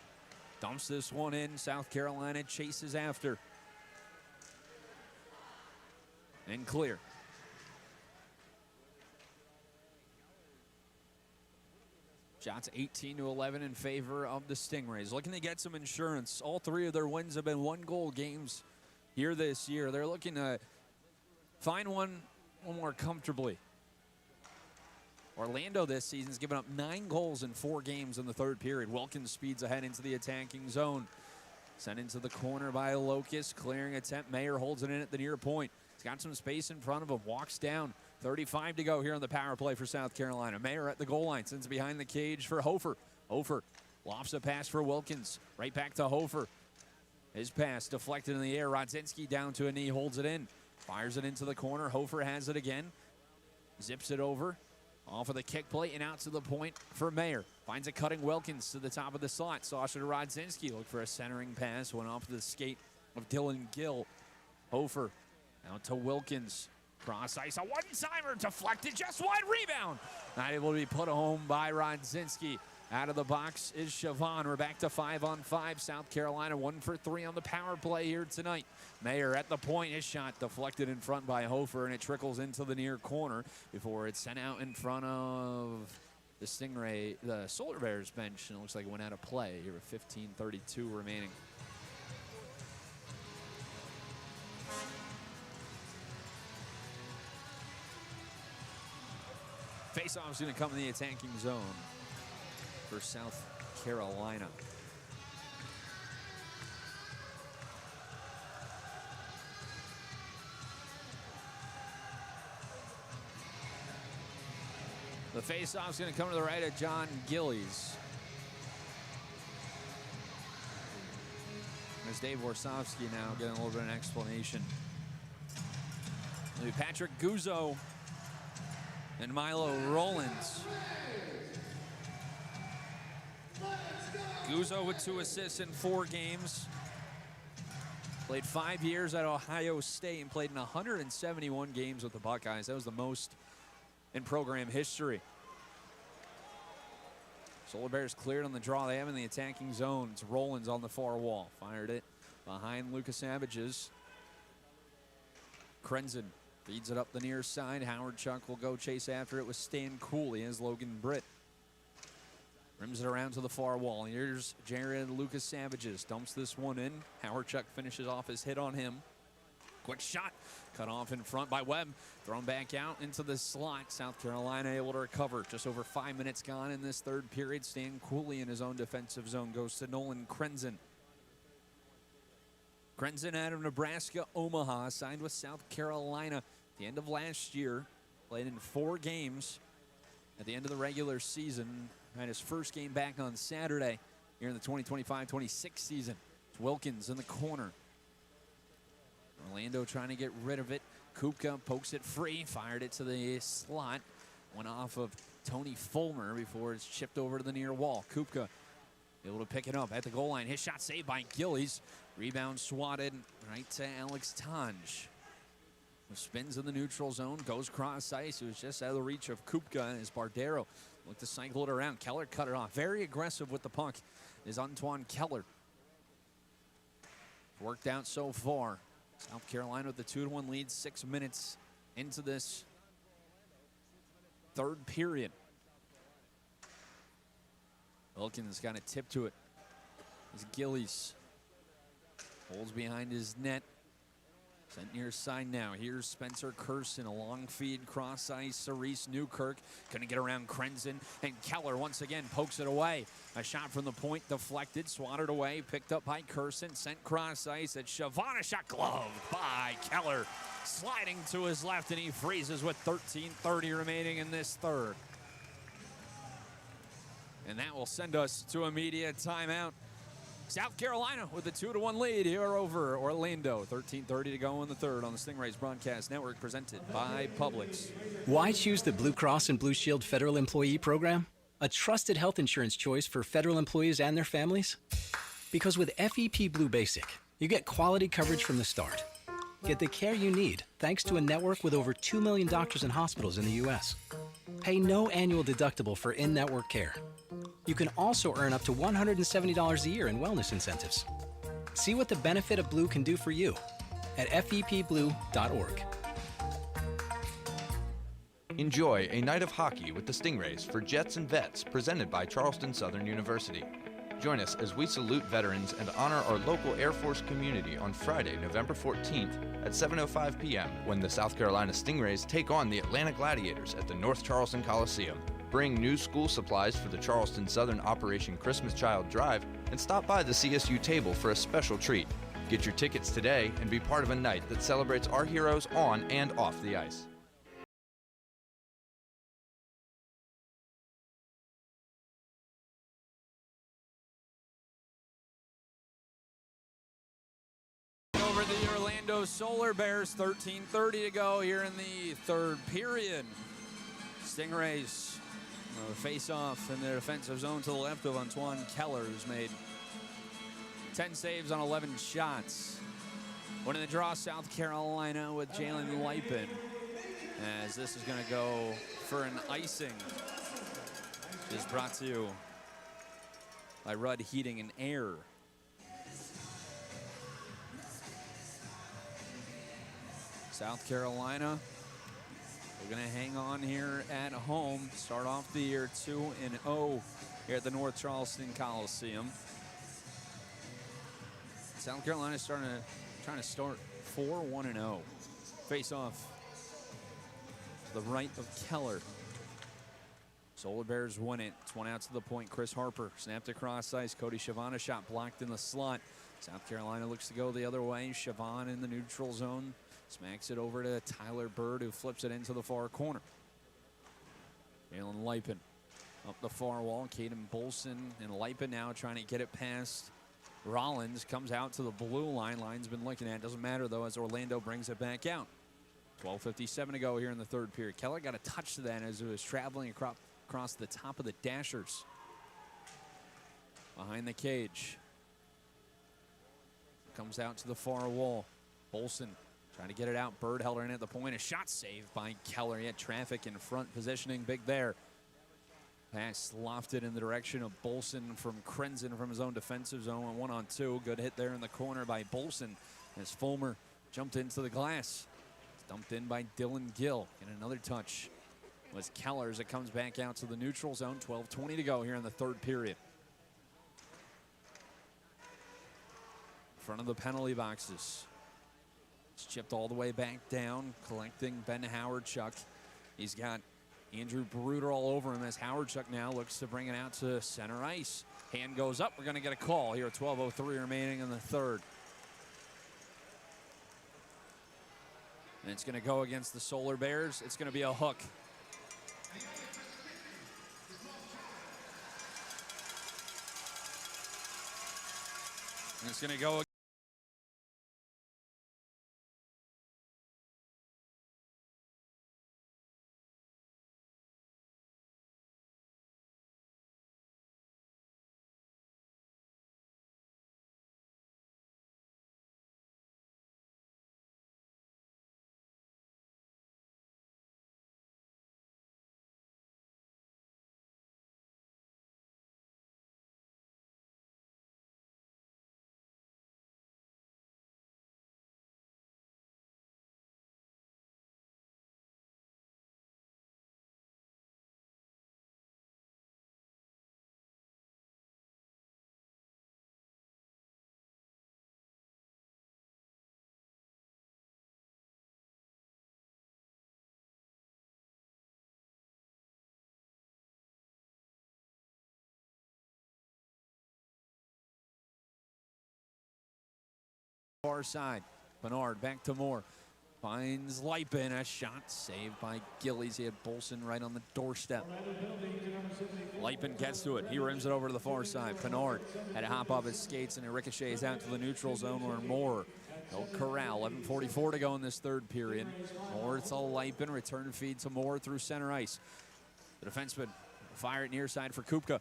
Dumps this one in. South Carolina chases after. And clear. Shots 18-11 in favor of the Stingrays. Looking to get some insurance. All 3 of their wins have been 1-goal games here this year. They're looking to find one more comfortably. Orlando this season's given up 9 goals in 4 games in the third period. Wilkins speeds ahead into the attacking zone. Sent into the corner by Locust. Clearing attempt. Mayer holds it in at the near point. He's got some space in front of him. Walks down. 35 to go here on the power play for South Carolina. Mayer at the goal line. Sends behind the cage for Hofer. Hofer lofts a pass for Wilkins. Right back to Hofer. His pass deflected in the air. Rodzinski down to a knee. Holds it in. Fires it into the corner. Hofer has it again. Zips it over. Off of the kick plate and out to the point for Mayer. Finds a cutting Wilkins to the top of the slot. Sasha to Rodzinski. Look for a centering pass. Went off the skate of Dylan Gill. Hofer out to Wilkins. Cross ice. A one-timer deflected. Just wide rebound. Not able to be put home by Rodzinski. Out of the box is Chavon. We're back to 5-on-5. South Carolina 1 for 3 on the power play here tonight. Mayer at the point. His shot deflected in front by Hofer, and it trickles into the near corner before it's sent out in front of the Stingray, the Solar Bears bench, and it looks like it went out of play here with 15:32 remaining. Faceoff is going to come in the attacking zone for South Carolina. The faceoff is going to come to the right of John Gillies. There's Dave Warsofsky now getting a little bit of an explanation. Maybe Patrick Guzzo and Milo Rollins. Guzzo with 2 assists in 4 games. Played 5 years at Ohio State and played in 171 games with the Buckeyes. That was the most in program history. Solar Bears cleared on the draw. They have in the attacking zone. It's Rollins on the far wall. Fired it behind Lucas Savages. Krenzen feeds it up the near side. Howard Chuck will go chase after it with Stan Cooley as Logan Britt. Rims it around to the far wall. Here's Jared Lucas Savages. Dumps this one in. Howard Chuck finishes off his hit on him. Quick shot, cut off in front by Webb. Thrown back out into the slot. South Carolina able to recover. Just over 5 minutes gone in this third period. Stan Cooley in his own defensive zone goes to Nolan Krenzen. Krenzen out of Nebraska, Omaha, signed with South Carolina at the end of last year. Played in 4 games at the end of the regular season. Had his first game back on Saturday here in the 2025-26 season. It's Wilkins in the corner. Orlando trying to get rid of it. Kupka pokes it free, fired it to the slot. Went off of Tony Fulmer before it's chipped over to the near wall. Kupka able to pick it up at the goal line. His shot saved by Gillies. Rebound swatted right to Alex Tanj. Spins in the neutral zone, goes cross ice. It was just out of the reach of Kupka as Bardero looked to cycle it around. Keller cut it off. Very aggressive with the puck is Antoine Keller. Worked out so far. South Carolina with the 2-1 lead, 6 minutes into this third period. Wilkins got a tip to it. As Gillies holds behind his net. Sent near side now. Here's Spencer Kirsten, a long feed, cross ice. Cerise Newkirk couldn't get around Krenzen, and Keller once again pokes it away. A shot from the point, deflected, swatted away, picked up by Kirsten, sent cross ice at Shavana, shot gloved by Keller. Sliding to his left, and he freezes with 13:30 remaining in this third. And that will send us to immediate timeout. South Carolina with a 2-1 lead here over Orlando. 13:30 to go in the third on the Stingrays Broadcast Network, presented by Publix. Why choose the Blue Cross and Blue Shield Federal Employee Program? A trusted health insurance choice for federal employees and their families? Because with FEP Blue Basic, you get quality coverage from the start. Get the care you need thanks to a network with over 2 million doctors and hospitals in the U.S. Pay no annual deductible for in-network care. You can also earn up to $170 a year in wellness incentives. See what the benefit of Blue can do for you at fepblue.org. Enjoy a night of hockey with the Stingrays for Jets and Vets, presented by Charleston Southern University. Join us as we salute veterans and honor our local Air Force community on Friday, November 14th at 7:05 p.m. when the South Carolina Stingrays take on the Atlanta Gladiators at the North Charleston Coliseum. Bring new school supplies for the Charleston Southern Operation Christmas Child Drive and stop by the CSU table for a special treat. Get your tickets today and be part of a night that celebrates our heroes on and off the ice. Over the Orlando Solar Bears, 13:30 to go here in the third period. Stingrays face-off in their defensive zone to the left of Antoine Keller, who's made 10 saves on 11 shots. Winning the draw, South Carolina with Jalen Lipin, as this is going to go for an icing. This is brought to you by Rudd Heating and Air. South Carolina, we're going to hang on here at home. Start off the year 2-0 here at the North Charleston Coliseum. South Carolina trying to start 4-1-0. Face off to the right of Keller. Solar Bears win it. It's one out to the point. Chris Harper snapped across ice. Cody Shavana shot blocked in the slot. South Carolina looks to go the other way. Shavana in the neutral zone. Smacks it over to Tyler Bird, who flips it into the far corner. Jalen Lipin up the far wall. Caden Bolson and Lipin now trying to get it past Rollins. Comes out to the blue line. Line's been looking at it. Doesn't matter, though, as Orlando brings it back out. 12:57 to go here in the third period. Keller got a touch to that as it was traveling across the top of the Dashers. Behind the cage. Comes out to the far wall. Bolson trying to get it out. Bird held her in at the point. A shot saved by Keller. He had traffic in front. Positioning big there. Pass lofted in the direction of Bolson from Krenzen from his own defensive zone. 1-on-2. Good hit there in the corner by Bolson as Fulmer jumped into the glass. It's dumped in by Dylan Gill. And another touch was Keller as it comes back out to the neutral zone. 12:20 to go here in the third period. In front of the penalty boxes. It's chipped all the way back down, collecting Ben Howard-Chuck. He's got Andrew Bruder all over him as Howard-Chuck now looks to bring it out to center ice. Hand goes up. We're going to get a call here at 12:03 remaining in the third. And it's going to go against the Solar Bears. It's going to be a hook. And it's going to go. Far side. Bernard back to Moore. Finds Lipin. A shot saved by Gillies. He had Bolson right on the doorstep. Lipin gets to it. He rims it over to the far side. Bernard had to hop off his skates and it ricochets out to the neutral zone where Moore will corral. 11:44 to go in this third period. Moore to Lipin. Return feed to Moore through center ice. The defenseman fire it near side for Kupka.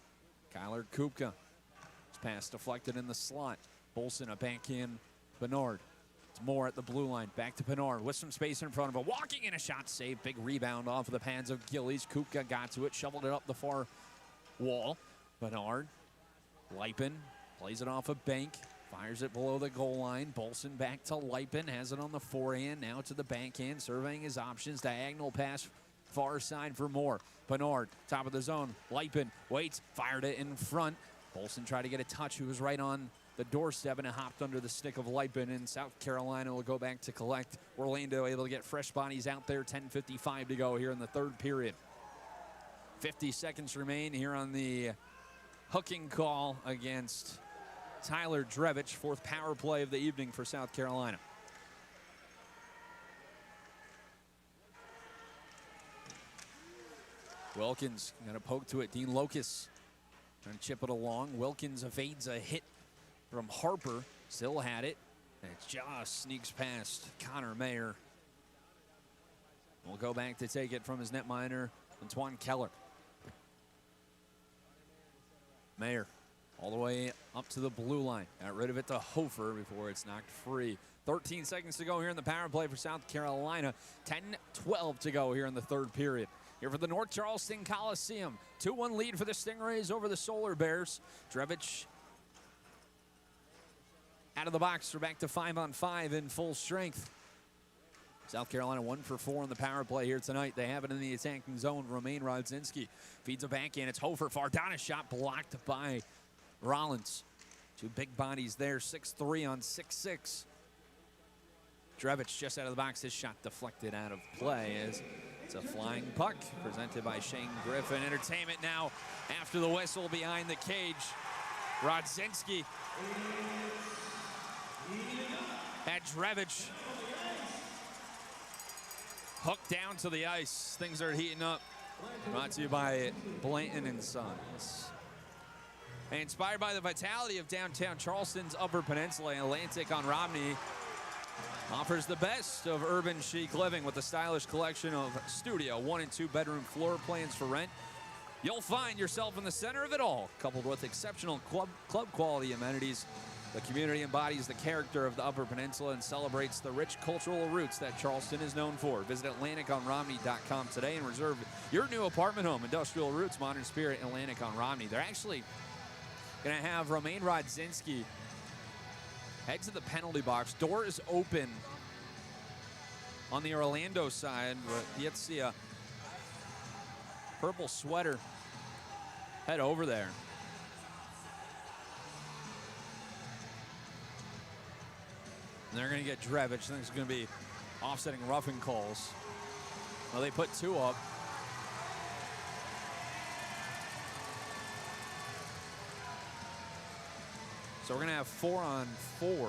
Kyler Kupka. His pass deflected in the slot. Bolson a backhand. Bernard. It's Moore at the blue line. Back to Bernard with some space in front of him. Walking in a shot save. Big rebound off of the pads of Gillies. Kupka got to it. Shoveled it up the far wall. Bernard. Lipin plays it off a bank. Fires it below the goal line. Bolson back to Lipin. Has it on the forehand. Now to the backhand. Surveying his options. Diagonal pass far side for Moore. Bernard. Top of the zone. Lipin waits. Fired it in front. Bolson tried to get a touch. He was right on the doorstep and it hopped under the stick of Lipin, and South Carolina will go back to collect. Orlando able to get fresh bodies out there. 10:55 to go here in the third period. 50 seconds remain here on the hooking call against Tyler Drevich. Fourth power play of the evening for South Carolina. Wilkins got a poke to it. Dean Locus trying to chip it along. Wilkins evades a hit from Harper. Still had it. And it just sneaks past Connor Mayer. We'll go back to take it from his netminder, Antoine Keller. Mayer all the way up to the blue line. Got rid of it to Hofer before it's knocked free. 13 seconds to go here in the power play for South Carolina. 10-12 to go here in the third period. Here for the North Charleston Coliseum. 2-1 lead for the Stingrays over the Solar Bears. Drevich out of the box. We're back to 5-on-5 in full strength. South Carolina 1 for 4 in the power play here tonight. They have it in the attacking zone. Romain Rodzinski feeds a backhand. It's Hofer far down, a shot blocked by Rollins. Two big bodies there, 6'3" on 6'6". Drevich just out of the box. His shot deflected out of play as it's a flying puck presented by Shane Griffin. Entertainment now after the whistle behind the cage. Rodzinski at Drevich. Hooked down to the ice. Things are heating up. Brought to you by Blanton and Sons. And inspired by the vitality of downtown Charleston's Upper Peninsula, Atlantic on Romney offers the best of urban chic living with a stylish collection of studio 1- and 2-bedroom floor plans for rent. You'll find yourself in the center of it all, coupled with exceptional club quality amenities. The community embodies the character of the Upper Peninsula and celebrates the rich cultural roots that Charleston is known for. Visit AtlanticOnRomney.com today and reserve your new apartment home. Industrial Roots, Modern Spirit, Atlantic on Romney. They're actually going to have Romain Rodzinski head to the penalty box. Door is open on the Orlando side, but you have to see a purple sweater head over there. And they're going to get Drevich. I think it's going to be offsetting roughing calls. Well, they put 2 up. So we're going to have 4-on-4.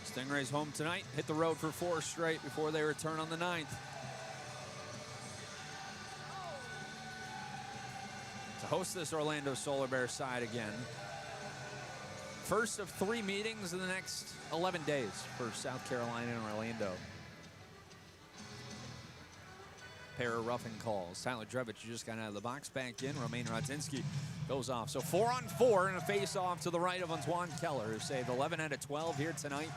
Stingrays home tonight. Hit the road for 4 straight before they return on the 9th. To host this Orlando Solar Bear side again. First of 3 meetings in the next 11 days for South Carolina and Orlando. Pair of roughing calls. Tyler Drevich just got out of the box, back in. Romain Rodzinski goes off. So 4-on-4 and a face-off to the right of Antoine Keller, who saved 11 out of 12 here tonight.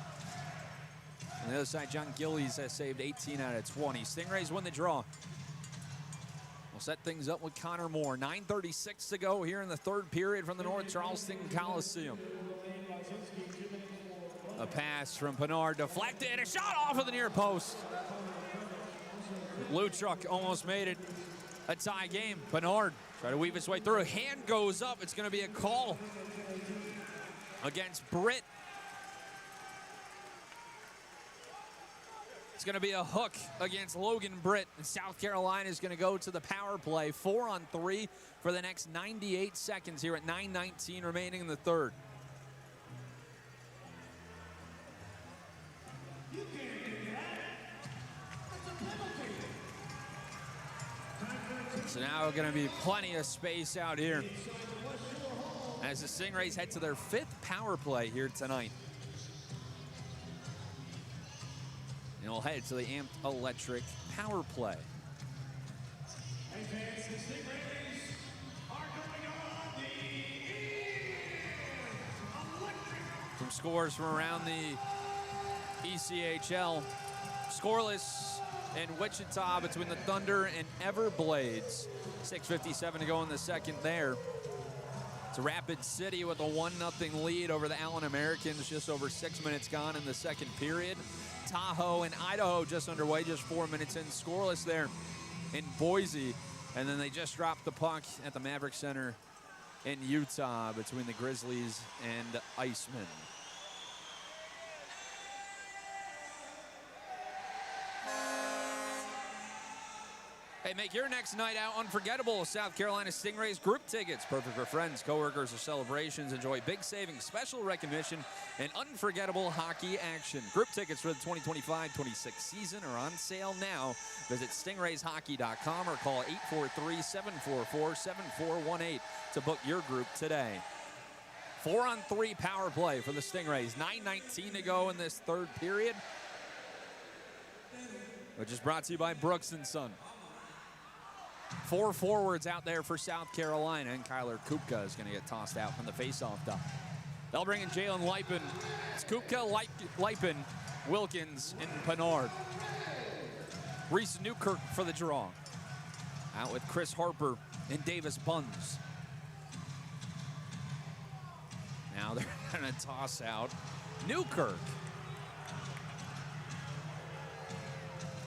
On the other side, John Gillies has saved 18 out of 20. Stingrays win the draw. We'll set things up with Connor Moore. 9:36 to go here in the 3rd period from the North Charleston Coliseum. A pass from Pinard, deflected, a shot off of the near post. Luchuk almost made it a tie game. Pinard try to weave his way through. A hand goes up. It's going to be a call against Britt. It's going to be a hook against Logan Britt. And South Carolina is going to go to the power play. 4-on-3 for the next 98 seconds here at 9:19 remaining in the 3rd. So now going to be plenty of space out here as the Stingrays head to their 5th power play here tonight. And we'll head to the Amped Electric power play. Some scores from around the ECHL. Scoreless in Wichita between the Thunder and Everblades. 6:57 to go in the 2nd there. It's Rapid City with a 1-0 lead over the Allen Americans. Just over 6 minutes gone in the 2nd period. Tahoe and Idaho just underway, just 4 minutes in. Scoreless there in Boise. And then they just dropped the puck at the Maverick Center in Utah between the Grizzlies and Icemen. Hey, make your next night out unforgettable. South Carolina Stingrays group tickets. Perfect for friends, coworkers, or celebrations. Enjoy big savings, special recognition, and unforgettable hockey action. Group tickets for the 2025-26 season are on sale now. Visit stingrayshockey.com or call 843-744-7418 to book your group today. 4-on-3 power play for the Stingrays. 9:19 to go in this 3rd period, which is brought to you by Brooks & Son. 4 forwards out there for South Carolina, and Kyler Kupka is going to get tossed out from the faceoff dot. They'll bring in Jalen Lipin. It's Kupka, Lipin, Wilkins, and Pinard. Reese Newkirk for the draw. Out with Chris Harper and Davis Buns. Now they're going to toss out Newkirk.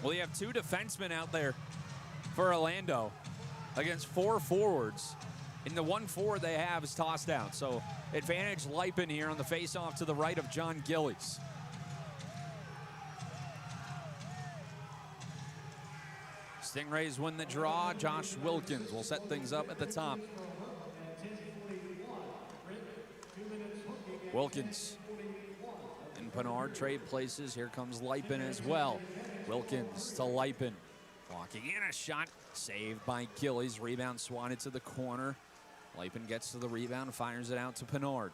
Well, you have 2 defensemen out there for Orlando against 4 forwards. And the 1 forward they have is tossed out. So advantage Lipin here on the faceoff to the right of John Gillies. Stingrays win the draw. Josh Wilkins will set things up at the top. Wilkins and Pinard trade places. Here comes Lipin as well. Wilkins to Lipin. Walking in, a shot saved by Gillies. Rebound swatted to the corner. Lipin gets to the rebound, fires it out to Pinard.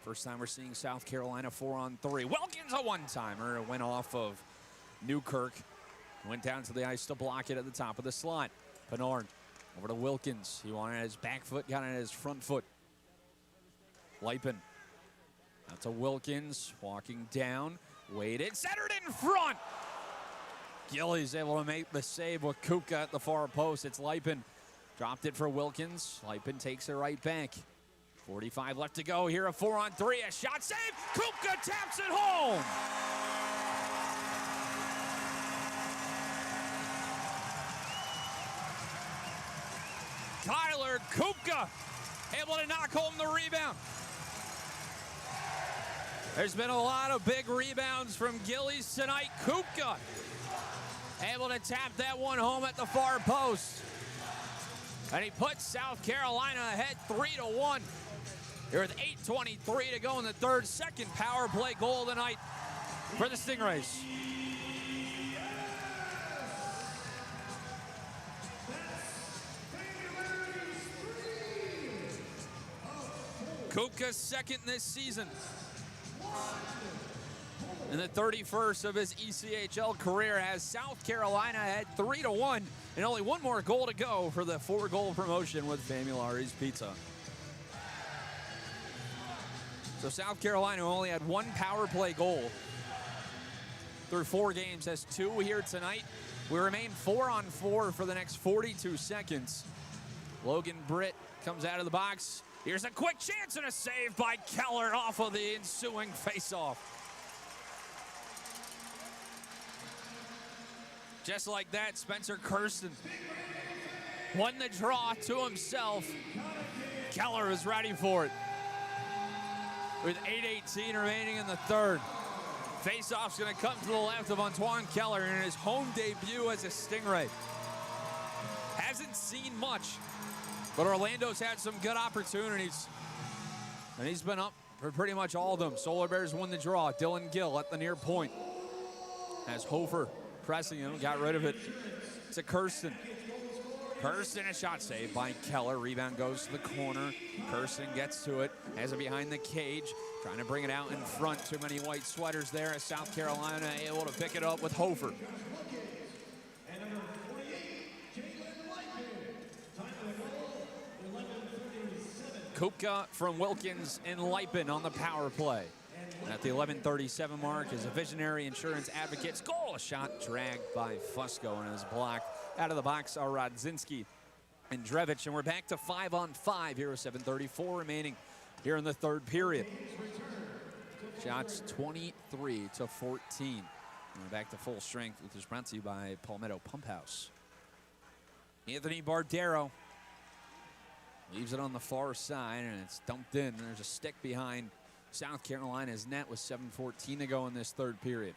First time we're seeing South Carolina 4-on-3. Wilkins a one-timer. It went off of Newkirk. Went down to the ice to block it at the top of the slot. Pinard over to Wilkins. He wanted his back foot, got it at his front foot. Lipin out to Wilkins, walking down, waited, centered in front. Gillies able to make the save with Kupka at the far post. It's Lipin. Dropped it for Wilkins. Lipin takes it right back. 45 left to go here. A 4-on-3. A shot save. Kupka taps it home. Kyler Kupka able to knock home the rebound. There's been a lot of big rebounds from Gillies tonight. Kupka able to tap that one home at the far post. And he puts South Carolina ahead 3-1. Here with 8:23 to go in the third. Second power play goal of the night for the Stingrays. Kupka's second this season. In the 31st of his ECHL career, has South Carolina ahead 3-1, and only one more goal to go for the 4-goal promotion with Famulari's Pizza. So South Carolina, who only had one power play goal through 4 games, has 2 here tonight. We remain 4-on-4 for the next 42 seconds. Logan Britt comes out of the box. Here's a quick chance and a save by Keller off of the ensuing faceoff. Just like that, Spencer Kirsten won the draw to himself. Keller is ready for it. With 8:18 remaining in the third. Faceoff's going to come to the left of Antoine Keller in his home debut as a Stingray. Hasn't seen much, but Orlando's had some good opportunities. And he's been up for pretty much all of them. Solar Bears won the draw. Dylan Gill at the near point. As Hofer pressing him, got rid of it to Kirsten. Kirsten, a shot saved by Keller. Rebound goes to the corner. Kirsten gets to it, has it behind the cage, trying to bring it out in front. Too many white sweaters there as South Carolina able to pick it up with Hofer. Kupka from Wilkins and Leipen on the power play. And at the 11:37 mark is a Visionary Insurance Advocates goal. A shot dragged by Fusco and is blocked. Out of the box are Rodzinski and Drevich. And we're back to 5-on-5 here with 7:34 remaining here in the third period. Shots 23-14. And we're back to full strength, which is brought to you by Palmetto Pump House. Anthony Bardero leaves it on the far side, and it's dumped in. There's a stick behind South Carolina's net with 7:14 to go in this third period.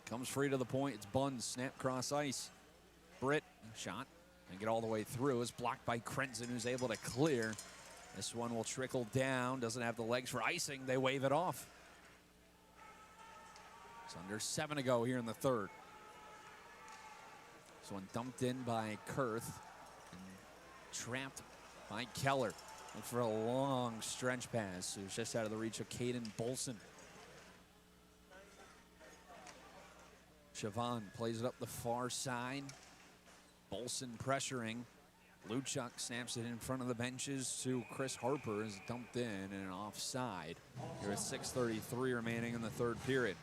Comes free to the point. It's Buns, snap cross ice. Britt, shot, and get all the way through. Is blocked by Krenzen, who's able to clear. This one will trickle down. Doesn't have the legs for icing. They wave it off. It's under 7 to go here in the third. This one dumped in by Kurth. And trapped by Keller. Look for a long stretch pass. It was just out of the reach of Caden Bolson. Siobhan plays it up the far side. Bolson pressuring. Luchuk snaps it in front of the benches to Chris Harper. Is dumped in and offside. Here at 6:33 remaining in the third period.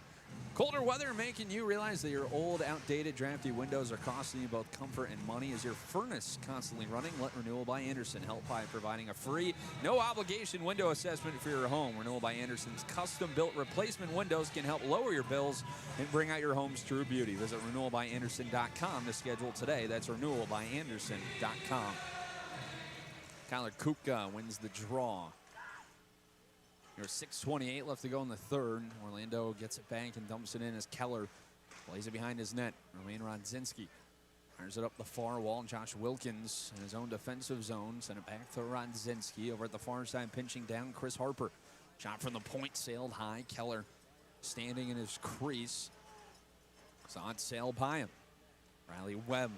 Colder weather making you realize that your old, outdated, drafty windows are costing you both comfort and money. Is your furnace constantly running? Let Renewal by Andersen help by providing a free, no-obligation window assessment for your home. Renewal by Andersen's custom-built replacement windows can help lower your bills and bring out your home's true beauty. Visit renewalbyandersen.com to schedule today. That's renewalbyandersen.com. Kyler Kupka wins the draw. There's 6:28 left to go in the third. Orlando gets it back and dumps it in as Keller plays it behind his net. Romain Rodzinski fires it up the far wall. Josh Wilkins in his own defensive zone. Send it back to Rodzinski. Over at the far side, pinching down Chris Harper. Shot from the point, sailed high. Keller standing in his crease. Saw it sail by him. Riley Webb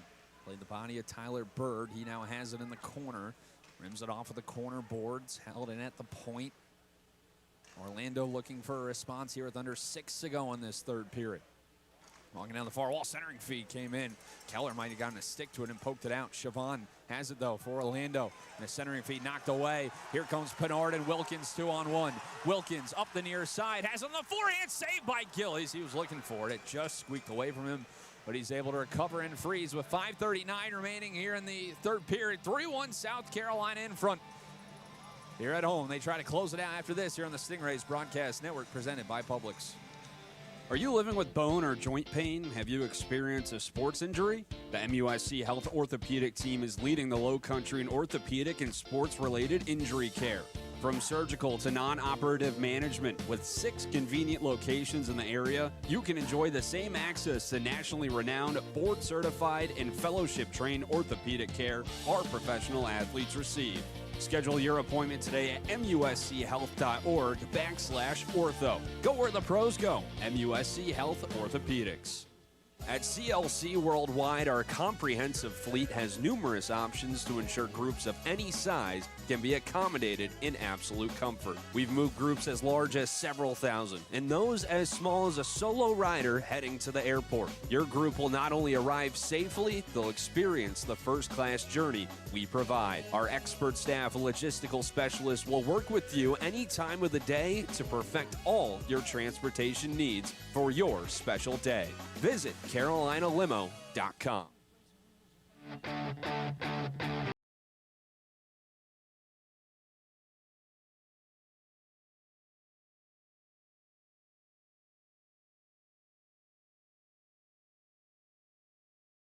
played the body of Tyler Bird. He now has it in the corner. Rims it off of the corner boards. Held in at the point. Orlando looking for a response here with under 6 to go in this third period. Walking down the far wall, centering feed came in. Keller might have gotten a stick to it and poked it out. Siobhan has it though for Orlando. And a centering feed knocked away. Here comes Pinard and Wilkins 2-on-1. Wilkins up the near side, has on the forehand, saved by Gillies. He was looking for it. It just squeaked away from him, but he's able to recover and freeze with 5:39 remaining here in the third period. 3-1 South Carolina in front. Here at home, they try to close it out after this here on the Stingrays Broadcast Network, presented by Publix. Are you living with bone or joint pain? Have you experienced a sports injury? The MUSC Health Orthopedic team is leading the Low Country in orthopedic and sports-related injury care. From surgical to non-operative management, with 6 convenient locations in the area, you can enjoy the same access to nationally renowned, board-certified, and fellowship-trained orthopedic care our professional athletes receive. Schedule your appointment today at muschealth.org/ortho. Go where the pros go. MUSC Health Orthopedics. At CLC Worldwide, our comprehensive fleet has numerous options to ensure groups of any size can be accommodated in absolute comfort. We've moved groups as large as several thousand, and those as small as a solo rider heading to the airport. Your group will not only arrive safely, they'll experience the first-class journey we provide. Our expert staff of logistical specialists will work with you any time of the day to perfect all your transportation needs for your special day. Visit CarolinaLimo.com.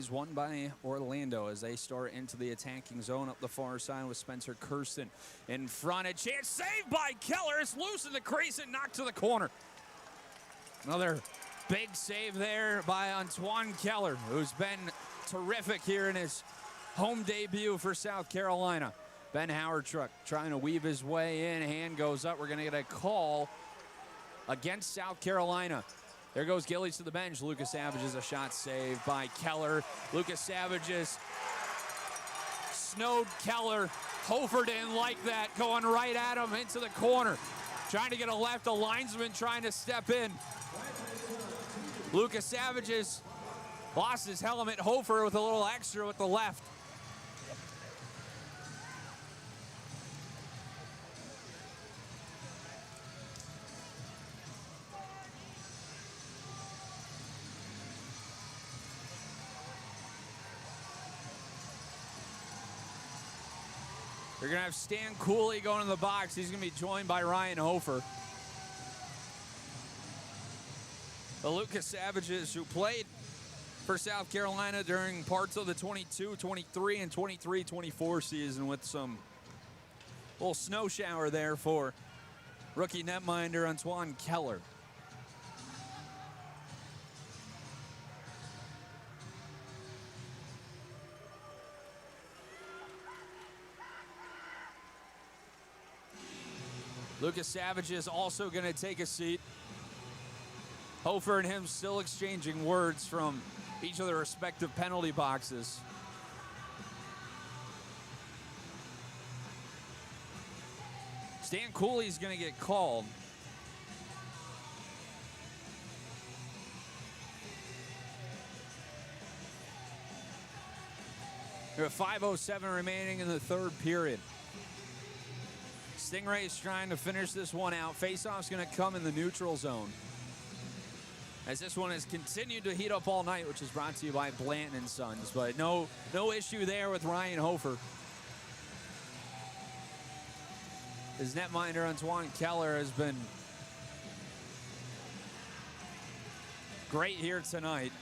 Won by Orlando as they start into the attacking zone up the far side with Spencer Kirsten in front. A chance saved by Keller. It's loose in the crease and knocked to the corner. Another big save there by Antoine Keller, who's been terrific here in his home debut for South Carolina. Ben Howardtruck trying to weave his way in. Hand goes up. We're going to get a call against South Carolina. There goes Gillies to the bench. Lucas Savage is a shot saved by Keller. Lucas Savage is snowed Keller. Hofer didn't like that, going right at him into the corner. Trying to get a left, a linesman trying to step in. Lucas Savage has lost his helmet. Hofer with a little extra with the left. You're going to have Stan Cooley going in the box. He's going to be joined by Ryan Hofer. The Lucas Savages, who played for South Carolina during parts of the 22-23 and 23-24 season with some little snow shower there for rookie netminder Antoine Keller. Lucas Savage is also going to take a seat. Hofer and him still exchanging words from each of their respective penalty boxes. Stan Cooley's going to get called. We have 5:07 remaining in the third period. Stingrays trying to finish this one out. Faceoff's going to come in the neutral zone, as this one has continued to heat up all night, which is brought to you by Blanton & Sons. But no issue there with Ryan Hofer. His netminder Antoine Keller has been great here tonight.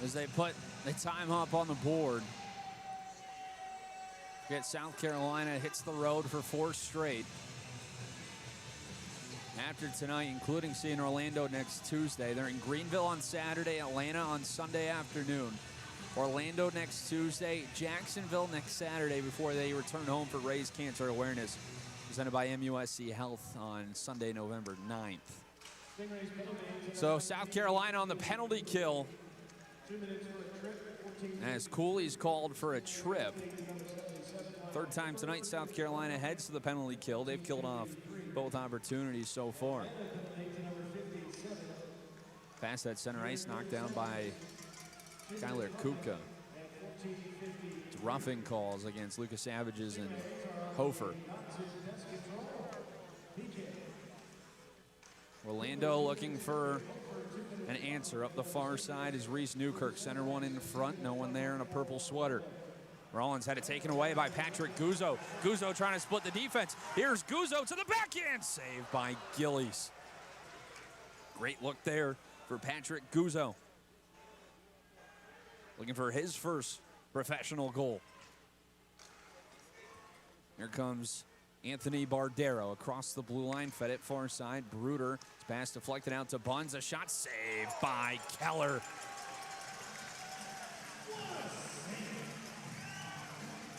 As they put the time up on the board. Yet South Carolina hits the road for 4 straight. After tonight, including seeing Orlando next Tuesday. They're in Greenville on Saturday, Atlanta on Sunday afternoon. Orlando next Tuesday, Jacksonville next Saturday before they return home for Raise Cancer Awareness, presented by MUSC Health on Sunday, November 9th. So South Carolina on the penalty kill. As Cooley's called for a trip. Third time tonight, South Carolina heads to the penalty kill. They've killed off both opportunities so far. Pass that center ice, knocked down by Kyler Kupka. It's roughing calls against Lucas Savages and Hofer. Orlando looking for an answer. Up the far side is Reese Newkirk. Center one in front. No one there in a purple sweater. Rollins had it taken away by Patrick Guzzo. Guzzo trying to split the defense. Here's Guzzo to the backhand. Saved by Gillies. Great look there for Patrick Guzzo. Looking for his first professional goal. Here comes Anthony Bardero across the blue line, fed it far side. Bruder, his pass deflected out to Buns. A shot saved by Keller.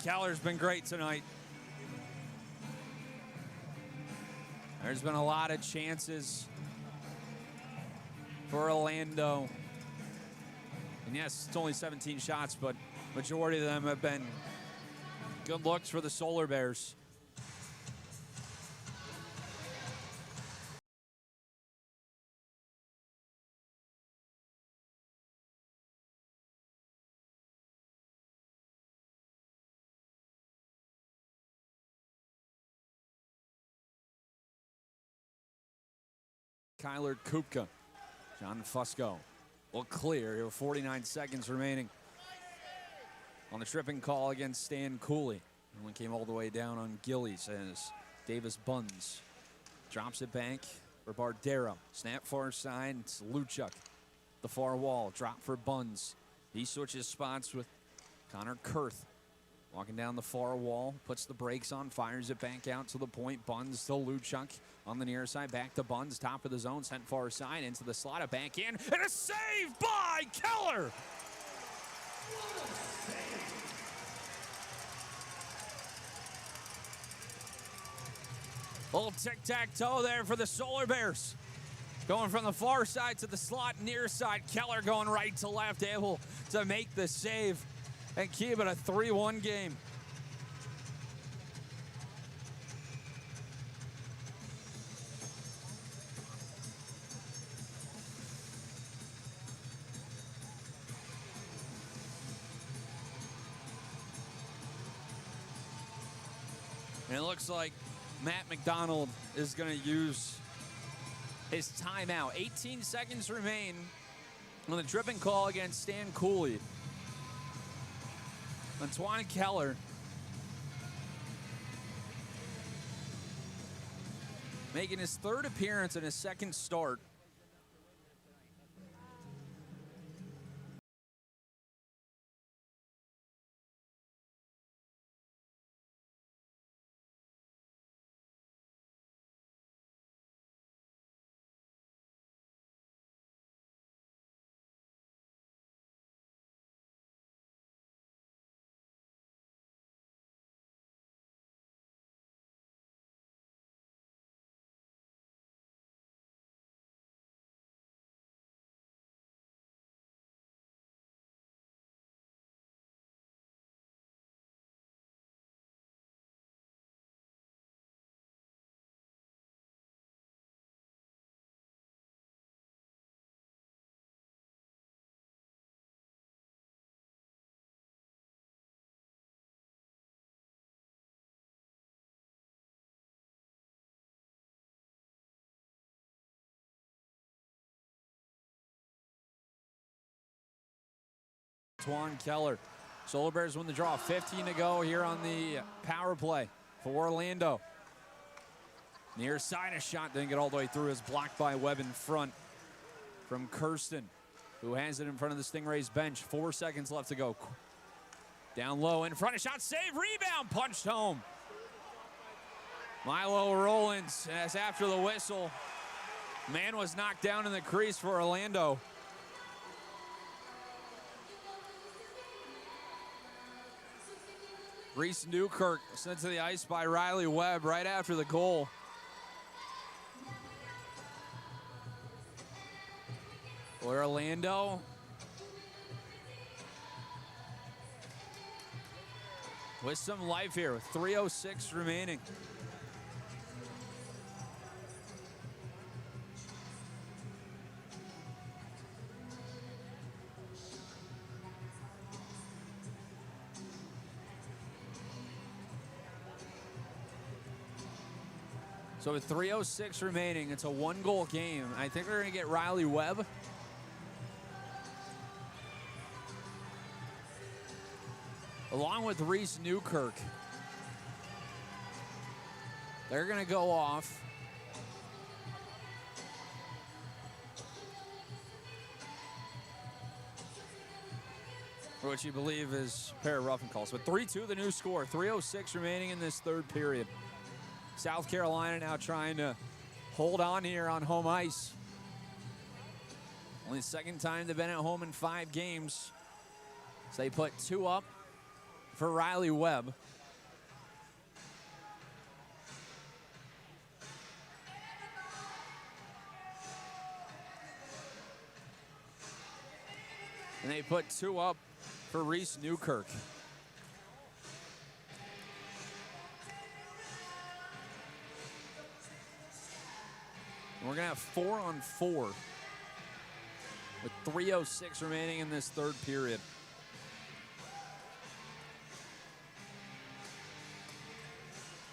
Keller's been great tonight. There's been a lot of chances for Orlando. And yes, it's only 17 shots, but majority of them have been good looks for the Solar Bears. Kyler Kupka. John Fusco will clear. Here with 49 seconds remaining. On the tripping call against Stan Cooley. And one came all the way down on Gillies as Davis Buns drops it back for Bardero. Snap far side. It's Luchuk. The far wall. Drop for Buns. He switches spots with Connor Kurth. Walking down the far wall, puts the brakes on, fires it back out to the point. Buns to Luchuk on the near side, back to Buns, top of the zone, sent far side, into the slot, a back in, and a save by Keller! Little tic-tac-toe there for the Solar Bears. Going from the far side to the slot near side. Keller going right to left, able to make the save and keep it a 3-1 game. And it looks like Matt McDonald is going to use his timeout. 18 seconds remain on the tripping call against Stan Cooley. Antoine Keller making his third appearance and his second start. Antoine Keller. Solar Bears win the draw. 15 to go here on the power play for Orlando. Near side, a shot didn't get all the way through. Is blocked by Webb in front from Kirsten, who has it in front of the Stingrays bench. 4 seconds left to go. Down low, in front, a shot, save, rebound, punched home. Milo Rollins, as after the whistle, man was knocked down in the crease for Orlando. Reese Newkirk sent to the ice by Riley Webb right after the goal. Orlando with some life here with 3:06 remaining. So with 3:06 remaining, it's a 1-goal game. I think they're going to get Riley Webb. Along with Reese Newkirk. They're going to go off. Which you believe is a pair of roughing calls. But 3-2 the new score. 3:06 remaining in this third period. South Carolina now trying to hold on here on home ice. Only the second time they've been at home in 5 games. So they put 2 up for Riley Webb. And they put 2 up for Reese Newkirk. And we're going to have 4-on-4 with 3:06 remaining in this third period.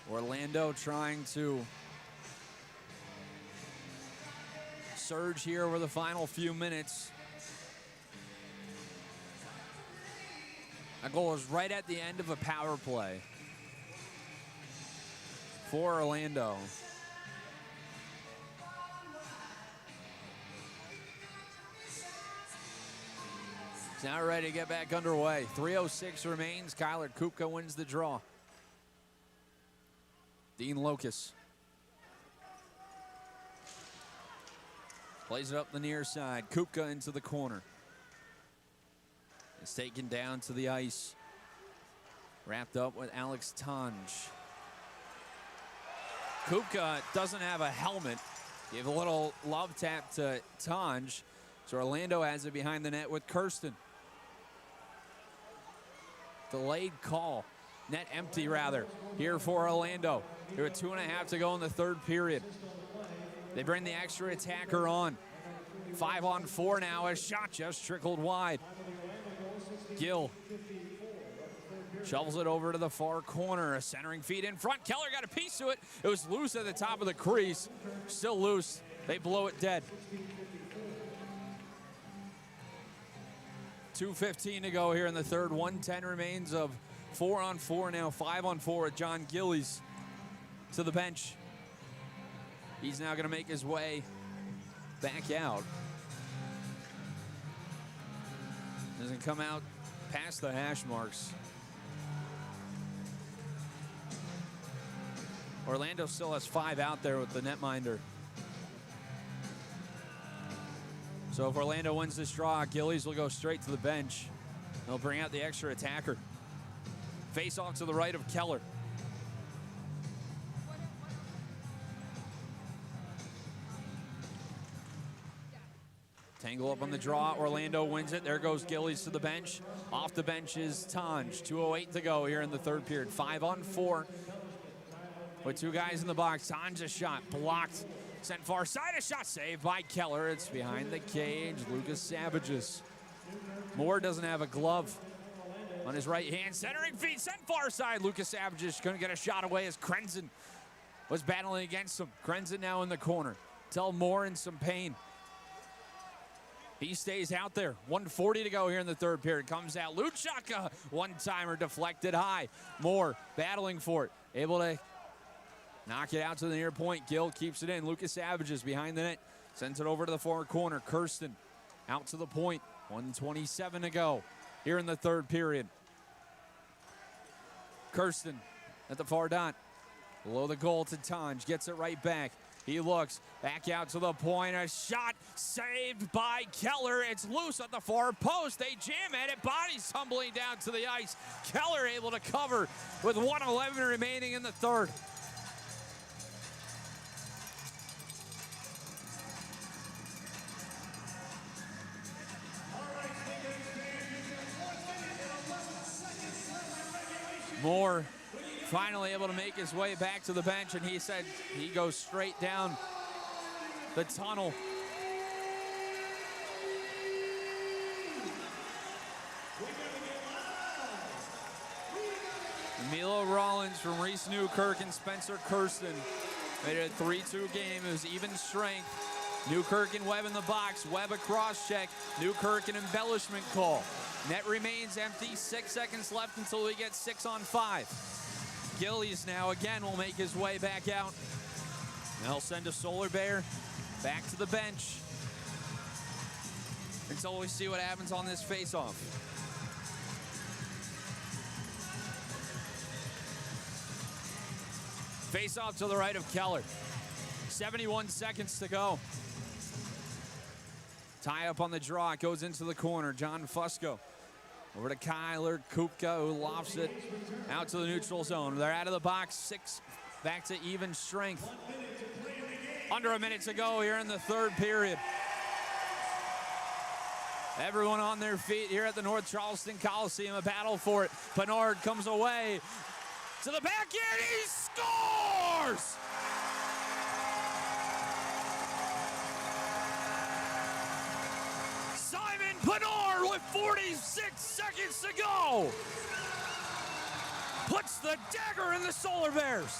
Orlando trying to surge here over the final few minutes. That goal is right at the end of a power play for Orlando. It's now ready to get back underway. 3:06 remains. Kyler Kupka wins the draw. Dean Locus plays it up the near side. Kupka into the corner. It's taken down to the ice. Wrapped up with Alex Tange. Kupka doesn't have a helmet. Gave a little love tap to Tange. So Orlando has it behind the net with Kirsten. Delayed call. Net empty, rather, here for Orlando. There were 2.5 to go in the third period. They bring the extra attacker on. 5-on-4 now. A shot just trickled wide. Gill shovels it over to the far corner. A centering feed in front. Keller got a piece to it. It was loose at the top of the crease. Still loose. They blow it dead. 2:15 to go here in the third. 1:10 remains of 4-on-4 now. 5-on-4 with John Gillies to the bench. He's now going to make his way back out. Doesn't come out past the hash marks. Orlando still has 5 out there with the netminder. So if Orlando wins this draw, Gillies will go straight to the bench. They'll bring out the extra attacker. Face off to the right of Keller. Tangle up on the draw. Orlando wins it. There goes Gillies to the bench. Off the bench is Tange. 2:08 to go here in the third period. 5-on-4 with 2 guys in the box. Tange a shot blocked. Sent far side. A shot saved by Keller. It's behind the cage. Lucas Savages. Moore doesn't have a glove on his right hand. Centering feed sent far side. Lucas Savages couldn't get a shot away as Krenzen was battling against him. Krenzen now in the corner. Tell Moore in some pain. He stays out there. 1:40 to go here in the third period. Comes out. Luchaka, one-timer deflected high. Moore battling for it. Able to knock it out to the near point. Gill keeps it in. Lucas Savages behind the net. Sends it over to the far corner. Kirsten out to the point. 1:27 to go here in the third period. Kirsten at the far dot. Below the goal to Tange. Gets it right back. He looks back out to the point. A shot saved by Keller. It's loose at the far post. They jam at it. Bodies tumbling down to the ice. Keller able to cover with 1:11 remaining in the third. Moore finally able to make his way back to the bench, and he said he goes straight down the tunnel. Milo Rollins from Reese Newkirk and Spencer Kirsten Made it a 3-2 game. It was even strength. Newkirk and Webb in the box. Webb a cross check. Newkirk an embellishment call. Net remains empty. 6 seconds left until we get 6 on 5. Gillies now again will make his way back out. They'll send a Solar Bear back to the bench until we see what happens on this faceoff. Faceoff to the right of Keller. 71 seconds to go. Tie up on the draw. It goes into the corner. John Fusco. Over to Kyler Kupka, who lofts it out to the neutral zone. They're out of the box. 6 back to even strength. Under a minute to go here in the third period. Everyone on their feet here at the North Charleston Coliseum. A battle for it. Bernard comes away to the backhand. He scores! Simon Bernard with 46 seconds to go puts the dagger in the Solar Bears.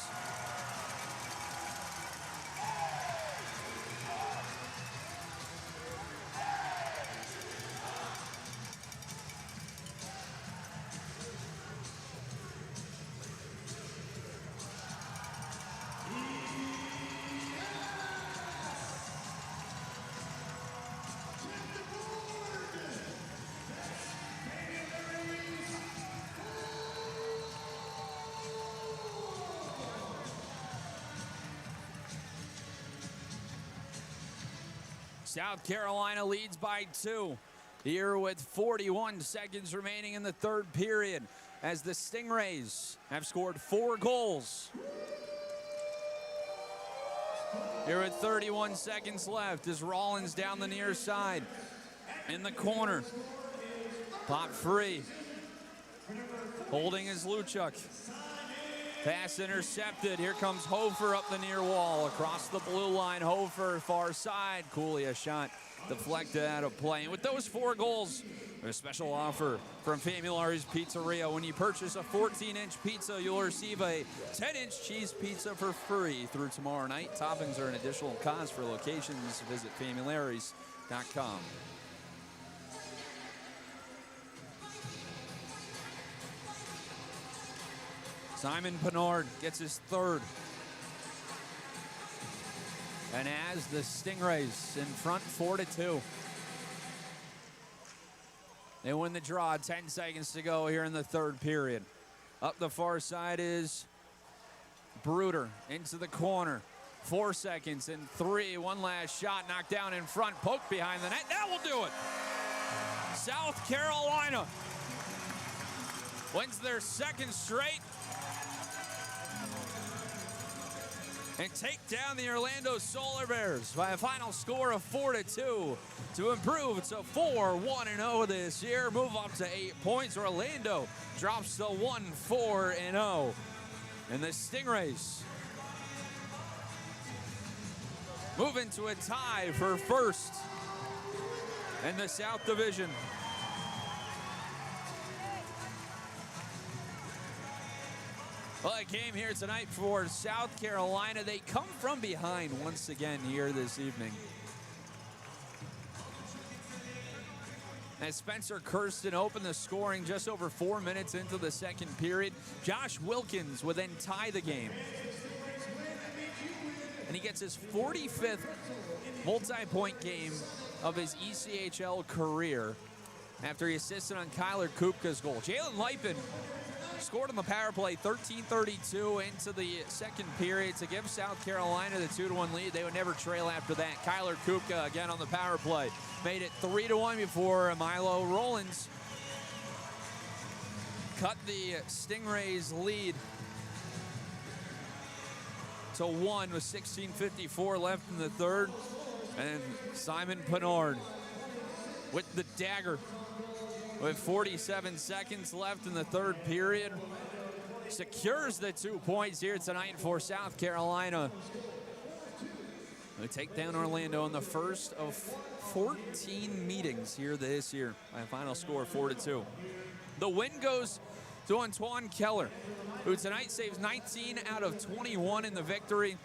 South Carolina leads by 2 here with 41 seconds remaining in the third period as the Stingrays have scored 4 goals. Here with 31 seconds left is Rollins down the near side in the corner. Pop free. Holding is Luchuk. Pass intercepted. Here comes Hofer up the near wall. Across the blue line, Hofer far side. Cooley a shot deflected out of play. And with those 4 goals, a special offer from Famulari's Pizzeria. When you purchase a 14-inch pizza, you'll receive a 10-inch cheese pizza for free through tomorrow night. Toppings are an additional cost for locations. Visit Famularis.com. Simon Bernard gets his 3rd. And as the Stingrays in front 4-2. They win the draw, 10 seconds to go here in the third period. Up the far side is Bruder into the corner. 4 seconds and 3, one last shot knocked down in front, poke behind the net. That will do it. South Carolina wins their 2nd straight and take down the Orlando Solar Bears by a final score of 4-2 to improve to 4-1-0 this year. Move up to 8 points. Orlando drops to 1-4-0. And the Stingrays move into a tie for first in the South Division. Well, a game here tonight for South Carolina. They come from behind once again here this evening. As Spencer Kirsten opened the scoring just over 4 minutes into the second period, Josh Wilkins would then tie the game. And he gets his 45th multi-point game of his ECHL career after he assisted on Kyler Kupka's goal. Jalen Lipin scored on the power play 13:32 into the second period to give South Carolina the 2-1 lead. They would never trail after that. Kyler Kupka again on the power play made it 3-1 before Milo Rollins cut the Stingrays lead to 1 with 16:54 left in the third. And Simon Bernard with the dagger with 47 seconds left in the third period secures the 2 points here tonight for South Carolina. They take down Orlando in the first of 14 meetings here this year by a final score of 4-2. The win goes to Antoine Keller, who tonight saves 19 out of 21 in the victory.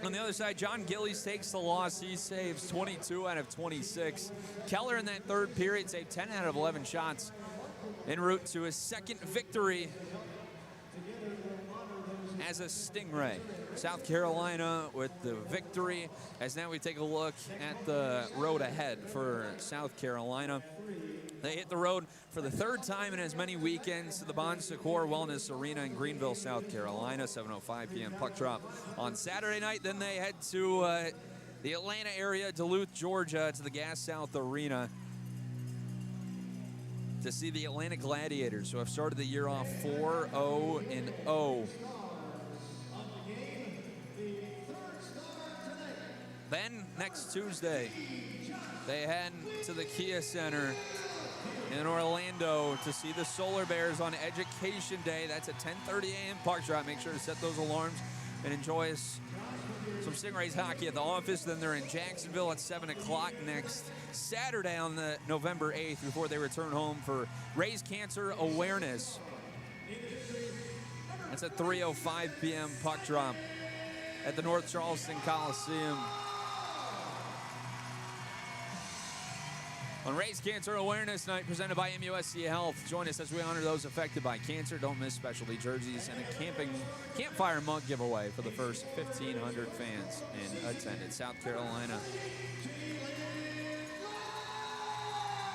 On the other side, John Gillies takes the loss. He saves 22 out of 26. Keller in that third period saved 10 out of 11 shots en route to his second victory as a Stingray. South Carolina with the victory, as now we take a look at the road ahead for South Carolina. They hit the road for the third time in as many weekends to the Bon Secours Wellness Arena in Greenville, South Carolina, 7:05 p.m. puck drop on Saturday night. Then they head to the Atlanta area, Duluth, Georgia, to the Gas South Arena to see the Atlanta Gladiators, who have started the year off 4-0-0. Then, next Tuesday, they head to the Kia Center in Orlando to see the Solar Bears on Education Day. That's at 10:30 a.m. puck drop. Make sure to set those alarms and enjoy some Stingrays hockey at the office. Then they're in Jacksonville at 7 o'clock next Saturday on the November 8th before they return home for Raise Cancer Awareness. That's at 3:05 p.m. puck drop at the North Charleston Coliseum. On Raise Cancer Awareness Night, presented by MUSC Health. Join us as we honor those affected by cancer. Don't miss specialty jerseys and a campfire mug giveaway for the first 1,500 fans in attendance. South Carolina.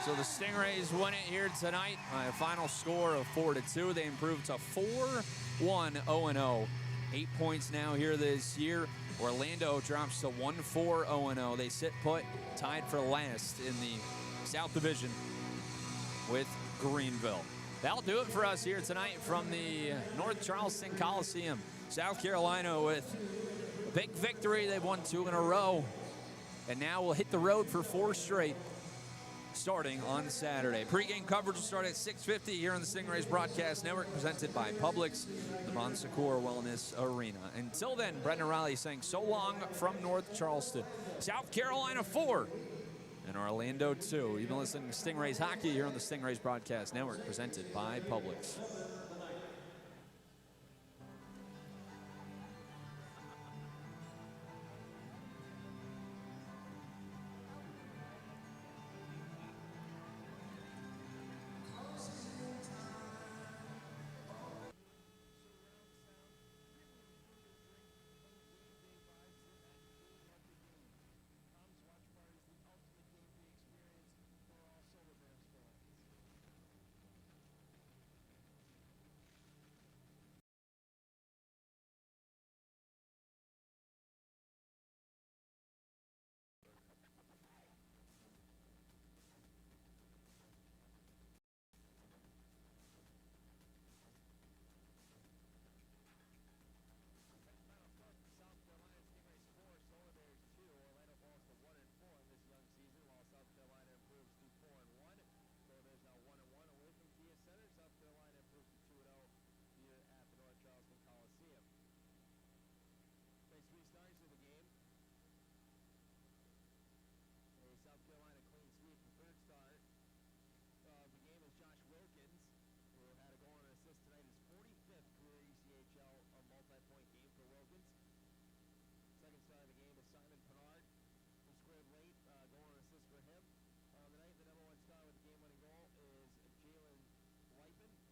So the Stingrays win it here tonight by a final score of 4-2. They improved to 4-1-0-0. 8 points now here this year. Orlando drops to 1-4-0-0. They sit put, tied for last in the South Division with Greenville. That'll do it for us here tonight from the North Charleston Coliseum. South Carolina with a big victory. They've won 2 in a row. And now we'll hit the road for 4 straight starting on Saturday. Pre-game coverage will start at 6:50 here on the Stingrays Broadcast Network, presented by Publix, the Bon Secours Wellness Arena. Until then, Brendan Riley saying so long from North Charleston. South Carolina 4 and Orlando 2. You've been listening to Stingrays Hockey here on the Stingrays Broadcast Network, presented by Publix.